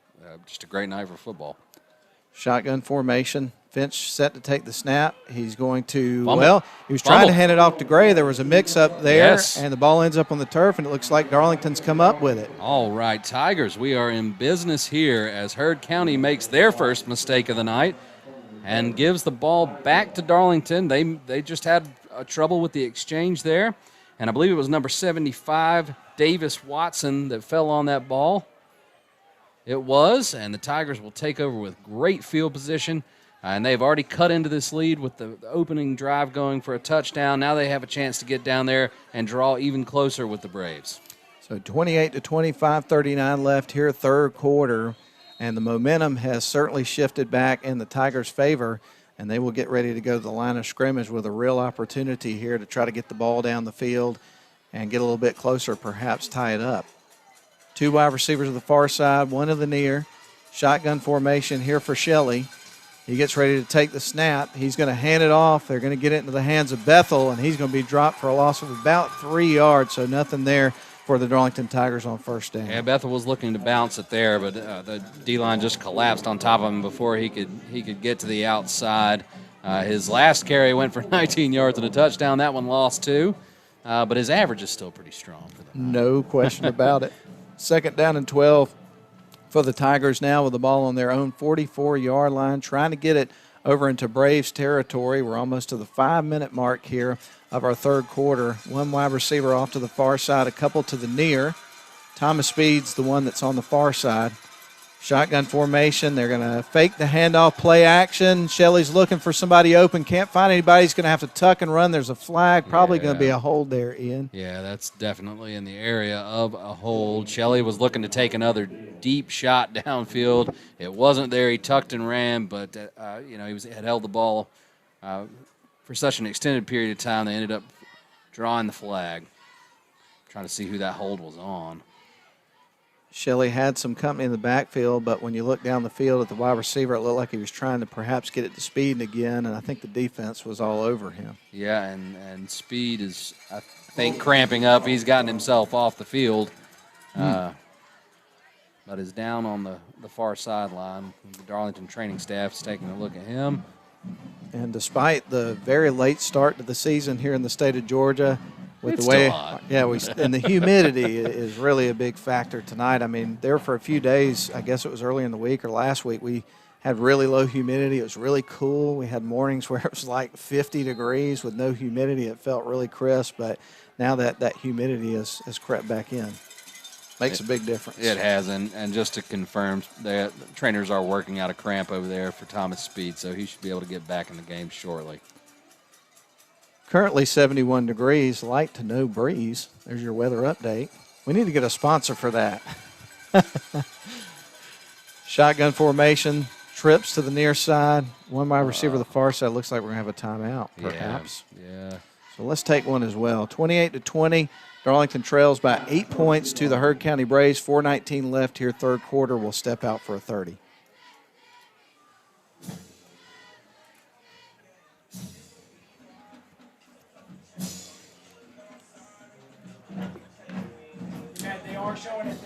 just a great night for football. Shotgun formation. Finch set to take the snap. He's going to, Fumble. He was trying to hand it off to Gray. There was a mix-up there, Yes. and the ball ends up on the turf, and it looks like Darlington's come up with it. All right, Tigers, we are in business here as Heard County makes their first mistake of the night and gives the ball back to Darlington. They just had trouble with the exchange there, and I believe it was number 75, Davis Watson, that fell on that ball. It was, and the Tigers will take over with great field position. And they've already cut into this lead with the opening drive going for a touchdown. Now they have a chance to get down there and draw even closer with the Braves. So 28-25, 39 left here, third quarter. And the momentum has certainly shifted back in the Tigers' favor. And they will get ready to go to the line of scrimmage with a real opportunity here to try to get the ball down the field and get a little bit closer, perhaps tie it up. Two wide receivers to the far side, one to the near. Shotgun formation here for Shelley. He gets ready to take the snap. He's going to hand it off. They're going to get it into the hands of Bethel, and he's going to be dropped for a loss of about 3 yards, so nothing there for the Darlington Tigers on first down. Yeah, Bethel was looking to bounce it there, but the D-line just collapsed on top of him before he could get to the outside. His last carry went for 19 yards and a touchdown. That one lost 2, but his average is still pretty strong for them. No question about it. Second down and 12 for the Tigers now with the ball on their own 44-yard line, trying to get it over into Braves territory. We're almost to the 5-minute mark here of our third quarter. One wide receiver off to the far side, a couple to the near. Thomas Speed's the one that's on the far side. Shotgun formation. They're going to fake the handoff, play action. Shelley's looking for somebody open. Can't find anybody. He's going to have to tuck and run. There's a flag. Probably going to be a hold there, Ian. Yeah, that's definitely in the area of a hold. Shelley was looking to take another deep shot downfield. It wasn't there. He tucked and ran, but he had held the ball for such an extended period of time. They ended up drawing the flag. Trying to see who that hold was on. Shelley had some company in the backfield, but when you look down the field at the wide receiver, it looked like he was trying to perhaps get it to Speed again, and I think the defense was all over him. Yeah, and Speed is, I think, cramping up. He's gotten himself off the field, but is down on the far sideline. The Darlington training staff is taking a look at him. And despite the very late start to the season here in the state of Georgia, with It's the way, still hot. and the humidity is really a big factor tonight. I mean, there for a few days, I guess it was early in the week or last week, we had really low humidity. It was really cool. We had mornings where it was like 50 degrees with no humidity. It felt really crisp, but now that humidity has crept back in. Makes a big difference. It has, and just to confirm, the trainers are working out a cramp over there for Thomas Speed, so he should be able to get back in the game shortly. Currently 71 degrees, light to no breeze. There's your weather update. We need to get a sponsor for that. Shotgun formation, trips to the near side. One wide receiver to the far side. Looks like we're going to have a timeout, perhaps. Yeah. So let's take one as well. 28-20, Darlington trails by 8 points to the Heard County Braves. 4:19 left here, third quarter. We'll step out for a 30. They are showing it.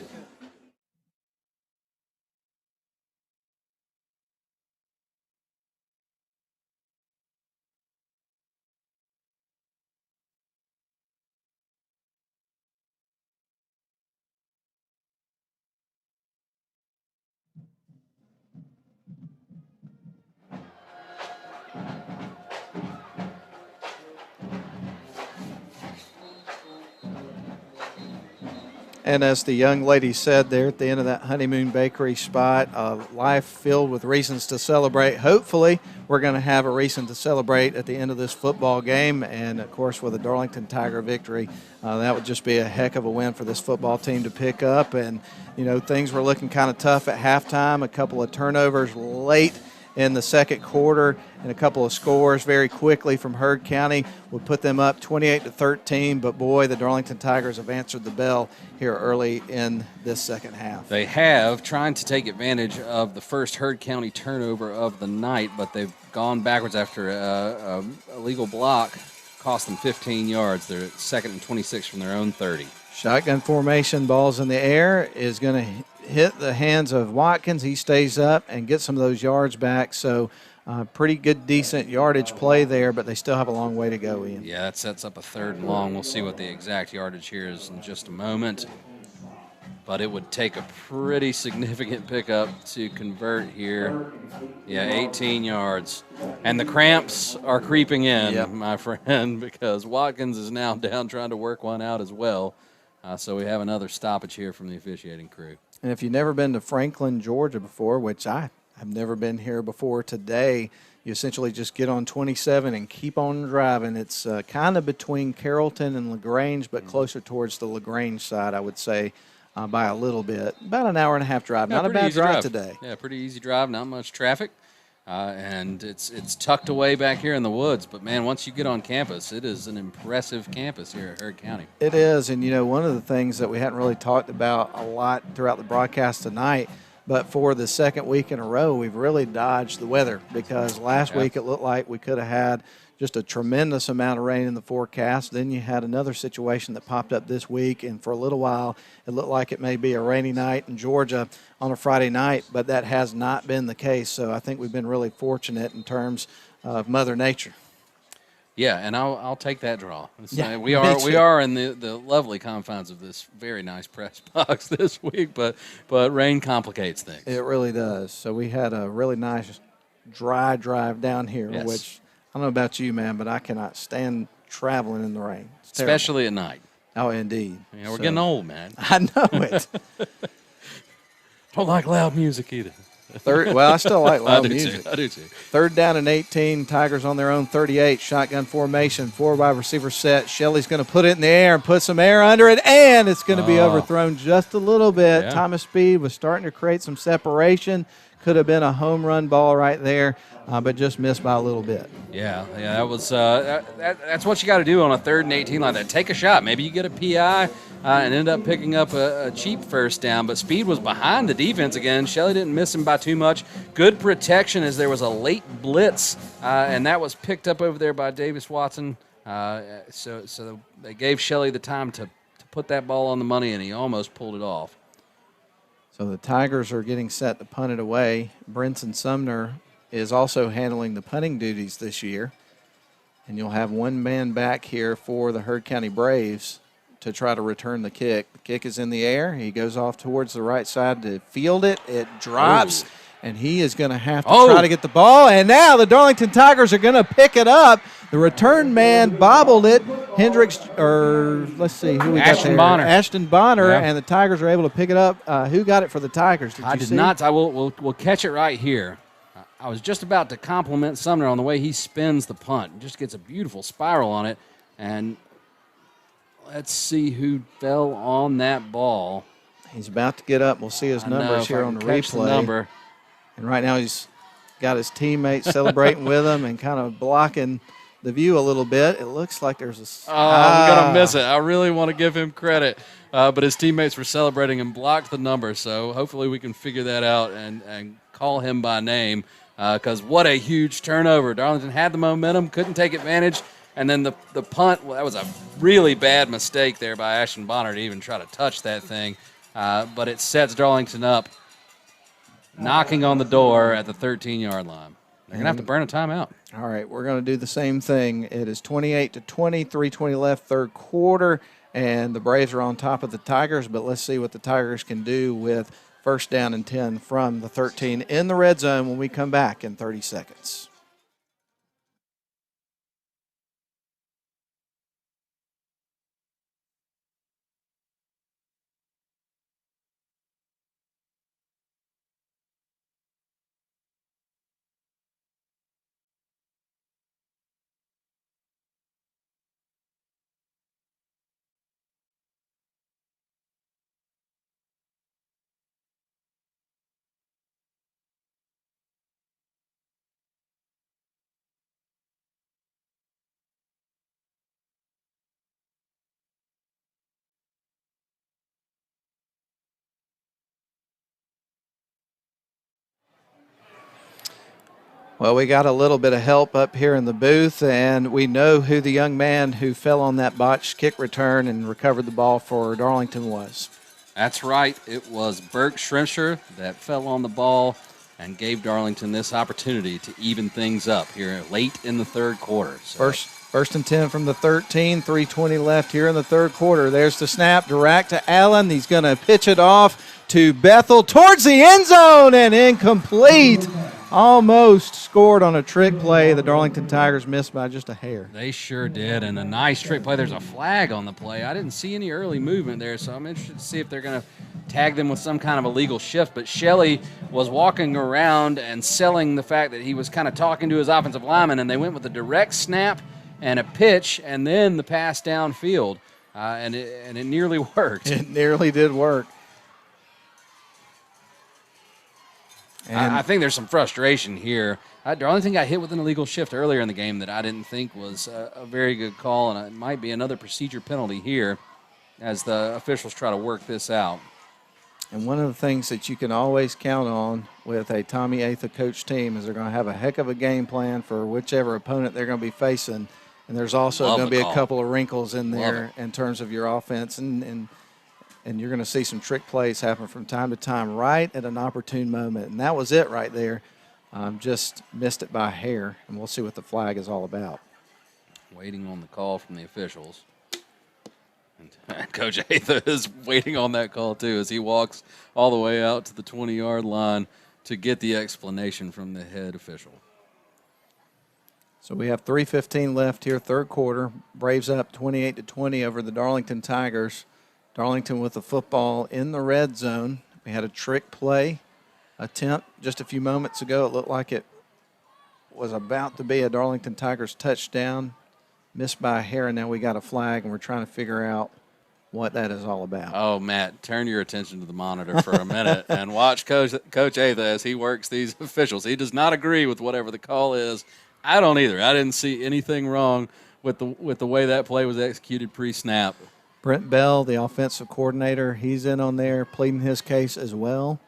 And as the young lady said there at the end of that Honeymoon Bakery spot, a life filled with reasons to celebrate. Hopefully, we're going to have a reason to celebrate at the end of this football game. And, of course, with a Darlington Tiger victory, that would just be a heck of a win for this football team to pick up. And, you know, things were looking kind of tough at halftime, a couple of turnovers late in the second quarter, and a couple of scores very quickly from Heard County would put them up 28-13. But boy, the Darlington Tigers have answered the bell here early in this second half. They have, trying to take advantage of the first Heard County turnover of the night, but they've gone backwards after a illegal block cost them 15 yards. They're at 2nd and 26 from their own 30. Shotgun formation, balls in the air, is going to hit the hands of Watkins. He stays up and gets some of those yards back. So pretty good, decent yardage play there, but they still have a long way to go, Ian. Yeah, that sets up a 3rd and long. We'll see what the exact yardage here is in just a moment. But it would take a pretty significant pickup to convert here. Yeah, 18 yards. And the cramps are creeping in, my friend, because Watkins is now down trying to work one out as well. So we have another stoppage here from the officiating crew. And if you've never been to Franklin, Georgia before, which I have never been here before today, you essentially just get on 27 and keep on driving. It's kind of between Carrollton and LaGrange, but closer towards the LaGrange side, I would say, by a little bit. About an hour and a half drive. Not a bad drive today. Yeah, pretty easy drive, not much traffic. And it's tucked away back here in the woods. But, man, once you get on campus, it is an impressive campus here at Heard County. It is. And, you know, one of the things that we hadn't really talked about a lot throughout the broadcast tonight, but for the second week in a row, we've really dodged the weather, because last week it looked like we could have had just a tremendous amount of rain in the forecast. Then you had another situation that popped up this week, and for a little while it looked like it may be a rainy night in Georgia on a Friday night, but that has not been the case. So I think we've been really fortunate in terms of Mother Nature. Yeah, and I'll take that draw. Yeah, we are in the lovely confines of this very nice press box this week, but rain complicates things. It really does. So we had a really nice dry drive down here, Yes. which I don't know about you, man, but I cannot stand traveling in the rain. It's Especially at night. Oh, indeed. You know, we're getting old, man. I know it. Don't like loud music either. Well, I still like loud music. I do too. 3rd down and 18. Tigers on their own 38. Shotgun formation. 4 wide receiver set. Shelley's going to put it in the air and put some air under it, and it's going to be overthrown just a little bit. Yeah. Thomas Speed was starting to create some separation. Could have been a home run ball right there, but just missed by a little bit. Yeah, that was that's what you got to do on a 3rd and 18 like that. Take a shot. Maybe you get a PI and end up picking up a cheap first down. But Speed was behind the defense again. Shelley didn't miss him by too much. Good protection as there was a late blitz, and that was picked up over there by Davis Watson. So they gave Shelley the time to put that ball on the money, and he almost pulled it off. So the Tigers are getting set to punt it away. Brinson Sumner is also handling the punting duties this year. And you'll have one man back here for the Heard County Braves to try to return the kick. The kick is in the air. He goes off towards the right side to field it. It drops, and he is going to have to try to get the ball. And now the Darlington Tigers are going to pick it up. The return man bobbled it. Hendricks, or let's see, who we got there? Ashton Bonner, and the Tigers are able to pick it up. Who got it for the Tigers? I did not. We'll catch it right here. I was just about to compliment Sumner on the way he spins the punt. Just gets a beautiful spiral on it. And let's see who fell on that ball. He's about to get up. We'll see his numbers here on the replay. And right now he's got his teammates celebrating with him and kind of blocking the view a little bit. It looks like there's a... I'm going to miss it. I really want to give him credit. But his teammates were celebrating and blocked the number. So hopefully we can figure that out and call him by name. Because what a huge turnover. Darlington had the momentum, couldn't take advantage. And then the punt, that was a really bad mistake there by Ashton Bonner to even try to touch that thing. But it sets Darlington up, knocking on the door at the 13-yard line. They're going to have to burn a timeout. All right, we're going to do the same thing. It is 28-20, 3:20 left, third quarter, and the Braves are on top of the Tigers, but let's see what the Tigers can do with first down and 10 from the 13 in the red zone when we come back in 30 seconds. Well, we got a little bit of help up here in the booth, and we know who the young man who fell on that botched kick return and recovered the ball for Darlington was. That's right. It was Burke Shrimsher that fell on the ball and gave Darlington this opportunity to even things up here late in the third quarter. So. First and 10 from the 13, 3:20 left here in the third quarter. There's the snap, direct to Allen. He's going to pitch it off to Bethel towards the end zone and incomplete. Almost scored on a trick play. The Darlington Tigers missed by just a hair. They sure did, and a nice trick play. There's a flag on the play. I didn't see any early movement there, so I'm interested to see if they're going to tag them with some kind of illegal shift. But Shelley was walking around and selling the fact that he was kind of talking to his offensive lineman, and they went with a direct snap and a pitch and then the pass downfield, and it nearly worked. It nearly did work. And I think there's some frustration here. Darlington got hit with an illegal shift earlier in the game that I didn't think was a very good call, and it might be another procedure penalty here as the officials try to work this out. And one of the things that you can always count on with a Tommy Atha coach team is they're going to have a heck of a game plan for whichever opponent they're going to be facing. And there's also going to be a couple of wrinkles in there in terms of your offense, and you're going to see some trick plays happen from time to time right at an opportune moment. And that was it right there. Just missed it by a hair, and we'll see what the flag is all about. Waiting on the call from the officials. And Coach Atha is waiting on that call, too, as he walks all the way out to the 20-yard line to get the explanation from the head official. So we have 3:15 left here, third quarter. Braves up 28-20 over the Darlington Tigers. Darlington with the football in the red zone. We had a trick play attempt just a few moments ago. It looked like it was about to be a Darlington Tigers touchdown. Missed by a hair, and now we got a flag, and we're trying to figure out what that is all about. Oh, Matt, turn your attention to the monitor for a minute and watch Coach Atha as he works these officials. He does not agree with whatever the call is. I don't either. I didn't see anything wrong with the way that play was executed pre-snap. Brent Bell, the offensive coordinator, he's in on there pleading his case as well.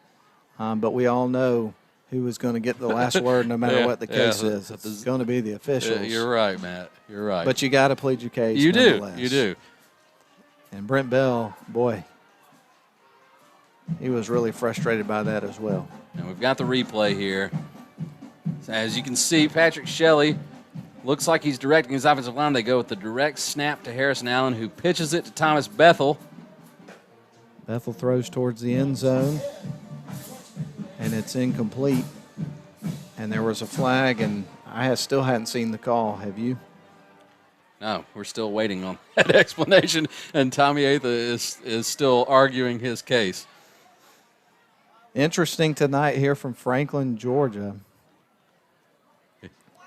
But we all know who is going to get the last word no matter what the case is. It's going to be the officials. You're right, Matt. You're right. But you got to plead your case. You do. Nonetheless. You do. And Brent Bell, boy, he was really frustrated by that as well. And we've got the replay here. So as you can see, Patrick Shelley looks like he's directing his offensive line. They go with the direct snap to Harrison Allen, who pitches it to Thomas Bethel. Bethel throws towards the end zone, and it's incomplete. And there was a flag, and I still hadn't seen the call. Have you? No, we're still waiting on that explanation, and Tommy Atha is still arguing his case. Interesting tonight here from Franklin, Georgia.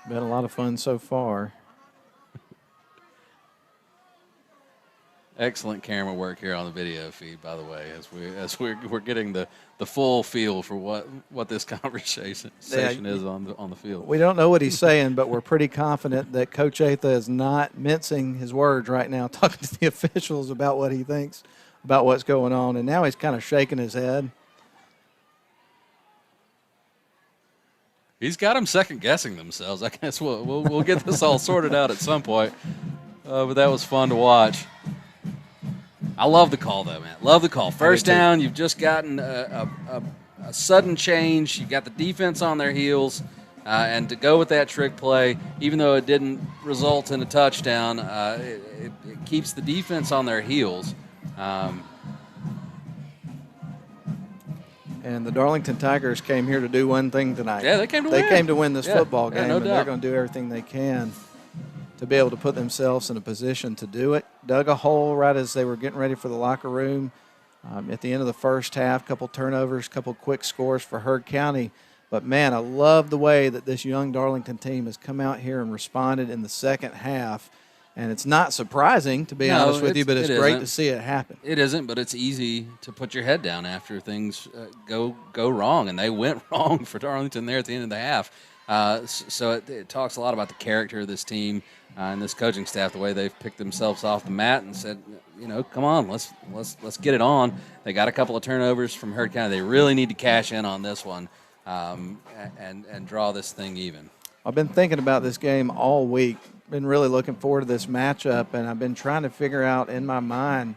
Been a lot of fun so far. Excellent camera work here on the video feed, by the way, as we're getting the full feel for what this conversation is on the field. We don't know what he's saying, but we're pretty confident that Coach Atha is not mincing his words right now, talking to the officials about what he thinks about what's going on, and now he's kind of shaking his head. He's got them second-guessing themselves. I guess we'll get this all sorted out at some point. But that was fun to watch. I love the call, though, man. Love the call. First down, you've just gotten a sudden change. You've got the defense on their heels. And to go with that trick play, even though it didn't result in a touchdown, it keeps the defense on their heels. And the Darlington Tigers came here to do one thing tonight. Yeah, they came to win. They came to win this football game, no and they're going to do everything they can to be able to put themselves in a position to do it. Dug a hole right as they were getting ready for the locker room. At the end of the first half, couple turnovers, couple quick scores for Heard County. But, man, I love the way that this young Darlington team has come out here and responded in the second half. And it's not surprising, to be honest with you, but it's great to see it happen. It isn't, but it's easy to put your head down after things go wrong, and they went wrong for Darlington there at the end of the half. So it talks a lot about the character of this team and this coaching staff, the way they've picked themselves off the mat and said, come on, let's get it on. They got a couple of turnovers from Heard County. They really need to cash in on this one and draw this thing even. I've been thinking about this game all week. Been really looking forward to this matchup, and I've been trying to figure out in my mind,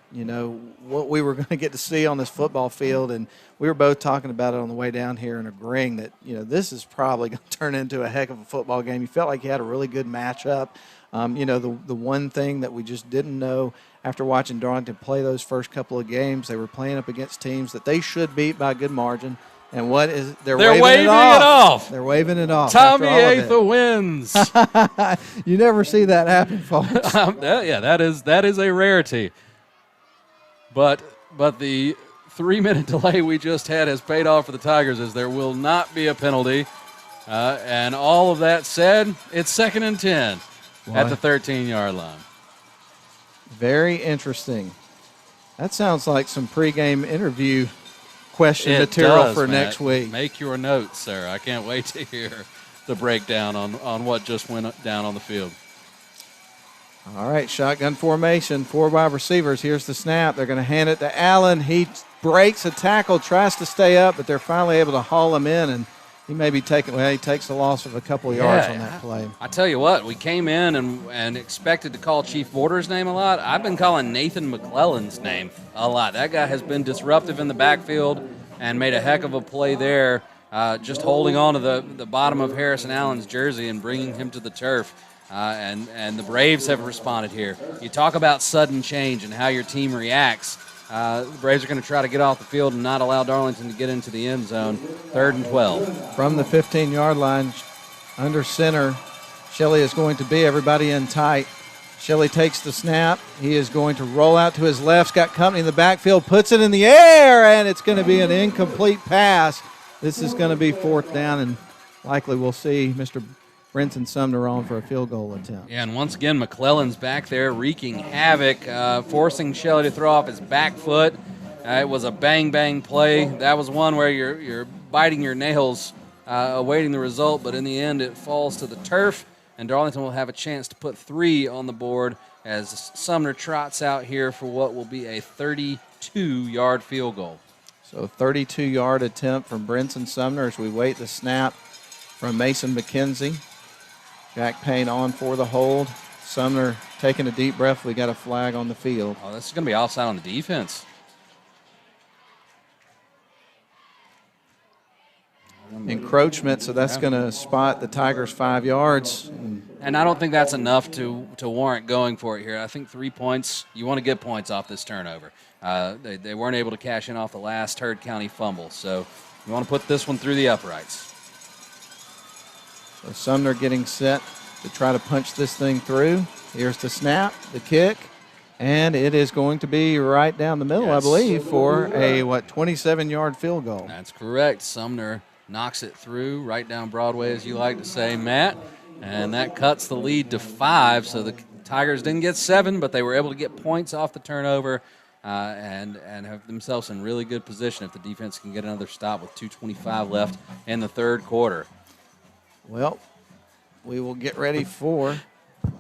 what we were going to get to see on this football field. And we were both talking about it on the way down here and agreeing that, this is probably going to turn into a heck of a football game. You felt like you had a really good matchup. The one thing that we just didn't know after watching Darlington play those first couple of games, they were playing up against teams that they should beat by a good margin. And they're waving it off. They're waving it off. Tommy Atha wins. You never see that happen, folks. That is a rarity. But the 3-minute delay we just had has paid off for the Tigers, as there will not be a penalty. And all of that said, it's 2nd and 10 at the 13-yard line. Very interesting. That sounds like some pregame interview question material for Matt. next week. Make your notes, sir. I can't wait to hear the breakdown on what just went down on the field. All right, shotgun formation, 4 wide receivers. Here's the snap. They're going to hand it to Allen. He breaks a tackle, tries to stay up, but they're finally able to haul him in, and he may be taking. Well, he takes a loss of a couple of yards on that play. I tell you what, we came in and expected to call Chief Border's name a lot. I've been calling Nathan McClellan's name a lot. That guy has been disruptive in the backfield and made a heck of a play there, just holding on to the bottom of Harrison Allen's jersey and bringing him to the turf. And the Braves have responded here. You talk about sudden change and how your team reacts. The Braves are going to try to get off the field and not allow Darlington to get into the end zone. 3rd and 12. From the 15-yard line, under center, Shelley is going to be everybody in tight. Shelley takes the snap. He is going to roll out to his left. Got company in the backfield, puts it in the air, and it's going to be an incomplete pass. This is going to be 4th down, and likely we'll see Mr. Brenton Sumner on for a field goal attempt. Yeah, and once again, McClellan's back there wreaking havoc, forcing Shelley to throw off his back foot. It was a bang-bang play. That was one where you're biting your nails awaiting the result, but in the end it falls to the turf, and Darlington will have a chance to put 3 on the board as Sumner trots out here for what will be a 32-yard field goal. So 32-yard attempt from Brenton Sumner as we wait the snap from Mason McKenzie. Jack Payne on for the hold. Sumner taking a deep breath. We got a flag on the field. Oh, this is going to be offside on the defense. Encroachment, so that's going to spot the Tigers 5 yards. And I don't think that's enough to warrant going for it here. I think 3 points, you want to get points off this turnover. They weren't able to cash in off the last Heard County fumble, so you want to put this one through the uprights. So Sumner getting set to try to punch this thing through. Here's the snap, the kick, and it is going to be right down the middle, I believe, for a, 27-yard field goal. That's correct. Sumner knocks it through right down Broadway, as you like to say, Matt, and that cuts the lead to 5. So the Tigers didn't get 7, but they were able to get points off the turnover and have themselves in really good position if the defense can get another stop with 2:25 left in the 3rd quarter. Well, we will get ready for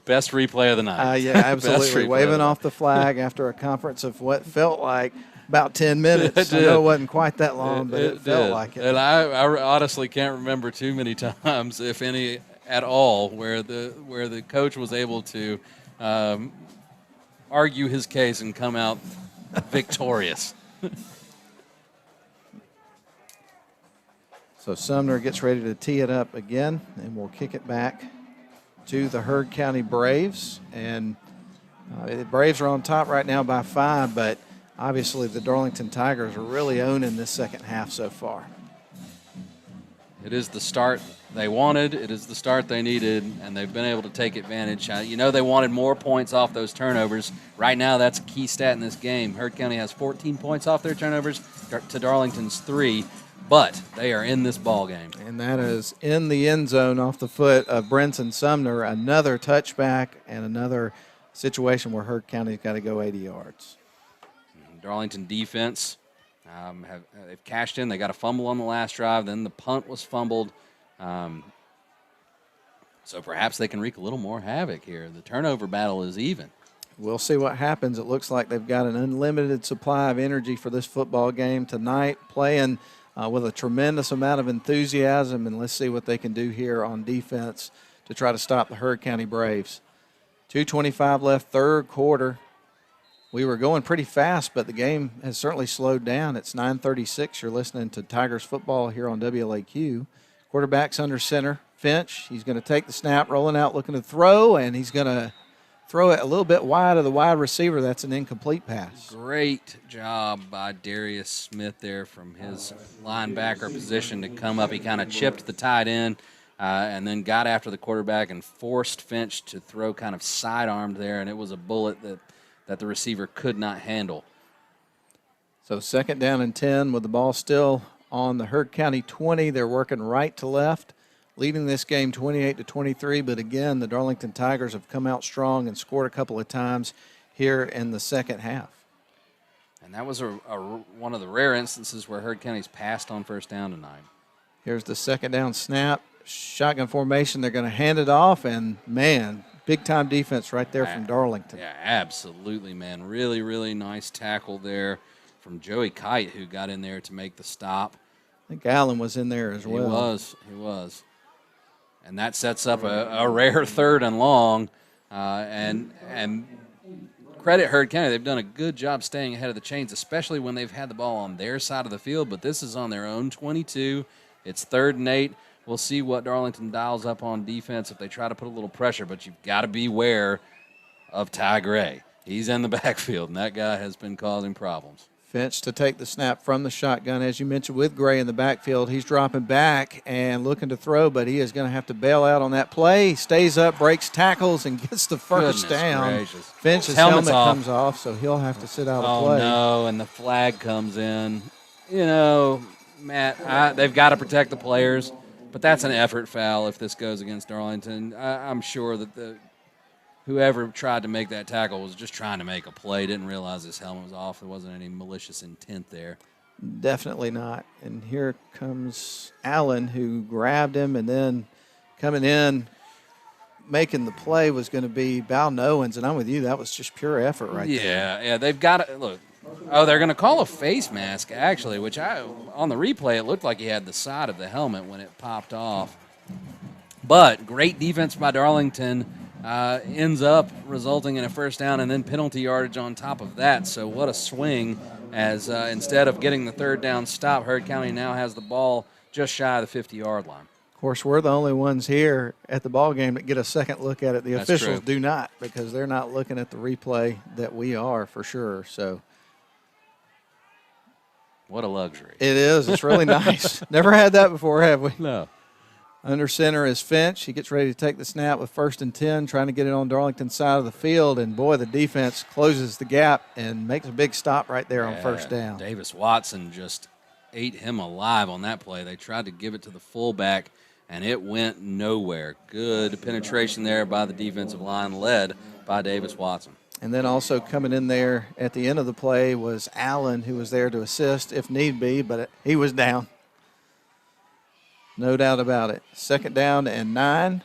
best replay of the night. Yeah, absolutely. Waving off the flag after a conference of what felt like about 10 minutes. I know it wasn't quite that long, but it felt like it. And I honestly can't remember too many times, if any at all, where the coach was able to argue his case and come out victorious. So Sumner gets ready to tee it up again, and we'll kick it back to the Heard County Braves. And the Braves are on top right now by 5, but obviously the Darlington Tigers are really owning this second half so far. It is the start they wanted. It is the start they needed, and they've been able to take advantage. They wanted more points off those turnovers. Right now, that's a key stat in this game. Heard County has 14 points off their turnovers to Darlington's 3. But they are in this ball game. And that is in the end zone off the foot of Brenton Sumner. Another touchback and another situation where Heard County's got to go 80 yards. Darlington defense, they've cashed in. They got a fumble on the last drive. Then the punt was fumbled. So perhaps they can wreak a little more havoc here. The turnover battle is even. We'll see what happens. It looks like they've got an unlimited supply of energy for this football game tonight, playing with a tremendous amount of enthusiasm, and let's see what they can do here on defense to try to stop the Heard County Braves. 2:25 left, third quarter. We were going pretty fast, but the game has certainly slowed down. It's 9:36. You're listening to Tigers football here on WLAQ. Quarterback's under center. Finch, he's going to take the snap, rolling out, looking to throw, and he's going to throw it a little bit wide of the wide receiver. That's an incomplete pass. Great job by Darius Smith there from his linebacker position to come up. He kind of chipped the tight end and then got after the quarterback and forced Finch to throw kind of sidearmed there, and it was a bullet that the receiver could not handle. So 2nd down and 10 with the ball still on the Heard County 20. They're working right to left, leading this game 28-23. But again, the Darlington Tigers have come out strong and scored a couple of times here in the second half. And that was one of the rare instances where Heard County's passed on first down tonight. Here's the 2nd down snap. Shotgun formation. They're going to hand it off, and, man, big-time defense right there from Darlington. Yeah, absolutely, man. Really, really nice tackle there from Joey Kite, who got in there to make the stop. I think Allen was in there as well. He was. And that sets up a rare 3rd and long. And credit Heard County. They've done a good job staying ahead of the chains, especially when they've had the ball on their side of the field. But this is on their own 22. It's 3rd and 8. We'll see what Darlington dials up on defense if they try to put a little pressure. But you've got to beware of Ty Gray. He's in the backfield, and that guy has been causing problems. Finch to take the snap from the shotgun, as you mentioned, with Gray in the backfield. He's dropping back and looking to throw, but he is going to have to bail out on that play. Stays up, breaks tackles, and gets the first down. Gracious. Finch's helmet comes off, so he'll have to sit out of play. Oh, no, and the flag comes in. You know, Matt, they've got to protect the players, but that's an effort foul if this goes against Darlington. I'm sure that whoever tried to make that tackle was just trying to make a play, didn't realize his helmet was off. There wasn't any malicious intent there. Definitely not. And here comes Allen, who grabbed him, and then coming in, making the play was going to be Bal Owens. And I'm with you, that was just pure effort right there. Yeah, they've got to, look. Oh, they're going to call a face mask, actually, which on the replay, it looked like he had the side of the helmet when it popped off. But great defense by Darlington. Ends up resulting in a first down and then penalty yardage on top of that. So what a swing, as instead of getting the 3rd down stop, Heard County now has the ball just shy of the 50-yard line. Of course, we're the only ones here at the ball game that get a second look at it. The officials do not, because they're not looking at the replay that we are for sure. So what a luxury. It is. It's really nice. Never had that before, have we? No. Under center is Finch. He gets ready to take the snap with 1st and 10, trying to get it on Darlington's side of the field. And, boy, the defense closes the gap and makes a big stop right there on first down. Davis Watson just ate him alive on that play. They tried to give it to the fullback, and it went nowhere. Good penetration there by the defensive line, led by Davis Watson. And then also coming in there at the end of the play was Allen, who was there to assist if need be, but he was down. No doubt about it. 2nd down and 9.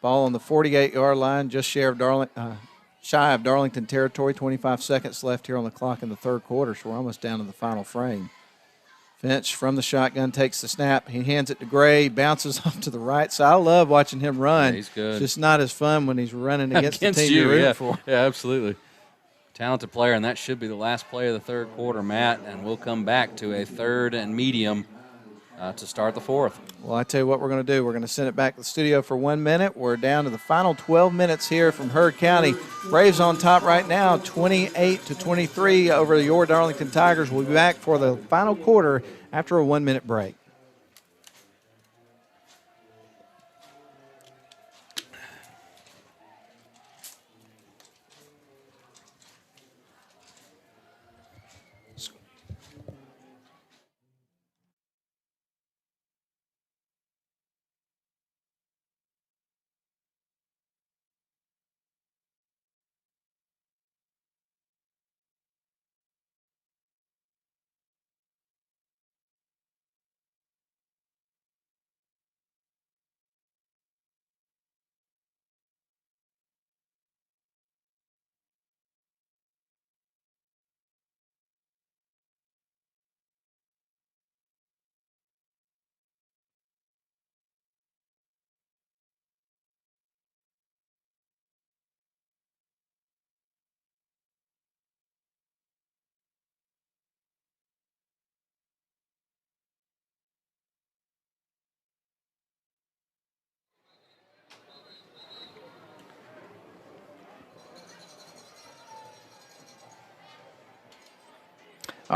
Ball on the 48-yard line, just shy of Darlington territory. 25 seconds left here on the clock in the 3rd quarter, so we're almost down to the final frame. Finch from the shotgun takes the snap. He hands it to Gray, bounces off to the right side. I love watching him run. Yeah, he's good. It's just not as fun when he's running against the team you're rooting for. Yeah, absolutely. Talented player, and that should be the last play of the 3rd quarter, Matt, and we'll come back to a 3rd and medium to start the 4th. Well, I tell you what we're going to do. We're going to send it back to the studio for 1 minute. We're down to the final 12 minutes here from Heard County. Braves on top right now, 28-23 over your Darlington Tigers. We'll be back for the final quarter after a 1-minute break.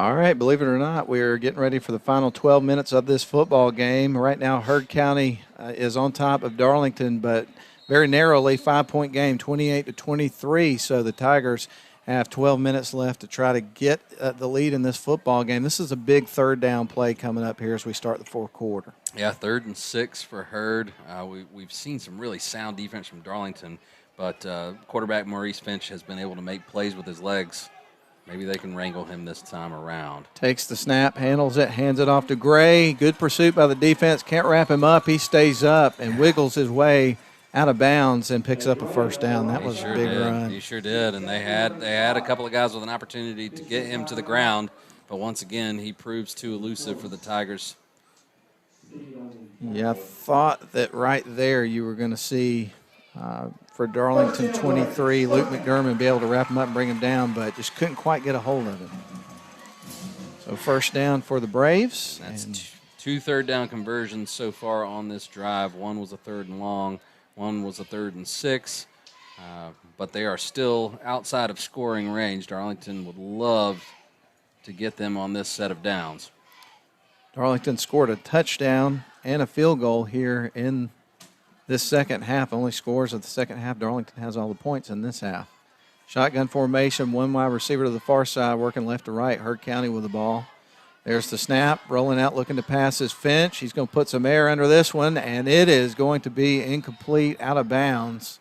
All right, believe it or not, we're getting ready for the final 12 minutes of this football game. Right now, Heard County is on top of Darlington, but very narrowly, 5-point game, 28-23. So the Tigers have 12 minutes left to try to get the lead in this football game. This is a big third down play coming up here as we start the fourth quarter. Yeah, 3rd and 6 for Heard. We've seen some really sound defense from Darlington, but quarterback Maurice Finch has been able to make plays with his legs. Maybe they can wrangle him this time around. Takes the snap, handles it, hands it off to Gray. Good pursuit by the defense. Can't wrap him up. He stays up and wiggles his way out of bounds and picks up a first down. That was a big run. He sure did, and they had a couple of guys with an opportunity to get him to the ground, but once again, he proves too elusive for the Tigers. Yeah, I thought that right there you were going to see for Darlington 23, Luke McDermott be able to wrap him up and bring him down, but just couldn't quite get a hold of him. So first down for the Braves. That's 2 third-down conversions so far on this drive. One was a 3rd and long, one was a 3rd and 6, but they are still outside of scoring range. Darlington would love to get them on this set of downs. Darlington scored a touchdown and a field goal here in this second half. Only scores of the second half. Darlington has all the points in this half. Shotgun formation, one wide receiver to the far side, working left to right. Heard County with the ball. There's the snap, rolling out, looking to pass is Finch. He's going to put some air under this one, and it is going to be incomplete, out of bounds,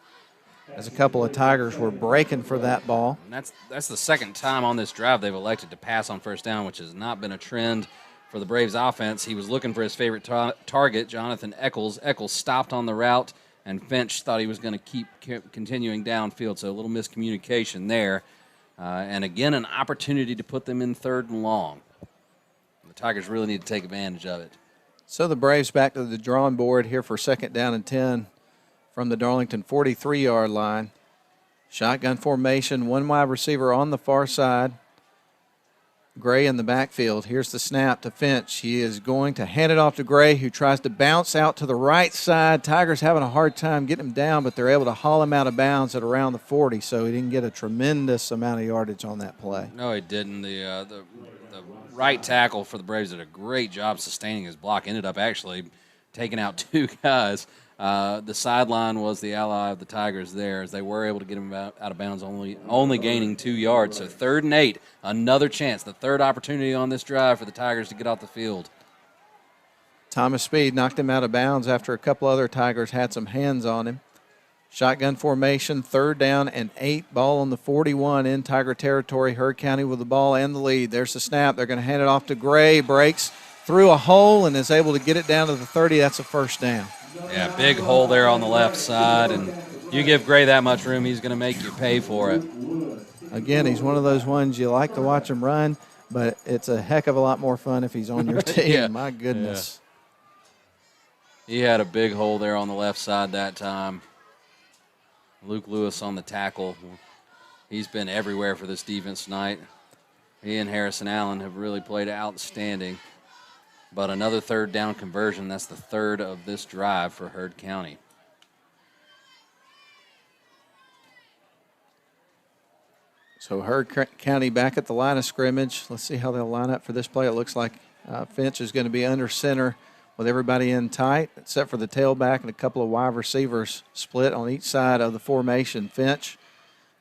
as a couple of Tigers were breaking for that ball. And that's the second time on this drive they've elected to pass on first down, which has not been a trend for the Braves offense. He was looking for his favorite target, Jonathan Eccles. Eccles stopped on the route, and Finch thought he was going to keep continuing downfield, so a little miscommunication there. And again, an opportunity to put them in 3rd and long. The Tigers really need to take advantage of it. So the Braves back to the drawing board here for 2nd down and 10 from the Darlington 43-yard line. Shotgun formation, one wide receiver on the far side. Gray in the backfield. Here's the snap to Finch. He is going to hand it off to Gray, who tries to bounce out to the right side. Tigers having a hard time getting him down, but they're able to haul him out of bounds at around the 40, so he didn't get a tremendous amount of yardage on that play. No, he didn't. The right tackle for the Braves did a great job sustaining his block. Ended up actually taking out 2 guys. The sideline was the ally of the Tigers there, as they were able to get him out of bounds, only gaining 2 yards. So 3rd and 8, another chance, the 3rd opportunity on this drive for the Tigers to get off the field. Thomas Speed knocked him out of bounds after a couple other Tigers had some hands on him. Shotgun formation, 3rd down and 8, ball on the 41 in Tiger territory. Heard County with the ball and the lead. There's the snap. They're going to hand it off to Gray. Breaks through a hole and is able to get it down to the 30. That's a first down. Yeah, big hole there on the left side, and you give Gray that much room, he's going to make you pay for it. Again, he's one of those ones you like to watch him run, but it's a heck of a lot more fun if he's on your team. Yeah. My goodness. Yeah. He had a big hole there on the left side that time. Luke Lewis on the tackle. He's been everywhere for this defense tonight. He and Harrison Allen have really played outstanding. But another 3rd down conversion. That's the 3rd of this drive for Heard County. So Heard County back at the line of scrimmage. Let's see how they'll line up for this play. It looks like Finch is going to be under center with everybody in tight, except for the tailback and a couple of wide receivers split on each side of the formation. Finch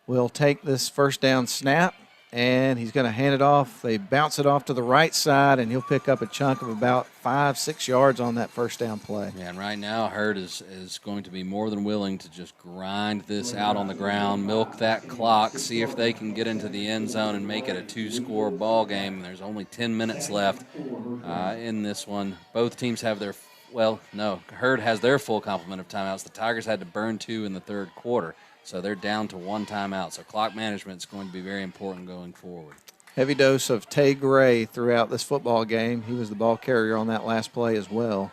will take this first down snap, and he's going to hand it off. They bounce it off to the right side, and he'll pick up a chunk of about 5-6 yards on that first down play. Yeah, and right now Heard is going to be more than willing to just grind this out on the ground, milk that clock, see if they can get into the end zone and make it a 2-score ball game. There's only 10 minutes left in this one. Both teams have their Heard has their full complement of timeouts. The Tigers had to burn 2 in the 3rd quarter. So they're down to 1 timeout. So clock management is going to be very important going forward. Heavy dose of Tay Gray throughout this football game. He was the ball carrier on that last play as well.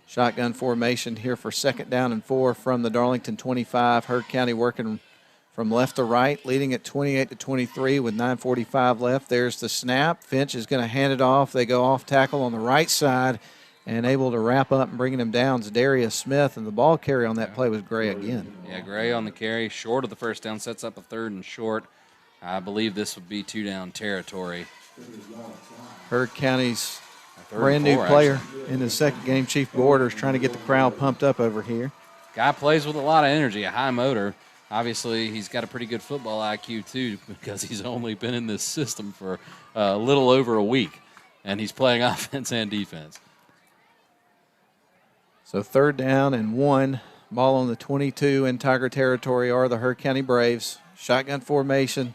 Shotgun formation here for 2nd down and 4 from the Darlington 25. Heard County working from left to right, leading at 28-23 with 9:45 left. There's the snap. Finch is going to hand it off. They go off tackle on the right side, and able to wrap up and bringing him down is Darius Smith, and the ball carry on that play was Gray again. Yeah, Gray on the carry, short of the first down, sets up a 3rd and short. I believe this would be 2-down territory. Heard County's Third brand and new 4, player actually. in his second game, Chief Borders, trying to get the crowd pumped up over here. Guy plays with a lot of energy, a high motor. Obviously, he's got a pretty good football IQ, too, because he's only been in this system for a little over a week, and he's playing offense and defense. So 3rd down and 1. Ball on the 22 in Tiger territory are the Heard County Braves. Shotgun formation.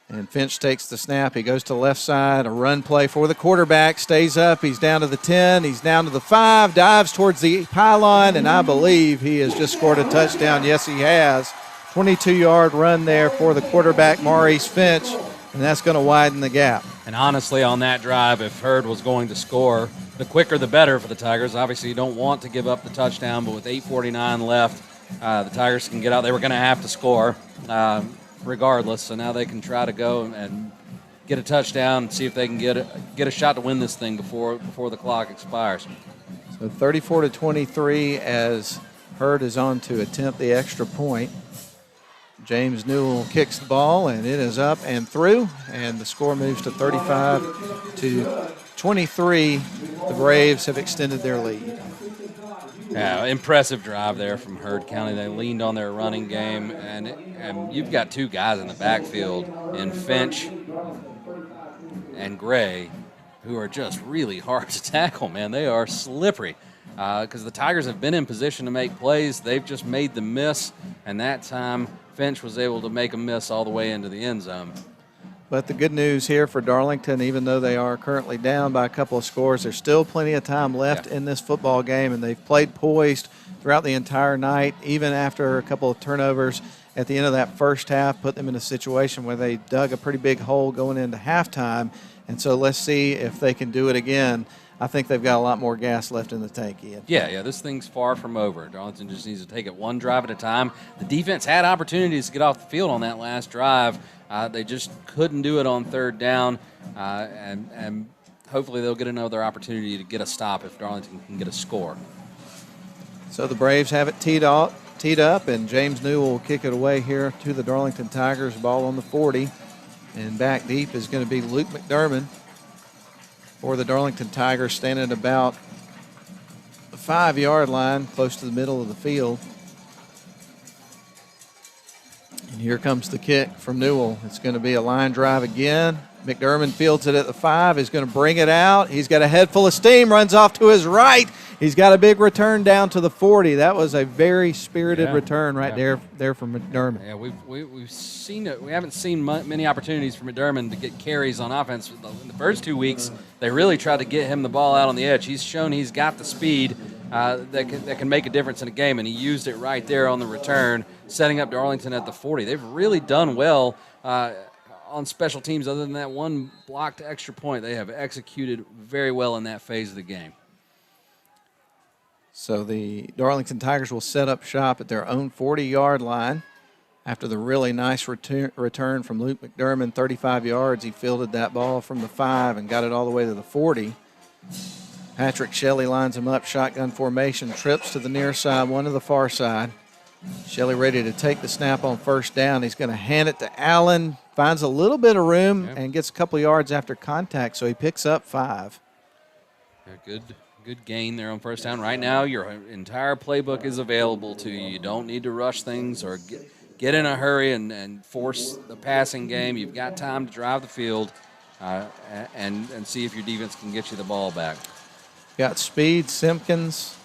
And Finch takes the snap. He goes to the left side. A run play for the quarterback. Stays up. He's down to the 10. He's down to the 5. Dives towards the pylon. And I believe he has just scored a touchdown. Yes, he has. 22-yard run there for the quarterback, Maurice Finch. And that's going to widen the gap. And honestly, on that drive, if Heard was going to score, the quicker the better for the Tigers. Obviously, you don't want to give up the touchdown, but with 8:49 left, the Tigers can get out. They were going to have to score regardless, so now they can try to go and get a touchdown and see if they can get a shot to win this thing before the clock expires. So 34-23 as Heard is on to attempt the extra point. James Newell kicks the ball, and it is up and through, and the score moves to 35-23. The Braves have extended their lead. Yeah, impressive drive there from Heard County. They leaned on their running game, and you've got two guys in the backfield in Finch and Gray who are just really hard to tackle, man. They are slippery because the Tigers have been in position to make plays. They've just made them miss, and that time Finch was able to make a miss all the way into the end zone. But the good news here for Darlington, even though they are currently down by a couple of scores, there's still plenty of time left in this football game, and they've played poised throughout the entire night, even after a couple of turnovers at the end of that first half, put them in a situation where they dug a pretty big hole going into halftime. And so let's see if they can do it again. I think they've got a lot more gas left in the tank, Ian. Yeah, this thing's far from over. Darlington just needs to take it one drive at a time. The defense had opportunities to get off the field on that last drive. They just couldn't do it on 3rd down, and hopefully they'll get another opportunity to get a stop if Darlington can get a score. So the Braves have it teed up, and James Newell will kick it away here to the Darlington Tigers. Ball on the 40, and back deep is going to be Luke McDermott for the Darlington Tigers, standing at about the 5-yard line, close to the middle of the field. And here comes the kick from Newell. It's going to be a line drive again. McDermott fields it at the 5. He's going to bring it out. He's got a head full of steam, runs off to his right. He's got a big return down to the 40. That was a very spirited return right there from McDermott. Yeah, we've seen it. We haven't seen many opportunities for McDermott to get carries on offense. In the first 2 weeks, they really tried to get him the ball out on the edge. He's shown he's got the speed that can make a difference in a game, and he used it right there on the return, setting up Darlington at the 40. They've really done well on special teams. Other than that one blocked extra point, they have executed very well in that phase of the game. So the Darlington Tigers will set up shop at their own 40-yard line after the really nice return from Luke McDermott, 35 yards. He fielded that ball from the 5 and got it all the way to the 40. Patrick Shelley lines him up, shotgun formation, trips to the near side, one to the far side. Shelley ready to take the snap on 1st down. He's going to hand it to Allen, finds a little bit of room and gets a couple yards after contact, so he picks up 5. Yeah, good gain there on 1st down. Right now, your entire playbook is available to you. You don't need to rush things or get in a hurry and force the passing game. You've got time to drive the field and see if your defense can get you the ball back. Got speed, Simpkins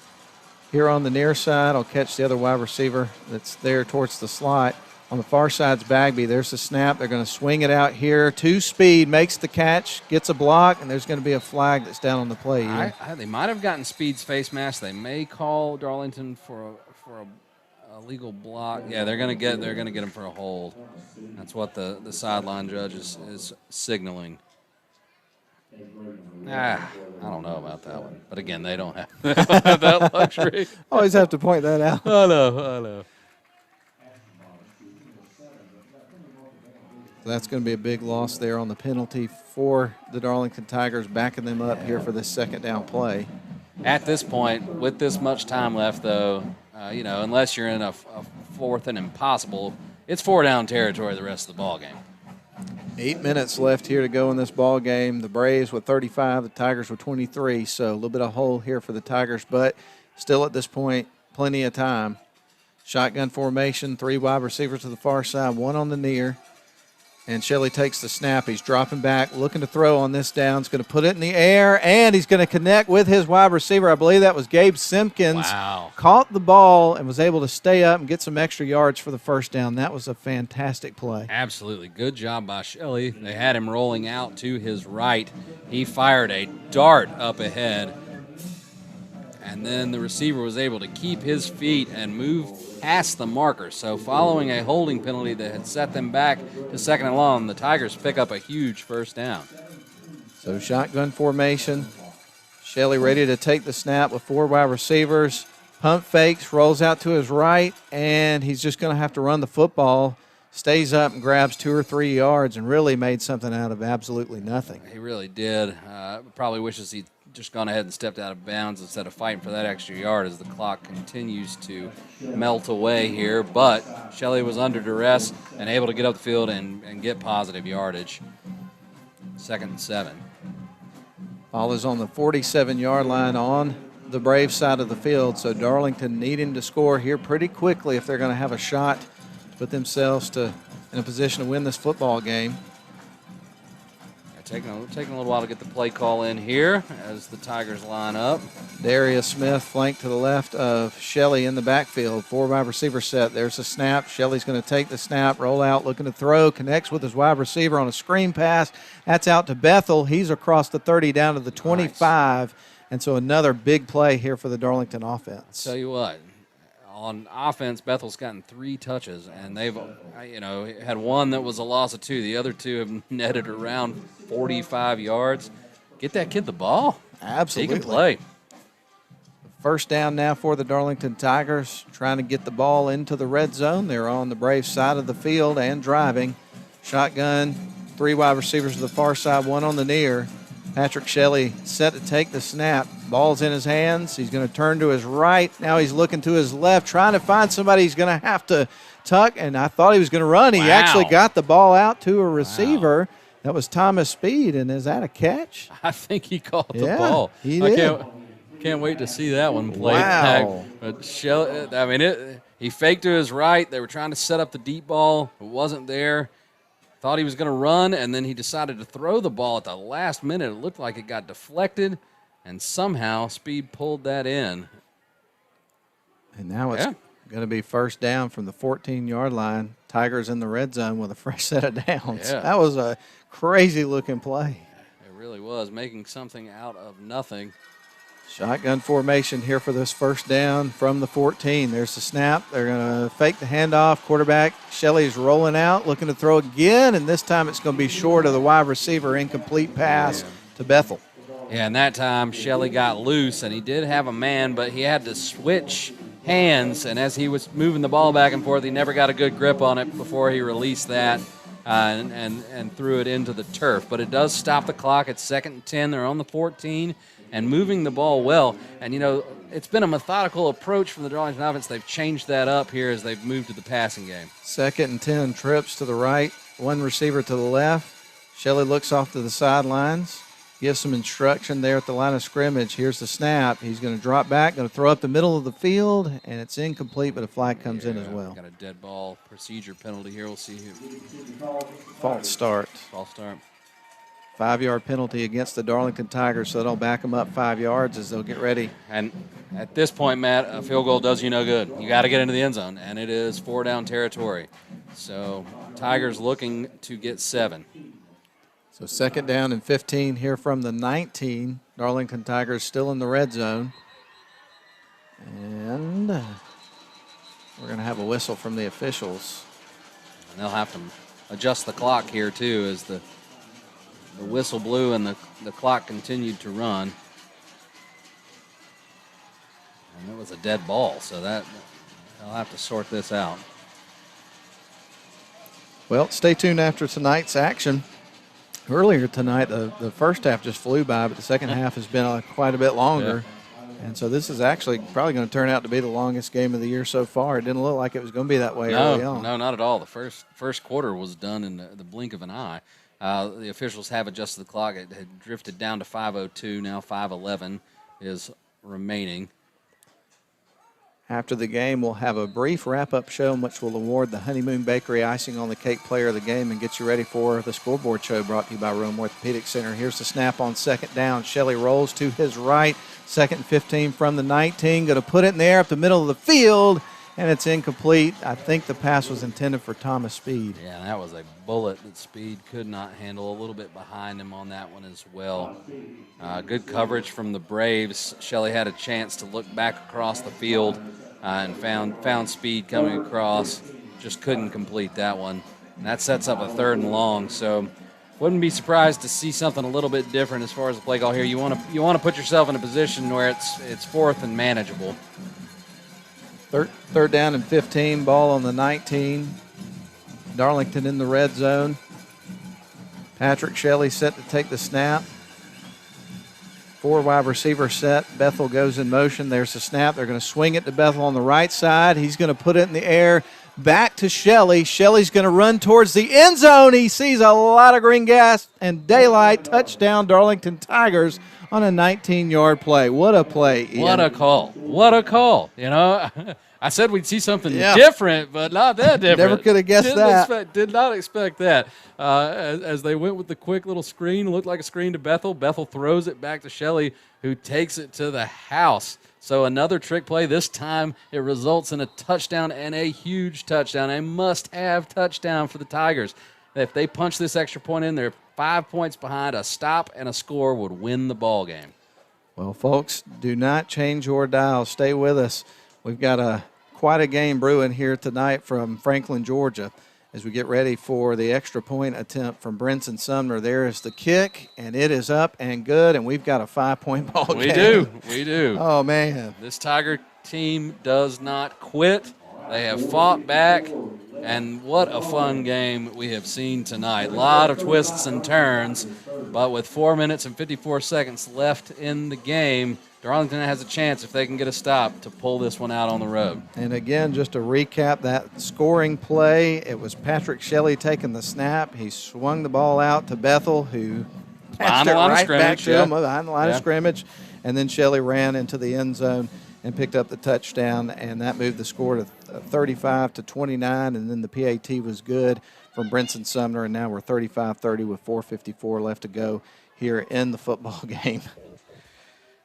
here on the near side. I'll catch the other wide receiver that's there towards the slot. On the far side's Bagby. There's the snap. They're going to swing it out here. 2 speed, makes the catch, gets a block, and there's going to be a flag that's down on the play. They might have gotten Speed's face mask. They may call Darlington for a legal block. Yeah, they're going to get him for a hold. That's what the sideline judge is signaling. I don't know about that one. But again, they don't have that luxury. Always have to point that out. I know. That's going to be a big loss there on the penalty for the Darlington Tigers, backing them up here for this 2nd down play. At this point, with this much time left, though, unless you're in a 4th and impossible, it's 4 down territory the rest of the ball game. 8 minutes left here to go in this ball game. The Braves with 35, the Tigers with 23. So a little bit of hole here for the Tigers, but still at this point, plenty of time. Shotgun formation, 3 wide receivers to the far side, 1 on the near. And Shelley takes the snap. He's dropping back, looking to throw on this down. He's going to put it in the air, and he's going to connect with his wide receiver. I believe that was Gabe Simpkins. Wow. Caught the ball and was able to stay up and get some extra yards for the first down. That was a fantastic play. Absolutely. Good job by Shelley. They had him rolling out to his right. He fired a dart up ahead, and then the receiver was able to keep his feet and move past the marker. So following a holding penalty that had set them back to second and long, the Tigers pick up a huge first down. So shotgun formation. Shelley ready to take the snap with 4 wide receivers. Pump fakes, rolls out to his right, and he's just going to have to run the football. Stays up and grabs 2 or 3 yards and really made something out of absolutely nothing. He really did. Probably wishes he'd just gone ahead and stepped out of bounds instead of fighting for that extra yard as the clock continues to melt away here. But Shelley was under duress and able to get up the field and get positive yardage. 2nd and 7. Ball is on the 47-yard line on the Braves side of the field, so Darlington needing to score here pretty quickly if they're going to have a shot to put themselves in a position to win this football game. Taking a little while to get the play call in here as the Tigers line up. Darius Smith flanked to the left of Shelley in the backfield. 4 wide receiver set. There's a snap. Shelley's going to take the snap, roll out, looking to throw, connects with his wide receiver on a screen pass. That's out to Bethel. He's across the 30 down to the 25. Nice. And so another big play here for the Darlington offense. Tell you what, on offense, Bethel's gotten 3 touches, and they've, had one that was a loss of 2. The other 2 have netted around 45 yards. Get that kid the ball. Absolutely. He can play. First down now for the Darlington Tigers, trying to get the ball into the red zone. They're on the Braves side of the field and driving. Shotgun, 3 wide receivers to the far side, 1 on the near. Patrick Shelley set to take the snap. Ball's in his hands. He's going to turn to his right. Now he's looking to his left, trying to find somebody he's going to have to tuck, and I thought he was going to run. He actually got the ball out to a receiver. Wow. That was Thomas Speed, and is that a catch? I think he caught the ball. He did. Can't wait to see that one played back. But Shelley, he faked to his right. They were trying to set up the deep ball. It wasn't there. Thought he was going to run, and then he decided to throw the ball at the last minute. It looked like it got deflected, and somehow Speed pulled that in. And now it's going to be first down from the 14-yard line. Tigers in the red zone with a fresh set of downs. Yeah. That was a crazy-looking play. It really was, making something out of nothing. Shotgun formation here for this first down from the 14. There's the snap. They're going to fake the handoff. Quarterback Shelley's rolling out, looking to throw again, and this time it's going to be short of the wide receiver. Incomplete pass to Bethel. Yeah, and that time Shelley got loose, and he did have a man, but he had to switch hands, and as he was moving the ball back and forth, he never got a good grip on it before he released that and threw it into the turf. But it does stop the clock. It's 2nd and 10. They're on the 14. And moving the ball well. And, it's been a methodical approach from the Darlington offense. They've changed that up here as they've moved to the passing game. 2nd and 10, trips to the right, 1 receiver to the left. Shelley looks off to the sidelines, gives some instruction there at the line of scrimmage. Here's the snap. He's going to drop back, going to throw up the middle of the field, and it's incomplete, but a flag comes in as well. Got a dead ball procedure penalty here. We'll see who. False start. 5-yard penalty against the Darlington Tigers, so they'll back them up 5 yards as they'll get ready. And at this point, Matt, a field goal does you no good. You got to get into the end zone, and it is 4-down territory. So Tigers looking to get 7. So 2nd down and 15 here from the 19. Darlington Tigers still in the red zone. And we're going to have a whistle from the officials. And they'll have to adjust the clock here, too, as the whistle blew and the clock continued to run. And it was a dead ball, so they'll have to sort this out. Well, stay tuned after tonight's action. Earlier tonight, the first half just flew by, but the second half has been quite a bit longer. Yeah. And so this is actually probably going to turn out to be the longest game of the year so far. It didn't look like it was going to be that way early on. No, not at all. The first quarter was done in the blink of an eye. The officials have adjusted the clock. It had drifted down to 5:02. Now 5:11 is remaining. After the game, we'll have a brief wrap-up show in which we'll award the Honeymoon Bakery Icing on the Cake Player of the Game and get you ready for the scoreboard show brought to you by Rome Orthopedic Center. Here's the snap on second down. Shelley rolls to his right. 2nd and 15 from the 19. Going to put it in the air up the middle of the field, and it's incomplete. I think the pass was intended for Thomas Speed. Yeah, that was a bullet that Speed could not handle. A little bit behind him on that one as well. Good coverage from the Braves. Shelley had a chance to look back across the field and found Speed coming across. Just couldn't complete that one. And that sets up a 3rd and long. So wouldn't be surprised to see something a little bit different as far as the play call here. You want to put yourself in a position where it's 4th and manageable. Third down and 15, ball on the 19. Darlington in the red zone. Patrick Shelley set to take the snap. 4 wide receiver set. Bethel goes in motion. There's the snap. They're going to swing it to Bethel on the right side. He's going to put it in the air. Back to Shelley. Shelley's going to run towards the end zone. He sees a lot of green gas and daylight. Touchdown, Darlington Tigers on a 19-yard play. What a play, Ian. What a call. What a call. You know, I said we'd see something different, but not that different. Never could have guessed that. Did not expect that. As they went with the quick little screen, looked like a screen to Bethel. Bethel throws it back to Shelley, who takes it to the house. So another trick play. This time it results in a touchdown and a huge touchdown, a must-have touchdown for the Tigers. If they punch this extra point in, they're 5 points behind. A stop and a score would win the ball game. Well, folks, do not change your dial. Stay with us. We've got quite a game brewing here tonight from Franklin, Georgia, as we get ready for the extra point attempt from Brinson Sumner. There is the kick, and it is up and good, and we've got a 5-point ball game. We do. Oh, man. This Tiger team does not quit. They have fought back, and what a fun game we have seen tonight. A lot of twists and turns, but with 4 minutes and 54 seconds left in the game, Darlington has a chance, if they can get a stop, to pull this one out on the road. And again, just to recap that scoring play, it was Patrick Shelley taking the snap. He swung the ball out to Bethel, who passed it right back to him behind the line of scrimmage. And then Shelley ran into the end zone and picked up the touchdown, and that moved the score to 35-29, and then the PAT was good from Brinson Sumner, and now we're 35-30 with 4:54 left to go here in the football game.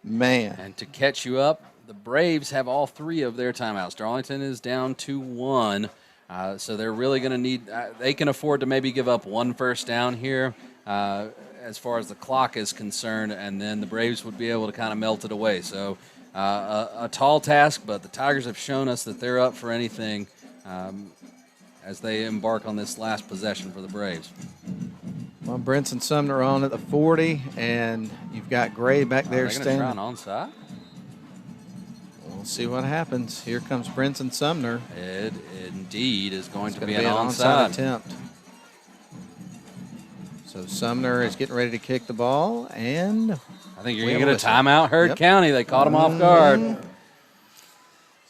Man. And to catch you up, the Braves have all 3 of their timeouts. Darlington is down to 1, so they're really going to need they can afford to maybe give up 1 first down here as far as the clock is concerned, and then the Braves would be able to kind of melt it away. So a tall task, but the Tigers have shown us that they're up for anything as they embark on this last possession for the Braves. Well, Brinson Sumner on at the 40, and you've got Gray back there standing. They're going to try an onside? We'll see what happens. Here comes Brinson Sumner. It indeed is going to be an onside attempt. So Sumner is getting ready to kick the ball, and I think you're going to get a timeout. Hurd County, they caught him off guard.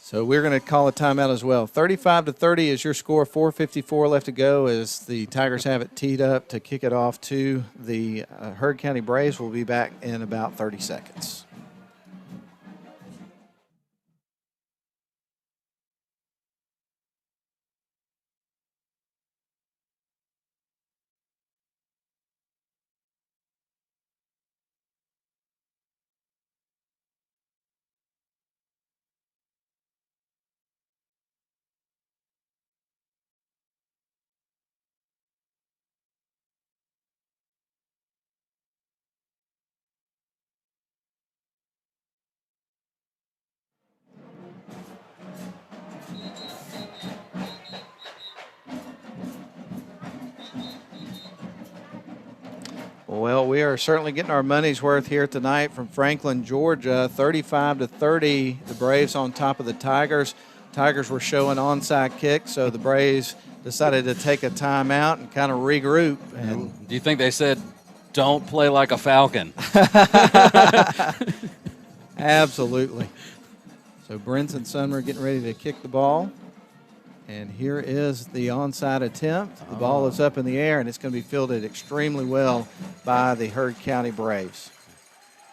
So we're going to call a timeout as well. 35-30 is your score. 4:54 left to go as the Tigers have it teed up to kick it off to the Hurd County Braves. We'll be back in about 30 seconds. Well, we are certainly getting our money's worth here tonight from Franklin, Georgia. 35-30, the Braves on top of the Tigers. Tigers were showing onside kick, so the Braves decided to take a timeout and kind of regroup. And do you think they said, don't play like a Falcon? Absolutely. So Brinson Sumner getting ready to kick the ball. And here is the onside attempt. The ball is up in the air, and it's going to be fielded extremely well by the Heard County Braves.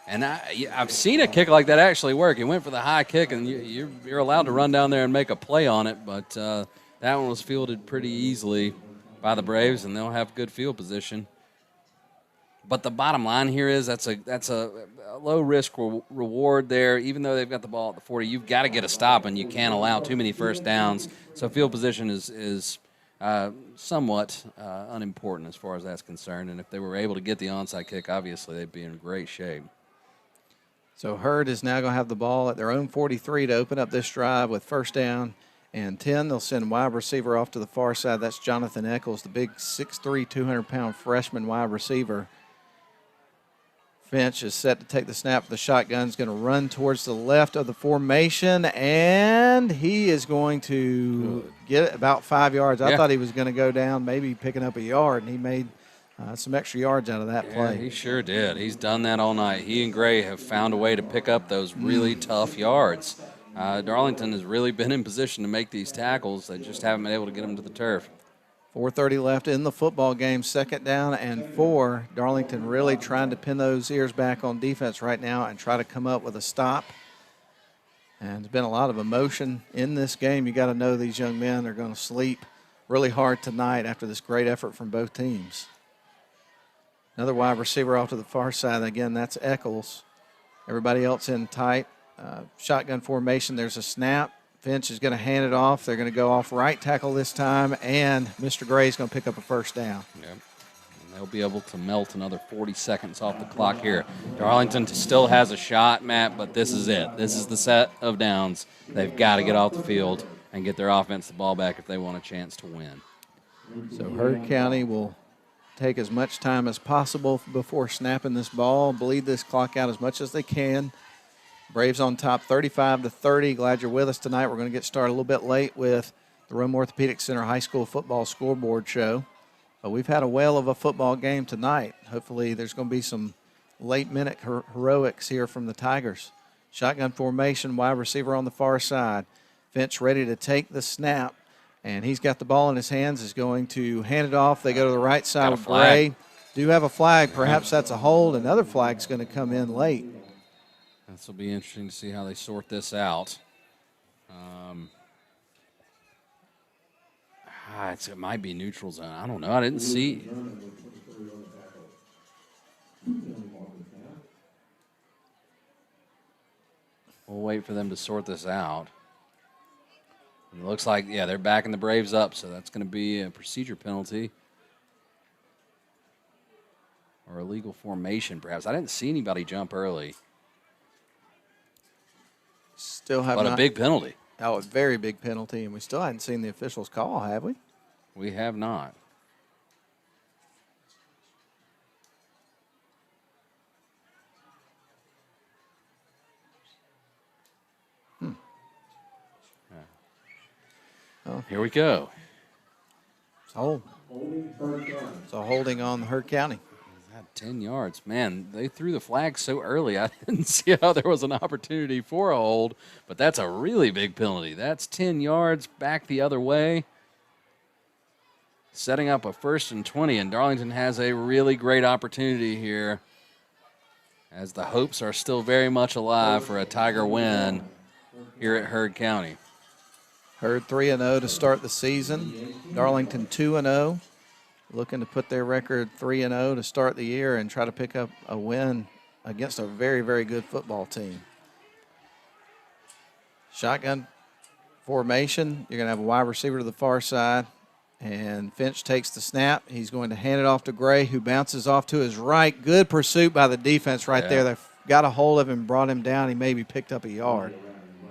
And I've seen a kick like that actually work. He went for the high kick, and you're allowed to run down there and make a play on it, but that one was fielded pretty easily by the Braves, and they'll have good field position. But the bottom line here is that's a low-risk reward there. Even though they've got the ball at the 40, you've got to get a stop, and you can't allow too many first downs. So field position is somewhat unimportant as far as that's concerned. And if they were able to get the onside kick, obviously they'd be in great shape. So Heard is now going to have the ball at their own 43 to open up this drive with first down and 10. They'll send wide receiver off to the far side. That's Jonathan Eccles, the big 6'3", 200-pound freshman wide receiver. Finch is set to take the snap. The shotgun's going to run towards the left of the formation, and he is going to get about 5 yards. I thought he was going to go down, maybe picking up a yard, and he made some extra yards out of that play. He sure did. He's done that all night. He and Gray have found a way to pick up those really tough yards. Darlington has really been in position to make these tackles. They just haven't been able to get them to the turf. 4:30 left in the football game, 2nd down and 4. Darlington really trying to pin those ears back on defense right now and try to come up with a stop. And there's been a lot of emotion in this game. You got to know these young men are going to sleep really hard tonight after this great effort from both teams. Another wide receiver off to the far side. Again, that's Eccles. Everybody else in tight. Shotgun formation. There's a snap. Finch is going to hand it off. They're going to go off right tackle this time, and Mr. Gray is going to pick up a first down. Yep. And they'll be able to melt another 40 seconds off the clock here. Darlington still has a shot, Matt, but this is it. This is the set of downs. They've got to get off the field and get their offense the ball back if they want a chance to win. So Heard County will take as much time as possible before snapping this ball, bleed this clock out as much as they can. Braves on top 35-30. Glad you're with us tonight. We're going to get started a little bit late with the Rome Orthopedic Center High School Football Scoreboard Show. But we've had a whale of a football game tonight. Hopefully there's going to be some late-minute heroics here from the Tigers. Shotgun formation, wide receiver on the far side. Finch ready to take the snap, and he's got the ball in his hands, is going to hand it off. They go to the right side with Gray. Do have a flag. Perhaps that's a hold. Another flag's going to come in late. This will be interesting to see how they sort this out. It might be neutral zone. I don't know. I didn't see. We'll wait for them to sort this out. It looks like, they're backing the Braves up, so that's going to be a procedure penalty. Or illegal formation, perhaps. I didn't see anybody jump early. Still have but a big penalty. Oh, a very big penalty, and we still hadn't seen the officials call, have we? We have not. Oh. Here we go. So holding on Heard County. 10 yards. Man, they threw the flag so early, I didn't see how there was an opportunity for a hold, but that's a really big penalty. That's 10 yards back the other way, setting up a 1st and 20, and Darlington has a really great opportunity here as the hopes are still very much alive for a Tiger win here at Heard County. Heard 3-0 to start the season. Darlington 2-0. Looking to put their record 3-0 to start the year and try to pick up a win against a very, very good football team. Shotgun formation. You're going to have a wide receiver to the far side. And Finch takes the snap. He's going to hand it off to Gray, who bounces off to his right. Good pursuit by the defense right there. They got a hold of him, brought him down. He maybe picked up a yard.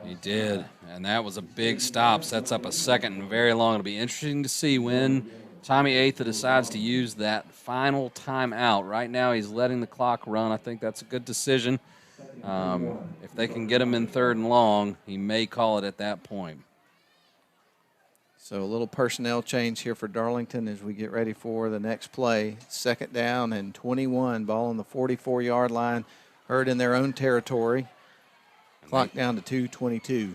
He did, and that was a big stop. Sets up a 2nd and very long. It'll be interesting to see when Tommy Atha decides to use that final timeout. Right now he's letting the clock run. I think that's a good decision. If they can get him in 3rd and long, he may call it at that point. So a little personnel change here for Darlington as we get ready for the next play. 2nd down and 21. Ball on the 44-yard line. Heard in their own territory. Clock down to 2:22.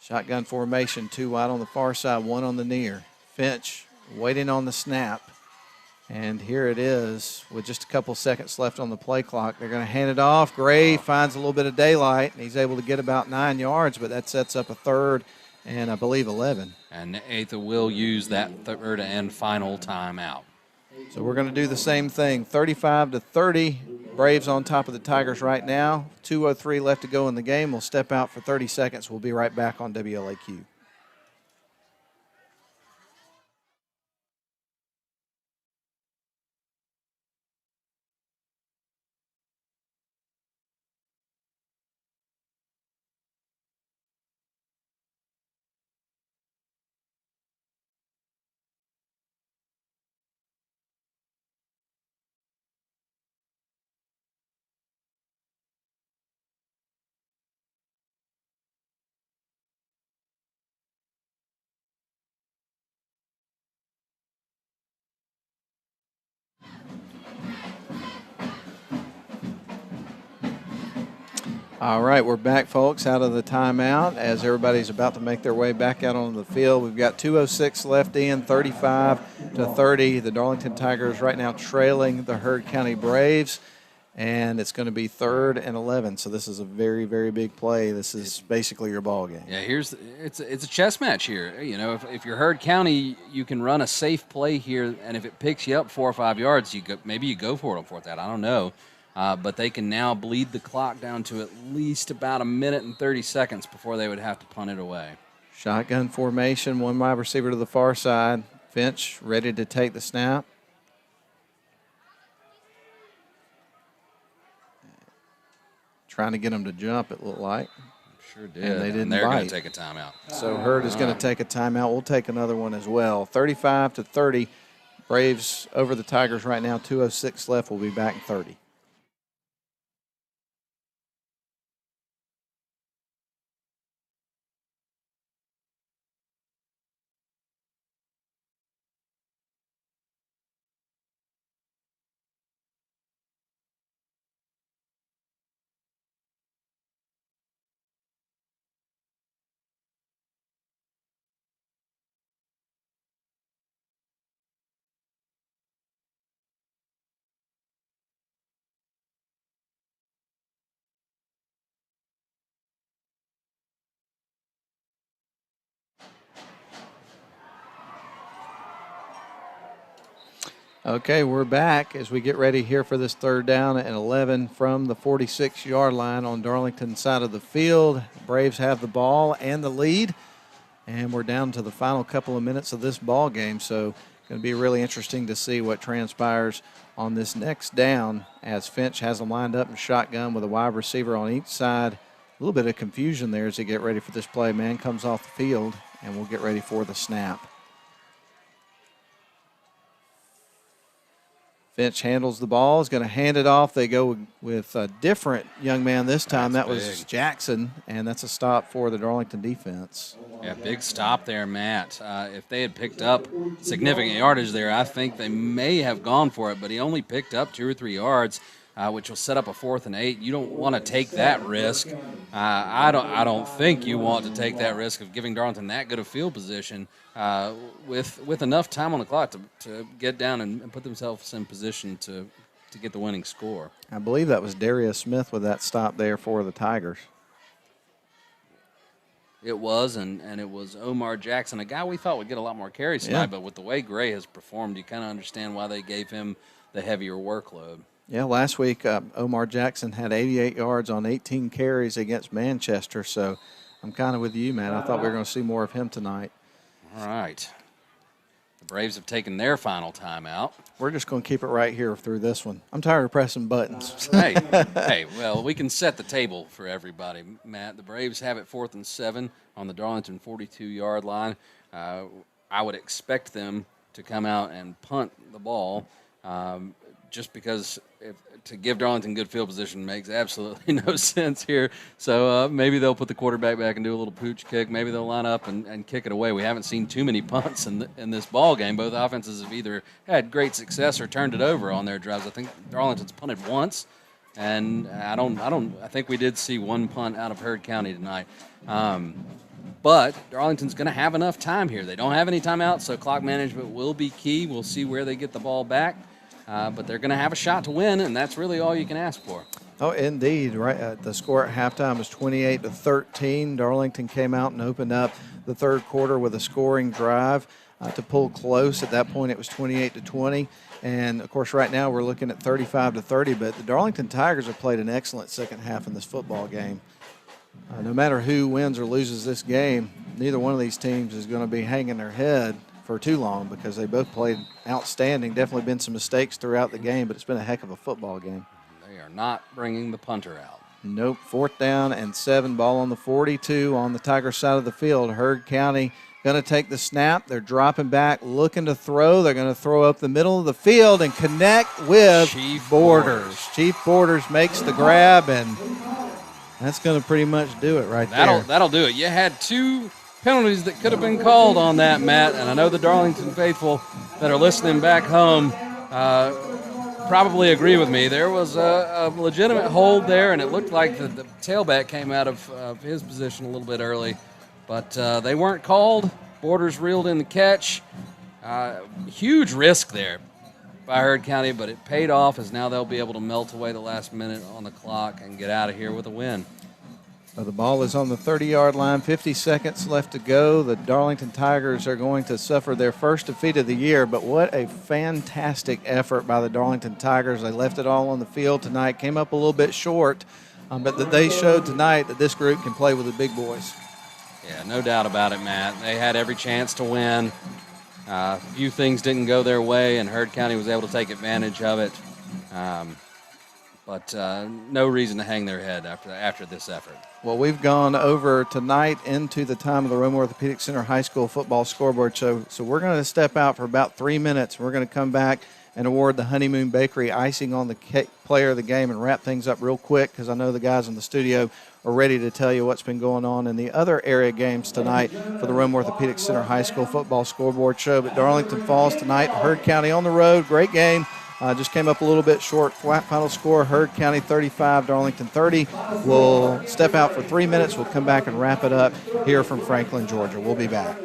Shotgun formation, 2 wide on the far side, 1 on the near. Finch waiting on the snap. And here it is with just a couple seconds left on the play clock. They're going to hand it off. Gray finds a little bit of daylight, and he's able to get about 9 yards, but that sets up a third and I believe 11. And Atha will use that third and final timeout. So we're going to do the same thing, 35-30. Braves on top of the Tigers right now. 2:03 left to go in the game. We'll step out for 30 seconds. We'll be right back on WLAQ. All right, we're back, folks, out of the timeout as everybody's about to make their way back out onto the field. We've got 2:06 left in, 35-30. The Darlington Tigers right now trailing the Heard County Braves, and it's going to be 3rd and 11. So this is a very, very big play. This is basically your ball game. Yeah, it's a chess match here. You know, if you're Heard County, you can run a safe play here, and if it picks you up 4 or 5 yards, maybe you go for it on 4th down. I don't know. But they can now bleed the clock down to at least about 1 minute and 30 seconds before they would have to punt it away. Shotgun formation, 1 wide receiver to the far side. Finch ready to take the snap. Trying to get them to jump, it looked like. Sure did. And they didn't they're bite. going to take a timeout. So Heard is going to take a timeout. We'll take another one as well. 35-30. Braves over the Tigers right now. 2:06 left. We'll be back in 30. Okay, we're back as we get ready here for this 3rd down and 11 from the 46-yard line on Darlington's side of the field. Braves have the ball and the lead, and we're down to the final couple of minutes of this ball game. So going to be really interesting to see what transpires on this next down as Finch has them lined up in shotgun with a wide receiver on each side. A little bit of confusion there as they get ready for this play. Man comes off the field, and we'll get ready for the snap. Finch handles the ball, is going to hand it off. They go with a different young man this time. That was Jackson, and that's a stop for the Darlington defense. Yeah, big stop there, Matt. If they had picked up significant yardage there, I think they may have gone for it, but he only picked up 2 or 3 yards, which will set up a 4th and 8. You don't want to take that risk. I don't think you want to take that risk of giving Darlington that good a field position with enough time on the clock to get down and put themselves in position to get the winning score. I believe that was Darius Smith with that stop there for the Tigers. It was, and it was Omar Jackson, a guy we thought would get a lot more carries tonight, but with the way Gray has performed, you kind of understand why they gave him the heavier workload. Yeah, last week Omar Jackson had 88 yards on 18 carries against Manchester, so I'm kind of with you, man. I thought we were going to see more of him tonight. All right. The Braves have taken their final timeout. We're just going to keep it right here through this one. I'm tired of pressing buttons. Hey, well, we can set the table for everybody, Matt. The Braves have it 4th and 7 on the Darlington 42-yard line. I would expect them to come out and punt the ball just because to give Darlington good field position makes absolutely no sense here. So maybe they'll put the quarterback back and do a little pooch kick. Maybe they'll line up and kick it away. We haven't seen too many punts in this ball game. Both offenses have either had great success or turned it over on their drives. I think Darlington's punted once, and I think we did see one punt out of Heard County tonight. But Darlington's going to have enough time here. They don't have any timeouts, so clock management will be key. We'll see where they get the ball back. But they're going to have a shot to win, and that's really all you can ask for. Oh, indeed. Right. The score at halftime was 28-13. Darlington came out and opened up the third quarter with a scoring drive to pull close. At that point, it was 28-20. And, of course, right now we're looking at 35-30. But the Darlington Tigers have played an excellent second half in this football game. No matter who wins or loses this game, neither one of these teams is going to be hanging their head for too long because they both played outstanding. Definitely been some mistakes throughout the game, but it's been a heck of a football game. They are not bringing the punter out. Nope. 4th down and 7. Ball on the 42 on the Tiger side of the field. Heard County going to take the snap. They're dropping back, looking to throw. They're going to throw up the middle of the field and connect with Chief Borders. Chief Borders makes the grab, and that's going to pretty much do it right there. That'll do it. You had 2 penalties that could have been called on that, Matt, and I know the Darlington faithful that are listening back home probably agree with me. There was a legitimate hold there, and it looked like the tailback came out of his position a little bit early, but they weren't called. Borders reeled in the catch. Huge risk there by Heard County, but it paid off as now they'll be able to melt away the last minute on the clock and get out of here with a win. The ball is on the 30-yard line, 50 seconds left to go. The Darlington Tigers are going to suffer their first defeat of the year, but what a fantastic effort by the Darlington Tigers. They left it all on the field tonight, came up a little bit short, but they showed tonight that this group can play with the big boys. Yeah, no doubt about it, Matt. They had every chance to win. A few things didn't go their way, and Heard County was able to take advantage of it. But no reason to hang their head after this effort. Well, we've gone over tonight into the time of the Roma Orthopedic Center High School football scoreboard show. So we're going to step out for about 3 minutes. We're going to come back and award the Honeymoon Bakery icing on the player of the game and wrap things up real quick because I know the guys in the studio are ready to tell you what's been going on in the other area games tonight for the Roma Orthopedic Center High School football scoreboard show. But Darlington Falls tonight, Heard County on the road, great game. Just came up a little bit short. Final score, Heard County 35, Darlington 30. We'll step out for 3 minutes. We'll come back and wrap it up here from Franklin, Georgia. We'll be back.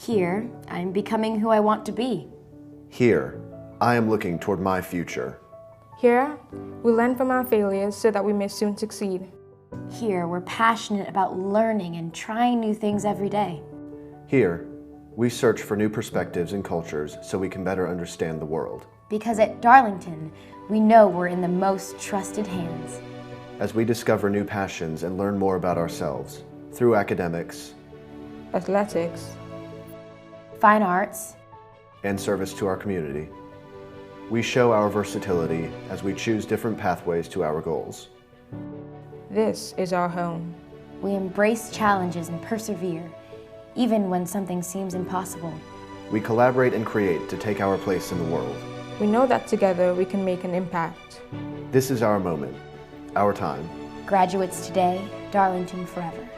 Here, I'm becoming who I want to be. Here, I am looking toward my future. Here, we learn from our failures so that we may soon succeed. Here, we're passionate about learning and trying new things every day. Here, we search for new perspectives and cultures so we can better understand the world. Because at Darlington, we know we're in the most trusted hands. As we discover new passions and learn more about ourselves through academics, athletics, fine arts, and service to our community, we show our versatility as we choose different pathways to our goals. This is our home. We embrace challenges and persevere, even when something seems impossible. We collaborate and create to take our place in the world. We know that together we can make an impact. This is our moment, our time. Graduates today, Darlington forever.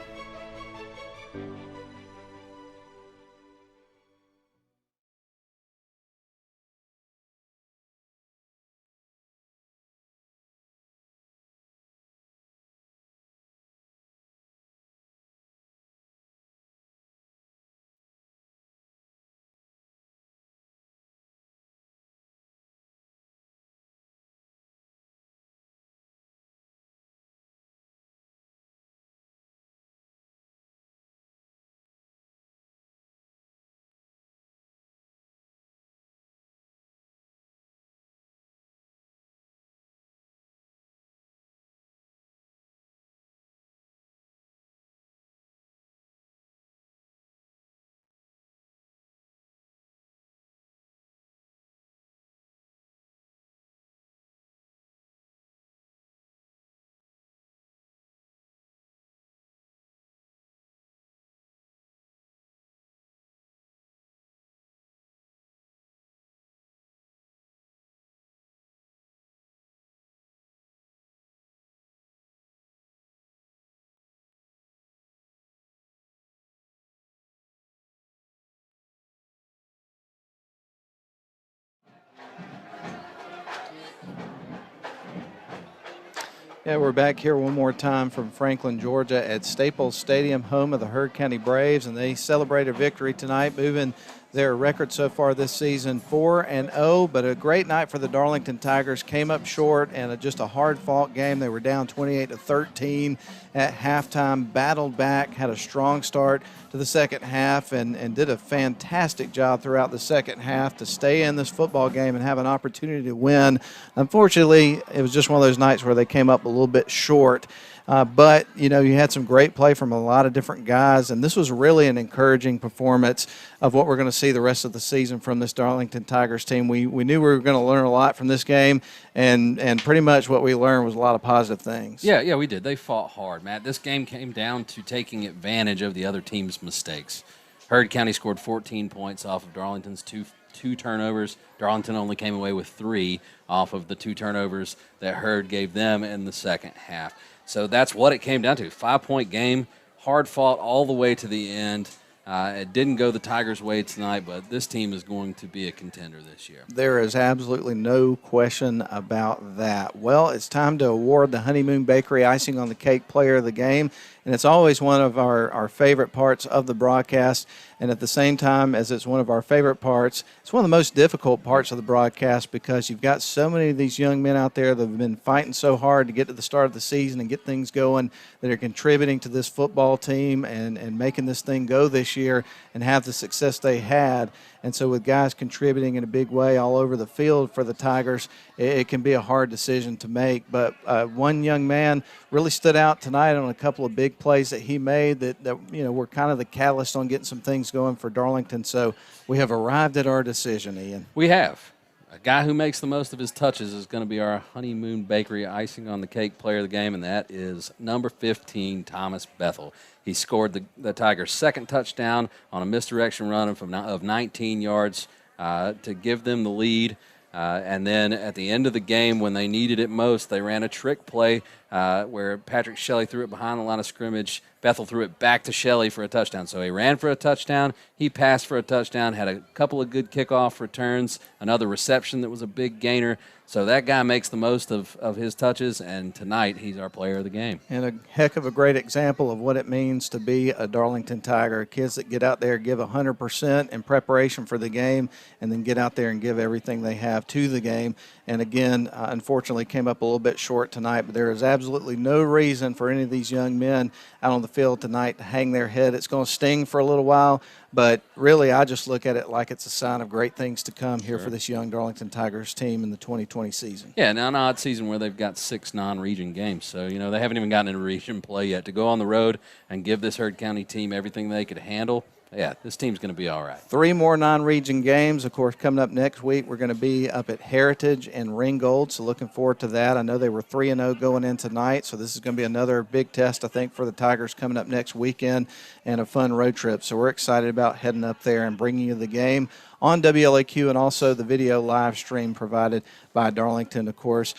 Yeah, we're back here one more time from Franklin, Georgia at Staples Stadium, home of the Heard County Braves, and they celebrated victory tonight, moving their record so far this season 4-0, but a great night for the Darlington Tigers. Came up short and just a hard-fought game. They were down 28-13 at halftime, battled back, had a strong start to the second half, and did a fantastic job throughout the second half to stay in this football game and have an opportunity to win. Unfortunately, it was just one of those nights where they came up a little bit short. But, you had some great play from a lot of different guys, and this was really an encouraging performance of what we're going to see the rest of the season from this Darlington Tigers team. We knew we were going to learn a lot from this game, and pretty much what we learned was a lot of positive things. Yeah, we did. They fought hard, Matt. This game came down to taking advantage of the other team's mistakes. Heard County scored 14 points off of Darlington's two turnovers. Darlington only came away with 3 off of the 2 turnovers that Heard gave them in the second half. So that's what it came down to. 5-point game, hard fought all the way to the end. It didn't go the Tigers' way tonight, but this team is going to be a contender this year. There is absolutely no question about that. Well, it's time to award the Honeymoon Bakery Icing on the Cake Player of the Game, and it's always one of our favorite parts of the broadcast. And at the same time as it's one of our favorite parts, it's one of the most difficult parts of the broadcast because you've got so many of these young men out there that have been fighting so hard to get to the start of the season and get things going, that are contributing to this football team and making this thing go this year and have the success they had. And so with guys contributing in a big way all over the field for the Tigers, it can be a hard decision to make. But one young man really stood out tonight on a couple of big plays that he made that were kind of the catalyst on getting some things going for Darlington. So we have arrived at our decision, Ian. We have. A guy who makes the most of his touches is going to be our Honeymoon Bakery Icing on the Cake Player of the Game, and that is number 15, Thomas Bethel. He scored the Tigers' second touchdown on a misdirection run of 19 yards to give them the lead. And then at the end of the game, when they needed it most, they ran a trick play where Patrick Shelley threw it behind the line of scrimmage. Bethel threw it back to Shelley for a touchdown. So he ran for a touchdown, he passed for a touchdown, had a couple of good kickoff returns, another reception that was a big gainer. So that guy makes the most of his touches, and tonight he's our player of the game. And a heck of a great example of what it means to be a Darlington Tiger. Kids that get out there, give 100% in preparation for the game, and then get out there and give everything they have to the game. And again, unfortunately came up a little bit short tonight, but there is absolutely no reason for any of these young men out on the field tonight to hang their head. It's going to sting for a little while, but really I just look at it like it's a sign of great things to come here for this young Darlington Tigers team in the 2020 season. Yeah, now an odd season where they've got 6 non-region games. So, they haven't even gotten into region play yet. To go on the road and give this Heard County team everything they could handle, yeah, this team's going to be all right. 3 more non-region games. Of course, coming up next week, we're going to be up at Heritage and Ringgold, so looking forward to that. I know they were 3-0 going in tonight, so this is going to be another big test, I think, for the Tigers coming up next weekend and a fun road trip. So we're excited about heading up there and bringing you the game on WLAQ and also the video live stream provided by Darlington, of course.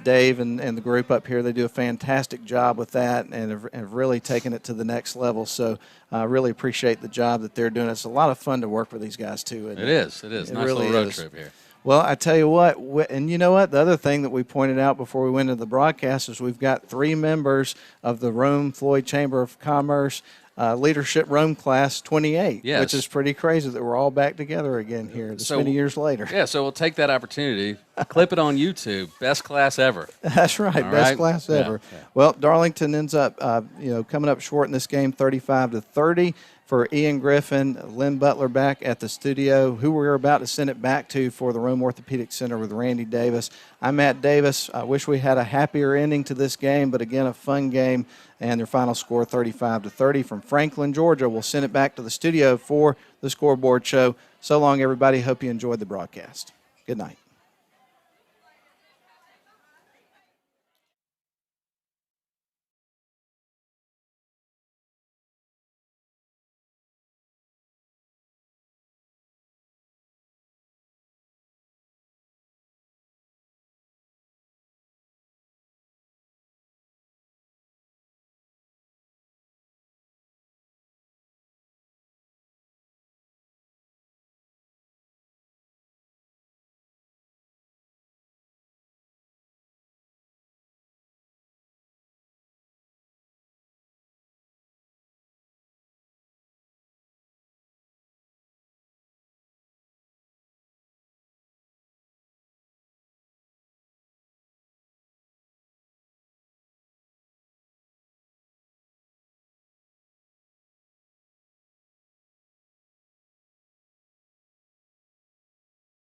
Dave and the group up here, they do a fantastic job with that and have really taken it to the next level. So I really appreciate the job that they're doing. It's a lot of fun to work with these guys, too. It is. Nice really little road trip here. Well, I tell you what, and you know what? The other thing that we pointed out before we went into the broadcast is we've got 3 members of the Rome-Floyd Chamber of Commerce Leadership Rome Class 28, yes, which is pretty crazy that we're all back together again here this many years later. Yeah, so we'll take that opportunity, clip it on YouTube, best class ever. That's right, best class ever. Yeah. Well, Darlington ends up, coming up short in this game, 35-30. For Ian Griffin, Lynn Butler back at the studio, who we're about to send it back to for the Rome Orthopedic Center with Randy Davis. I'm Matt Davis. I wish we had a happier ending to this game, but again, a fun game, and their final score 35-30 from Franklin, Georgia. We'll send it back to the studio for the Scoreboard Show. So long, everybody. Hope you enjoyed the broadcast. Good night.